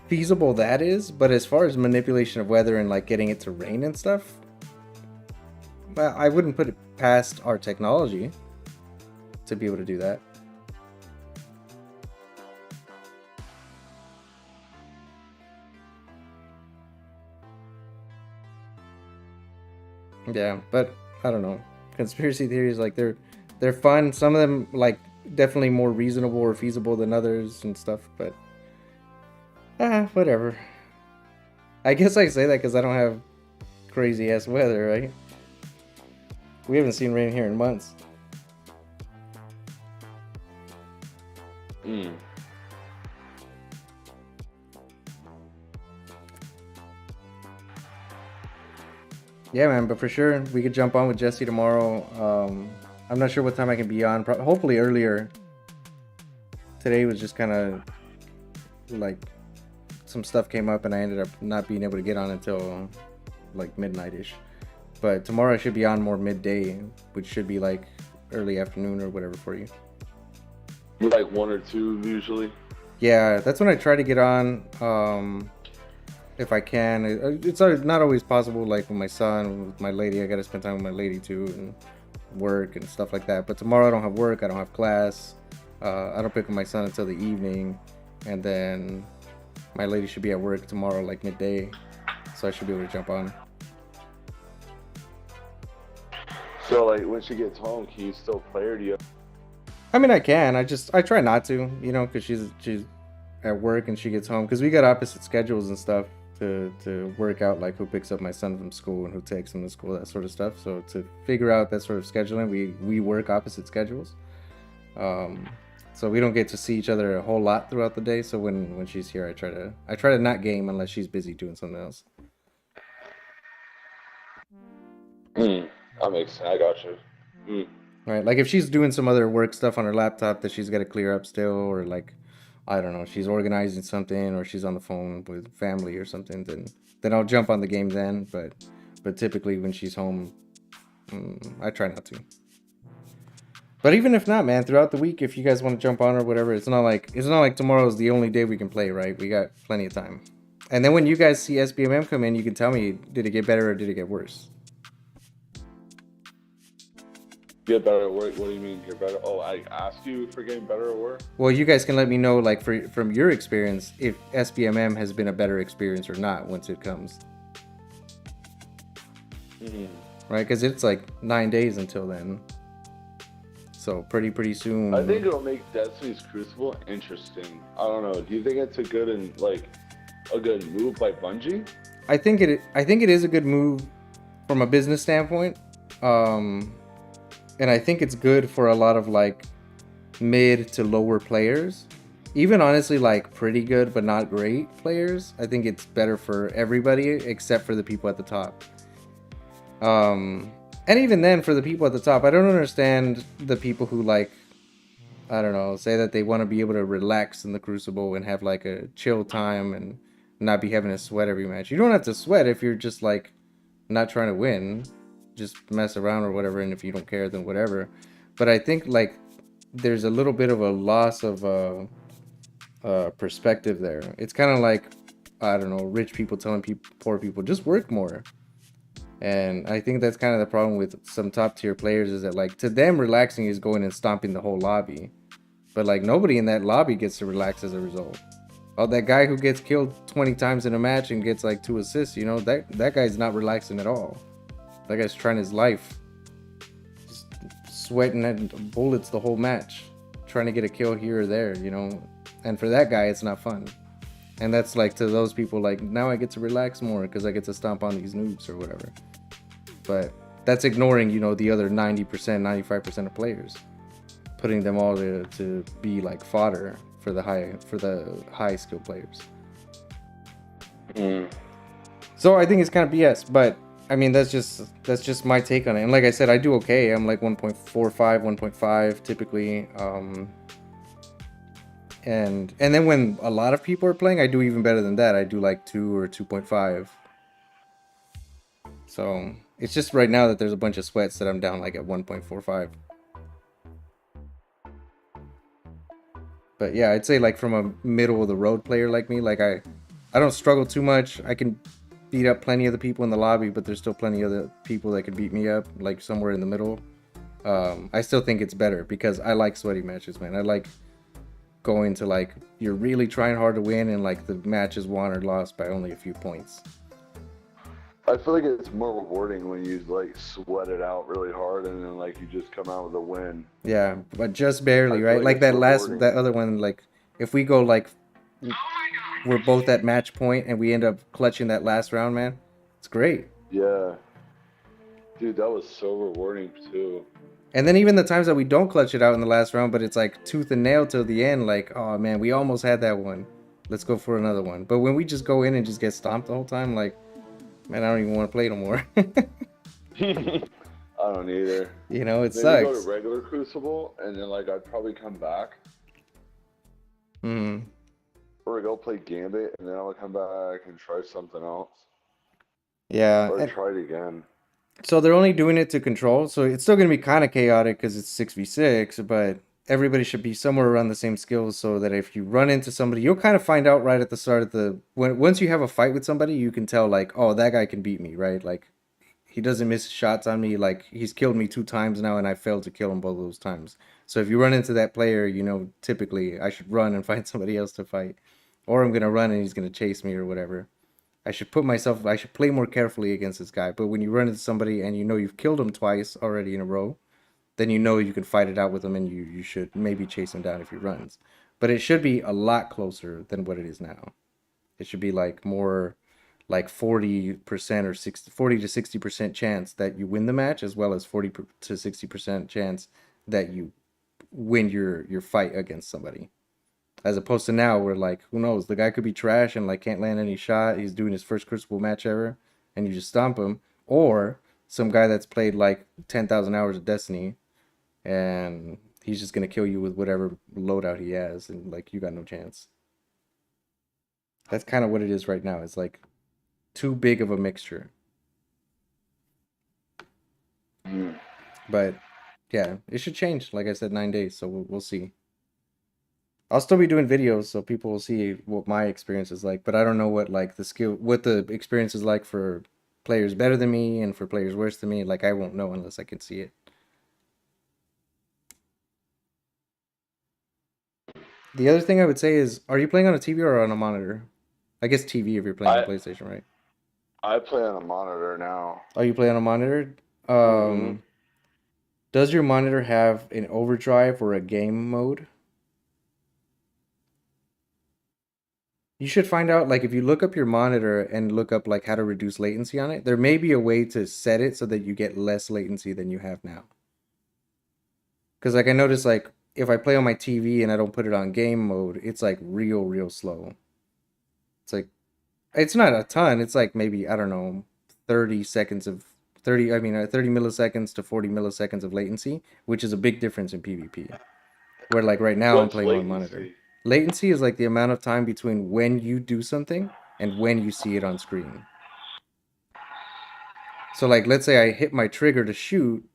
feasible that is. But as far as manipulation of weather and like getting it to rain and stuff, well, I wouldn't put it past our technology to be able to do that. Yeah, but I don't know. Conspiracy theories, like they're fun. Some of them like definitely more reasonable or feasible than others and stuff. But whatever. I guess I say that because I don't have crazy ass weather, right? We haven't seen rain here in months. Yeah, man, but for sure we could jump on with Jesse tomorrow. I'm not sure what time I can be on. Hopefully earlier. Today was just kind of like some stuff came up and I ended up not being able to get on until like midnight-ish. But tomorrow I should be on more midday, which should be like early afternoon or whatever for you. Like 1 or 2 usually. Yeah, that's when I try to get on. If I can. It's not always possible, like with my son, with my lady. I gotta spend time with my lady too, and work and stuff like that. But tomorrow I don't have work, I don't have class. I don't pick up my son until the evening, and then my lady should be at work tomorrow like midday, so I should be able to jump on. So like when she gets home, can you still play or do you? I mean, I can. I try not to, because she's at work and she gets home, because we got opposite schedules and stuff to work out, like who picks up my son from school and who takes him to school, that sort of stuff. So to figure out that sort of scheduling, we work opposite schedules. So we don't get to see each other a whole lot throughout the day. So when she's here, I try to not game unless she's busy doing something else. That makes sense. I got you. Right, like if she's doing some other work stuff on her laptop that she's got to clear up still, or like, I don't know, she's organizing something, or she's on the phone with family or something, then I'll jump on the game then. But typically when she's home, I try not to. But even if not, man, throughout the week, if you guys want to jump on or whatever, it's not like tomorrow's the only day we can play, right? We got plenty of time. And then when you guys see SBMM come in, you can tell me, did it get better or did it get worse? Get better at work? What do you mean get better? Oh, I asked you for getting better at work? Well, you guys can let me know, like, from your experience, if SBMM has been a better experience or not once it comes. Right? Because it's like 9 days until then. So pretty soon. I think it'll make Destiny's Crucible interesting. I don't know. Do you think it's a good move by Bungie? I think it is a good move from a business standpoint. And I think it's good for a lot of like mid to lower players. Even honestly, like pretty good but not great players. I think it's better for everybody except for the people at the top. And even then, for the people at the top, I don't understand the people who, like, I don't know, say that they want to be able to relax in the Crucible and have like a chill time and not be having to sweat every match. You don't have to sweat if you're just like not trying to win. Just mess around or whatever, and if you don't care, then whatever. But I think like there's a little bit of a loss of perspective there. It's kind of like, I don't know, rich people telling poor people just work more. And I think that's kind of the problem with some top tier players, is that like to them relaxing is going and stomping the whole lobby, but like nobody in that lobby gets to relax as a result. Oh, that guy who gets killed 20 times in a match and gets like 2 assists, that guy's not relaxing at all. That guy's trying his life. Just sweating at bullets the whole match. Trying to get a kill here or there, And for that guy, it's not fun. And that's like to those people, like, now I get to relax more because I get to stomp on these noobs or whatever. But that's ignoring, you know, the other 90%, 95% of players, putting them all to be like fodder for the high skill players. So I think it's kind of BS, but I mean that's just my take on it. And like I said, I do okay. I'm like 1.45, 1.5 typically. And then when a lot of people are playing, I do even better than that. I do like 2 or 2.5. So it's just right now that there's a bunch of sweats that I'm down like at 1.45. But yeah, I'd say like from a middle of the road player like me, like I don't struggle too much. I can beat up plenty of the people in the lobby, but there's still plenty of the people that can beat me up, like somewhere in the middle. I still think it's better because I like sweaty matches, man. I like going to like you're really trying hard to win and like the match is won or lost by only a few points. I feel like it's more rewarding when you like sweat it out really hard and then like you just come out with a win. Yeah, but just barely, right? like Like that rewarding. that other one, like if we go like we're both at match point and we end up clutching that last round, man, it's great. Yeah. Dude, that was so rewarding too. And then even the times that we don't clutch it out in the last round, but it's like tooth and nail till the end, like, oh man, we almost had that one. Let's go for another one. But when we just go in and just get stomped the whole time, like, man, I don't even want to play no more. I don't either. You know, it Maybe sucks. go to regular Crucible and then like I'd probably come back. Or go play Gambit and then I would come back and try something else. Yeah. Or try it again. So they're only doing it to control, so it's still going to be kind of chaotic because it's 6v6, but everybody should be somewhere around the same skills so that if you run into somebody, you'll kind of find out right at the start of the... Once you have a fight with somebody, you can tell, like, oh, that guy can beat me, right? Like, he doesn't miss shots on me. Like, he's killed me 2 times now, and I failed to kill him both of those times. So if you run into that player, you know, typically I should run and find somebody else to fight. Or I'm going to run and he's going to chase me or whatever. I should play more carefully against this guy. But when you run into somebody and you know you've killed him twice already in a row, then you know you can fight it out with him and you should maybe chase him down if he runs. But it should be a lot closer than what it is now. It should be like more like 40% or 40 to 60% chance that you win the match, as well as 40 to 60% chance that you win your fight against somebody. As opposed to now where, like, who knows, the guy could be trash and like can't land any shot. He's doing his first Crucible match ever and you just stomp him. Or some guy that's played like 10,000 hours of Destiny and he's just going to kill you with whatever loadout he has and like you got no chance. That's kind of what it is right now. It's like too big of a mixture. But yeah, it should change. Like I said, 9 days, so we'll see. I'll still be doing videos so people will see what my experience is like, but I don't know what like what the experience is like for players better than me and for players worse than me. Like I won't know unless I can see it. The other thing I would say is, are you playing on a TV or on a monitor? I guess TV if you're playing on PlayStation, right? I play on a monitor now. Oh, you play on a monitor? Does your monitor have an overdrive or a game mode? You should find out, like, if you look up your monitor and look up, like, how to reduce latency on it, there may be a way to set it so that you get less latency than you have now. Because, like, I noticed, like, if I play on my TV and I don't put it on game mode, it's, like, real slow. It's, like, it's not a ton. It's, like, maybe, I don't know, 30 milliseconds to 40 milliseconds of latency, which is a big difference in PvP. Where, like, right now I'm playing on monitor. Latency is like the amount of time between when you do something and when you see it on screen. So like, let's say I hit my trigger to shoot,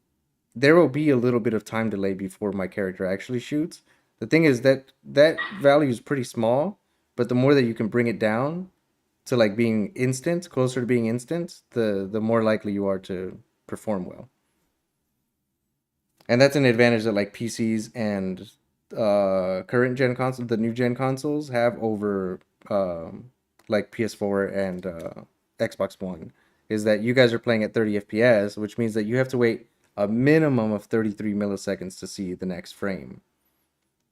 there will be a little bit of time delay before my character actually shoots. The thing is that value is pretty small, but the more that you can bring it down to like being instant, closer to being instant, the more likely you are to perform well. And that's an advantage that like PCs and current gen console, the new gen consoles have over like PS4 and Xbox One, is that you guys are playing at 30 FPS, which means that you have to wait a minimum of 33 milliseconds to see the next frame.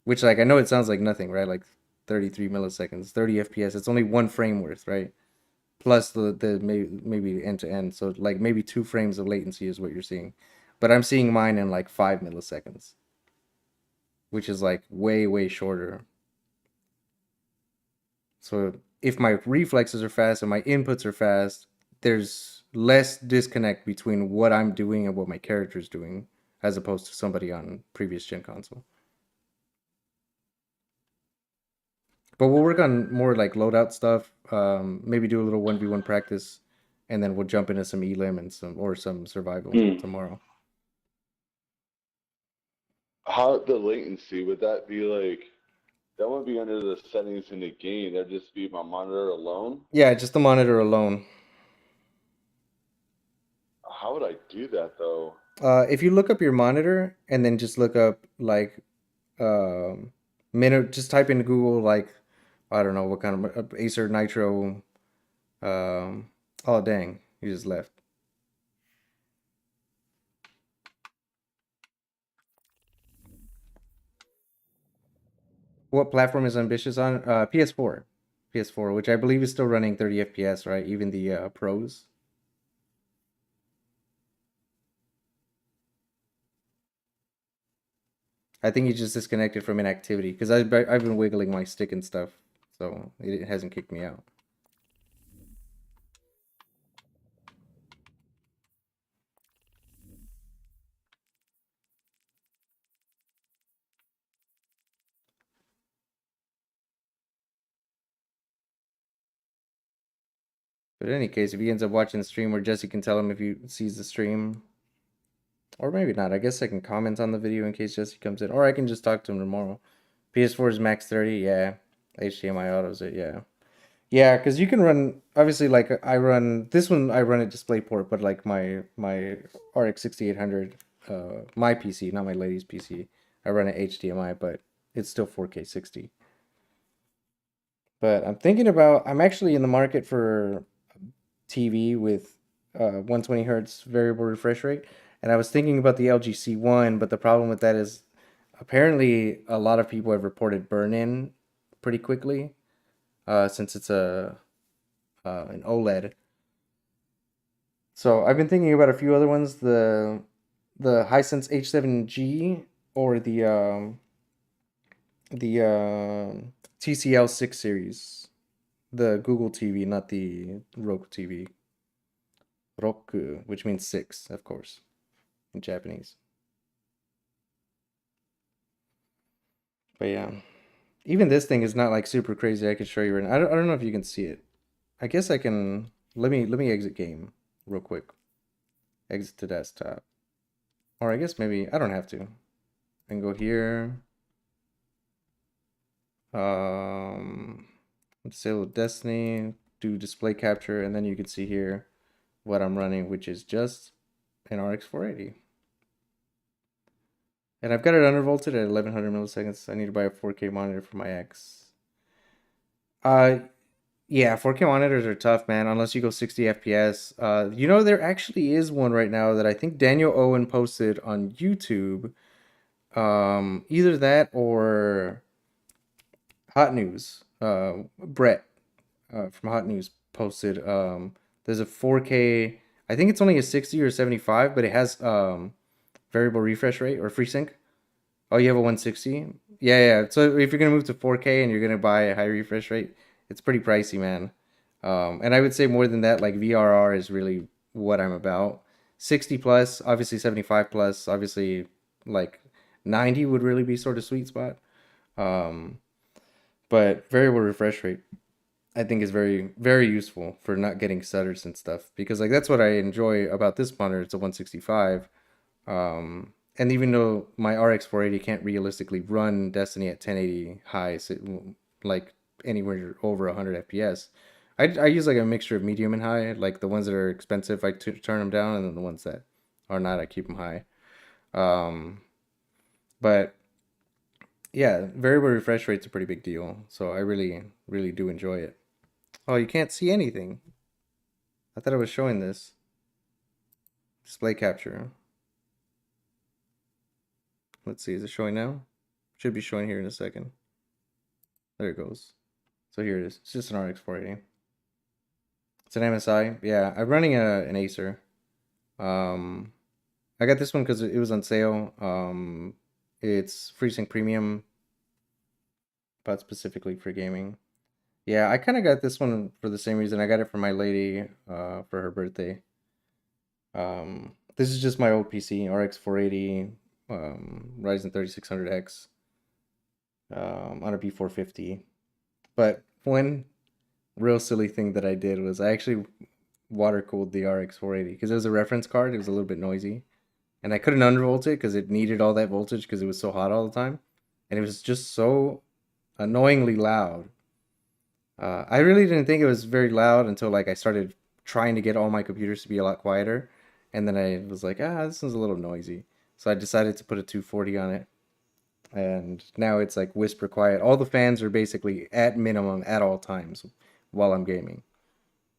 Which, like, I know it sounds like nothing, right? Like 33 milliseconds, 30 FPS. It's only 1 frame worth, right? Plus the maybe end to end. So like maybe 2 frames of latency is what you're seeing. But I'm seeing mine in like 5 milliseconds, which is like way shorter. So if my reflexes are fast and my inputs are fast, there's less disconnect between what I'm doing and what my character's doing, as opposed to somebody on previous gen console. But we'll work on more like loadout stuff. Maybe do a little 1v1 practice, and then we'll jump into some elim and some survival tomorrow. How the latency, would that be like, that wouldn't be under the settings in the game, that'd just be my monitor alone? Yeah, just the monitor alone. How would I do that though? If you look up your monitor and then just look up like just type in Google like I don't know what kind of Acer Nitro. Oh dang, you just left. What platform is Ambitious on? PS4. PS4, which I believe is still running 30 FPS, right? Even the pros. I think he just disconnected from inactivity because I've been wiggling my stick and stuff, so it hasn't kicked me out. But in any case, if he ends up watching the stream, or Jesse can tell him if he sees the stream, or maybe not. I guess I can comment on the video in case Jesse comes in, or I can just talk to him tomorrow. PS4 is max 30, yeah. HDMI autos it, yeah. Yeah, because you can run, obviously, like, I run, this one I run at DisplayPort, but, like, my RX 6800, my PC, not my lady's PC, I run at HDMI, but it's still 4K 60. But I'm actually in the market for TV with 120 hertz variable refresh rate, and I was thinking about the LG C1, but the problem with that is apparently a lot of people have reported burn-in pretty quickly, since it's an OLED. So I've been thinking about a few other ones, the Hisense H7G or the TCL 6 series, the Google TV, not the Roku TV. Roku, which means 6, of course, in Japanese. But yeah, even this thing is not like super crazy. I can show you right now. I don't know if you can see it. I guess I can. Let me exit game real quick. Exit to desktop. Or I guess maybe I don't have to. I can go here. Disable Destiny, do display capture, and then you can see here what I'm running, which is just an RX 480. And I've got it undervolted at 1100 milliseconds. I need to buy a 4K monitor for my X. Yeah, 4K monitors are tough, man, unless you go 60 FPS. You know, there actually is one right now that I think Daniel Owen posted on YouTube. Either that or Hot News. Brett from Hot News posted. There's a 4K. I think it's only a 60 or 75, but it has variable refresh rate or FreeSync. Oh, you have a 160? Yeah. So if you're gonna move to 4K and you're gonna buy a high refresh rate, it's pretty pricey, man. And I would say more than that, like VRR is really what I'm about. 60 plus, obviously 75 plus, obviously like 90 would really be sort of sweet spot. But variable refresh rate, I think is very, very useful for not getting stutters and stuff, because like that's what I enjoy about this monitor. It's a 165. And even though my RX 480 can't realistically run Destiny at 1080 high, so like anywhere over 100 FPS, I use like a mixture of medium and high. Like the ones that are expensive, I turn them down, and then the ones that are not, I keep them high. But yeah, variable refresh rate's a pretty big deal, so I really, really do enjoy it. Oh, you can't see anything. I thought I was showing this. Display capture. Let's see, is it showing now? Should be showing here in a second. There it goes. So here it is. It's just an RX 480. It's an MSI. Yeah, I'm running an Acer. I got this one because it was on sale. It's FreeSync Premium, but specifically for gaming. Yeah, I kind of got this one for the same reason. I got it for my lady for her birthday. This is just my old PC, RX 480, Ryzen 3600X, on a B450. But one real silly thing that I did was I actually water cooled the RX 480 because it was a reference card. It was a little bit noisy, and I couldn't undervolt it because it needed all that voltage because it was so hot all the time, and it was just so annoyingly loud. I really didn't think it was very loud until like I started trying to get all my computers to be a lot quieter, and then I was like, this one's a little noisy. So I decided to put a 240 on it, and now it's like whisper quiet. All the fans are basically at minimum at all times while I'm gaming.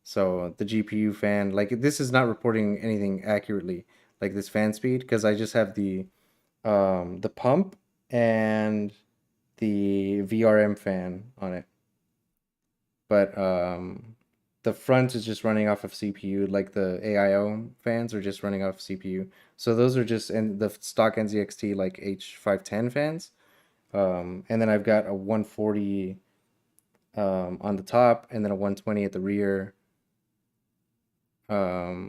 So the GPU fan, like this is not reporting anything accurately, like this fan speed, because I just have the pump and the VRM fan on it. But the front is just running off of CPU, like the AIO fans are just running off CPU. So those are just and the stock NZXT like H510 fans. And then I've got a 140 on the top and then a 120 at the rear. My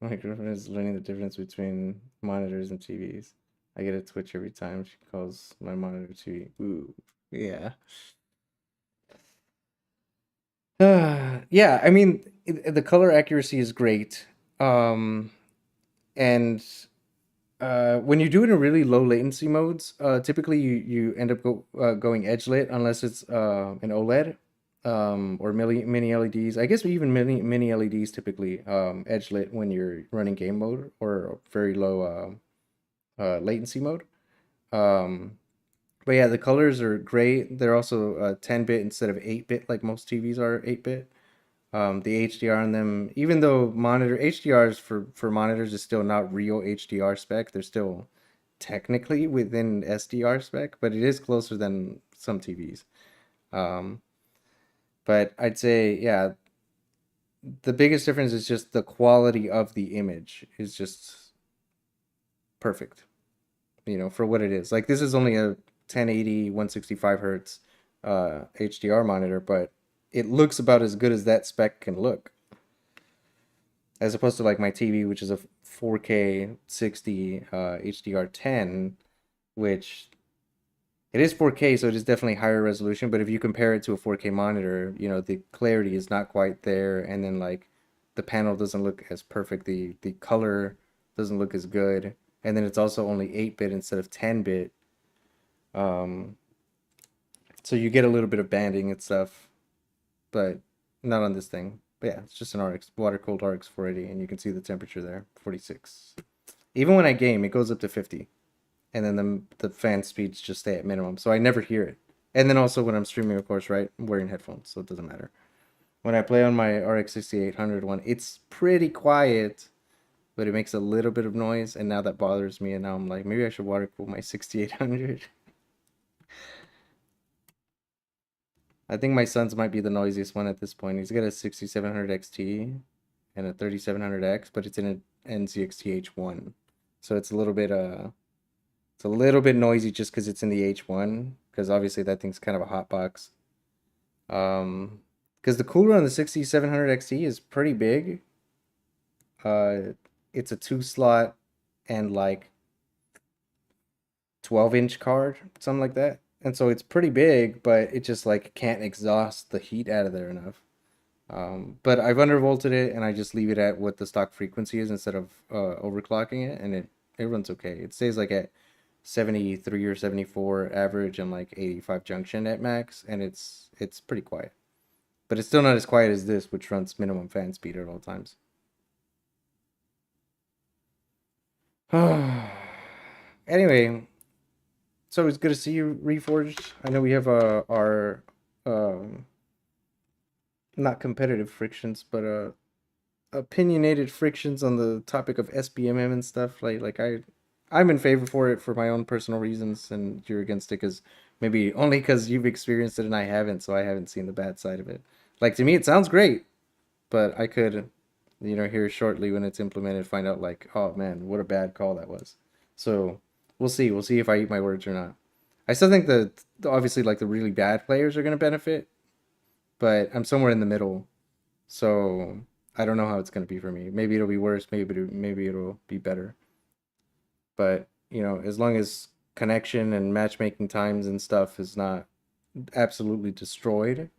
girlfriend is learning the difference between monitors and TVs. I get a twitch every time she calls my monitor TV. Ooh, yeah. Yeah, I mean, the color accuracy is great. And when you do it in really low latency modes, typically you end up going edge lit unless it's an OLED or mini LEDs. I guess even mini LEDs typically edge lit when you're running game mode or very low latency mode. But yeah, the colors are great. They're also 10-bit instead of 8-bit like most TVs are 8-bit. The HDR on them, even though monitor HDRs for monitors is still not real HDR spec, they're still technically within SDR spec, but it is closer than some TVs. But I'd say, yeah, the biggest difference is just the quality of the image is just perfect, for what it is. Like this is only a 1080 165 hertz HDR monitor, but it looks about as good as that spec can look, as opposed to like my TV, which is a 4K 60 HDR10, which it is 4K, so it is definitely higher resolution. But if you compare it to a 4K monitor, the clarity is not quite there, and then like the panel doesn't look as perfect, the color doesn't look as good, and then it's also only 8-bit instead of 10-bit. So you get a little bit of banding and stuff, but not on this thing. But yeah, it's just an RX, water-cooled RX 480, and you can see the temperature there, 46. Even when I game, it goes up to 50, and then the fan speeds just stay at minimum, so I never hear it. And then also when I'm streaming, of course, right, I'm wearing headphones, so it doesn't matter. When I play on my RX 6800 one, it's pretty quiet, but it makes a little bit of noise, and now that bothers me, and now I'm like, maybe I should water cool my 6800. I think my son's might be the noisiest one at this point. He's got a 6700 XT and a 3700X, but it's in an NZXT H1. So it's a little bit noisy just because it's in the H1, because obviously that thing's kind of a hot box. Because the cooler on the 6700 XT is pretty big. It's a 2-slot and like 12-inch card, something like that. And so it's pretty big, but it just like can't exhaust the heat out of there enough. But I've undervolted it, and I just leave it at what the stock frequency is instead of overclocking it, and it runs okay. It stays like at 73 or 74 average and like 85 junction at max, and it's pretty quiet. But it's still not as quiet as this, which runs minimum fan speed at all times. Anyway, so it's good to see you, Reforged. I know we have our not competitive frictions, but opinionated frictions on the topic of SBMM and stuff. Like I I'm in favor for it for my own personal reasons, and you're against it because maybe only because you've experienced it and I haven't, so I haven't seen the bad side of it. Like to me, it sounds great, but I could, here shortly when it's implemented, find out like, oh man, what a bad call that was. So we'll see. We'll see if I eat my words or not. I still think that obviously like the really bad players are gonna benefit, but I'm somewhere in the middle, so I don't know how it's gonna be for me. Maybe it'll be worse. Maybe it'll be better. But as long as connection and matchmaking times and stuff is not absolutely destroyed,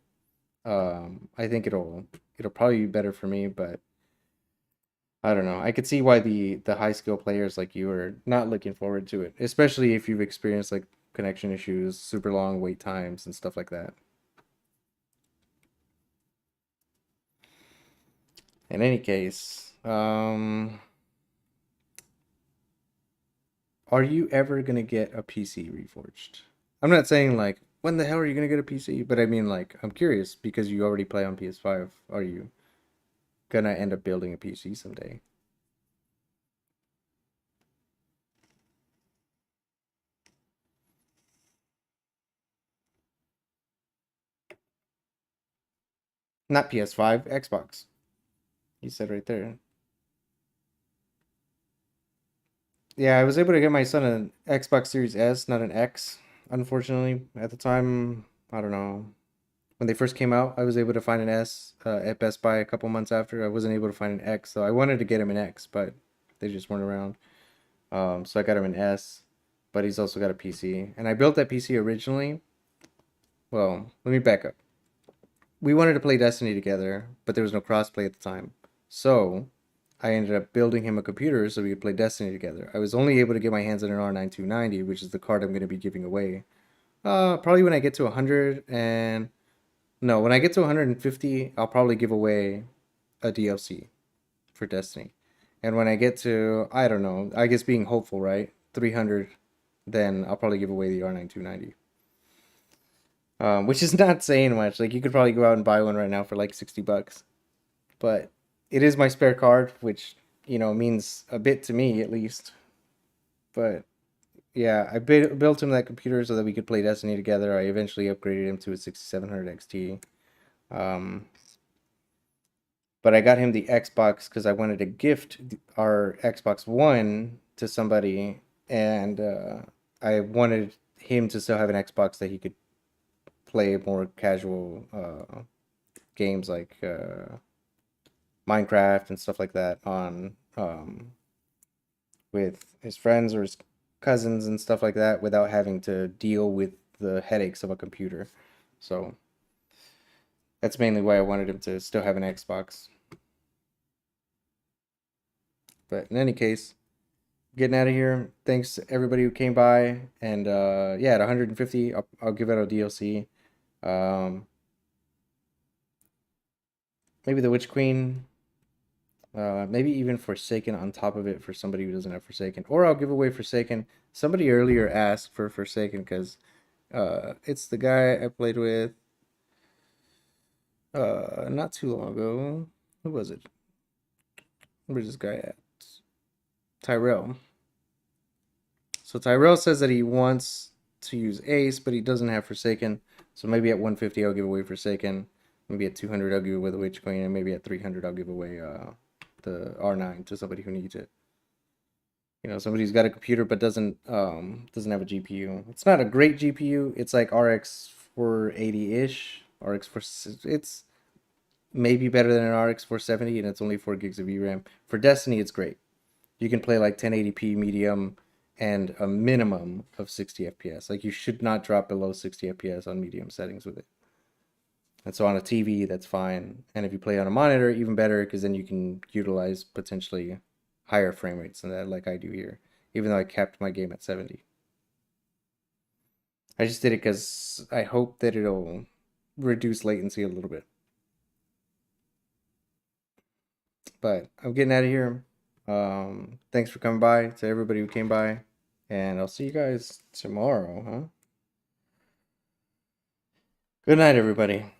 I think it'll probably be better for me. But I don't know. I could see why the high skill players like you are not looking forward to it, especially if you've experienced like connection issues, super long wait times, and stuff like that. In any case, are you ever gonna get a PC reforged? I'm not saying like when the hell are you gonna get a PC, but I mean like I'm curious because you already play on PS5. Are you gonna end up building a PC someday? Not PS5, Xbox. You said right there. Yeah, I was able to get my son an Xbox Series S, not an X. Unfortunately, at the time, I don't know. When they first came out, I was able to find an S at Best Buy a couple months after. I wasn't able to find an X, so I wanted to get him an X, but they just weren't around. So I got him an S, but he's also got a PC. And I built that PC originally. Well, let me back up. We wanted to play Destiny together, but there was no crossplay at the time. So I ended up building him a computer so we could play Destiny together. I was only able to get my hands on an R9 290, which is the card I'm going to be giving away. Probably when I get to 100 and... No, when I get to 150, I'll probably give away a DLC for Destiny. And when I get to, I don't know, I guess being hopeful, right? 300, then I'll probably give away the R9 290. Which is not saying much. Like, you could probably go out and buy one right now for like $60. But it is my spare card, which, means a bit to me at least. But yeah, I built him that computer so that we could play Destiny together. I eventually upgraded him to a 6700 XT. But I got him the Xbox because I wanted to gift our Xbox One to somebody, and I wanted him to still have an Xbox that he could play more casual games like Minecraft and stuff like that on with his friends or his cousins and stuff like that without having to deal with the headaches of a computer. So that's mainly why I wanted him to still have an Xbox. But in any case, getting out of here. Thanks to everybody who came by. And yeah, at 150, I'll give out a DLC. Maybe the Witch Queen. Maybe even Forsaken on top of it for somebody who doesn't have Forsaken. Or I'll give away Forsaken. Somebody earlier asked for Forsaken because it's the guy I played with not too long ago. Who was it? Where's this guy at? Tyrell. So Tyrell says that he wants to use Ace, but he doesn't have Forsaken. So maybe at 150 I'll give away Forsaken. Maybe at 200 I'll give away the Witch Queen, and maybe at 300 I'll give away the R9 to somebody who needs it. Somebody who's got a computer but doesn't have a GPU. It's not a great GPU. It's like RX 480-ish. RX 4, it's maybe better than an RX 470, and it's only 4 gigs of VRAM. For Destiny, it's great. You can play like 1080p medium and a minimum of 60 FPS. Like, you should not drop below 60 FPS on medium settings with it. And so on a TV, that's fine. And if you play on a monitor, even better, because then you can utilize potentially higher frame rates than that, like I do here, even though I capped my game at 70. I just did it because I hope that it'll reduce latency a little bit. But I'm getting out of here. Thanks for coming by, to everybody who came by, and I'll see you guys tomorrow, huh? Good night, everybody.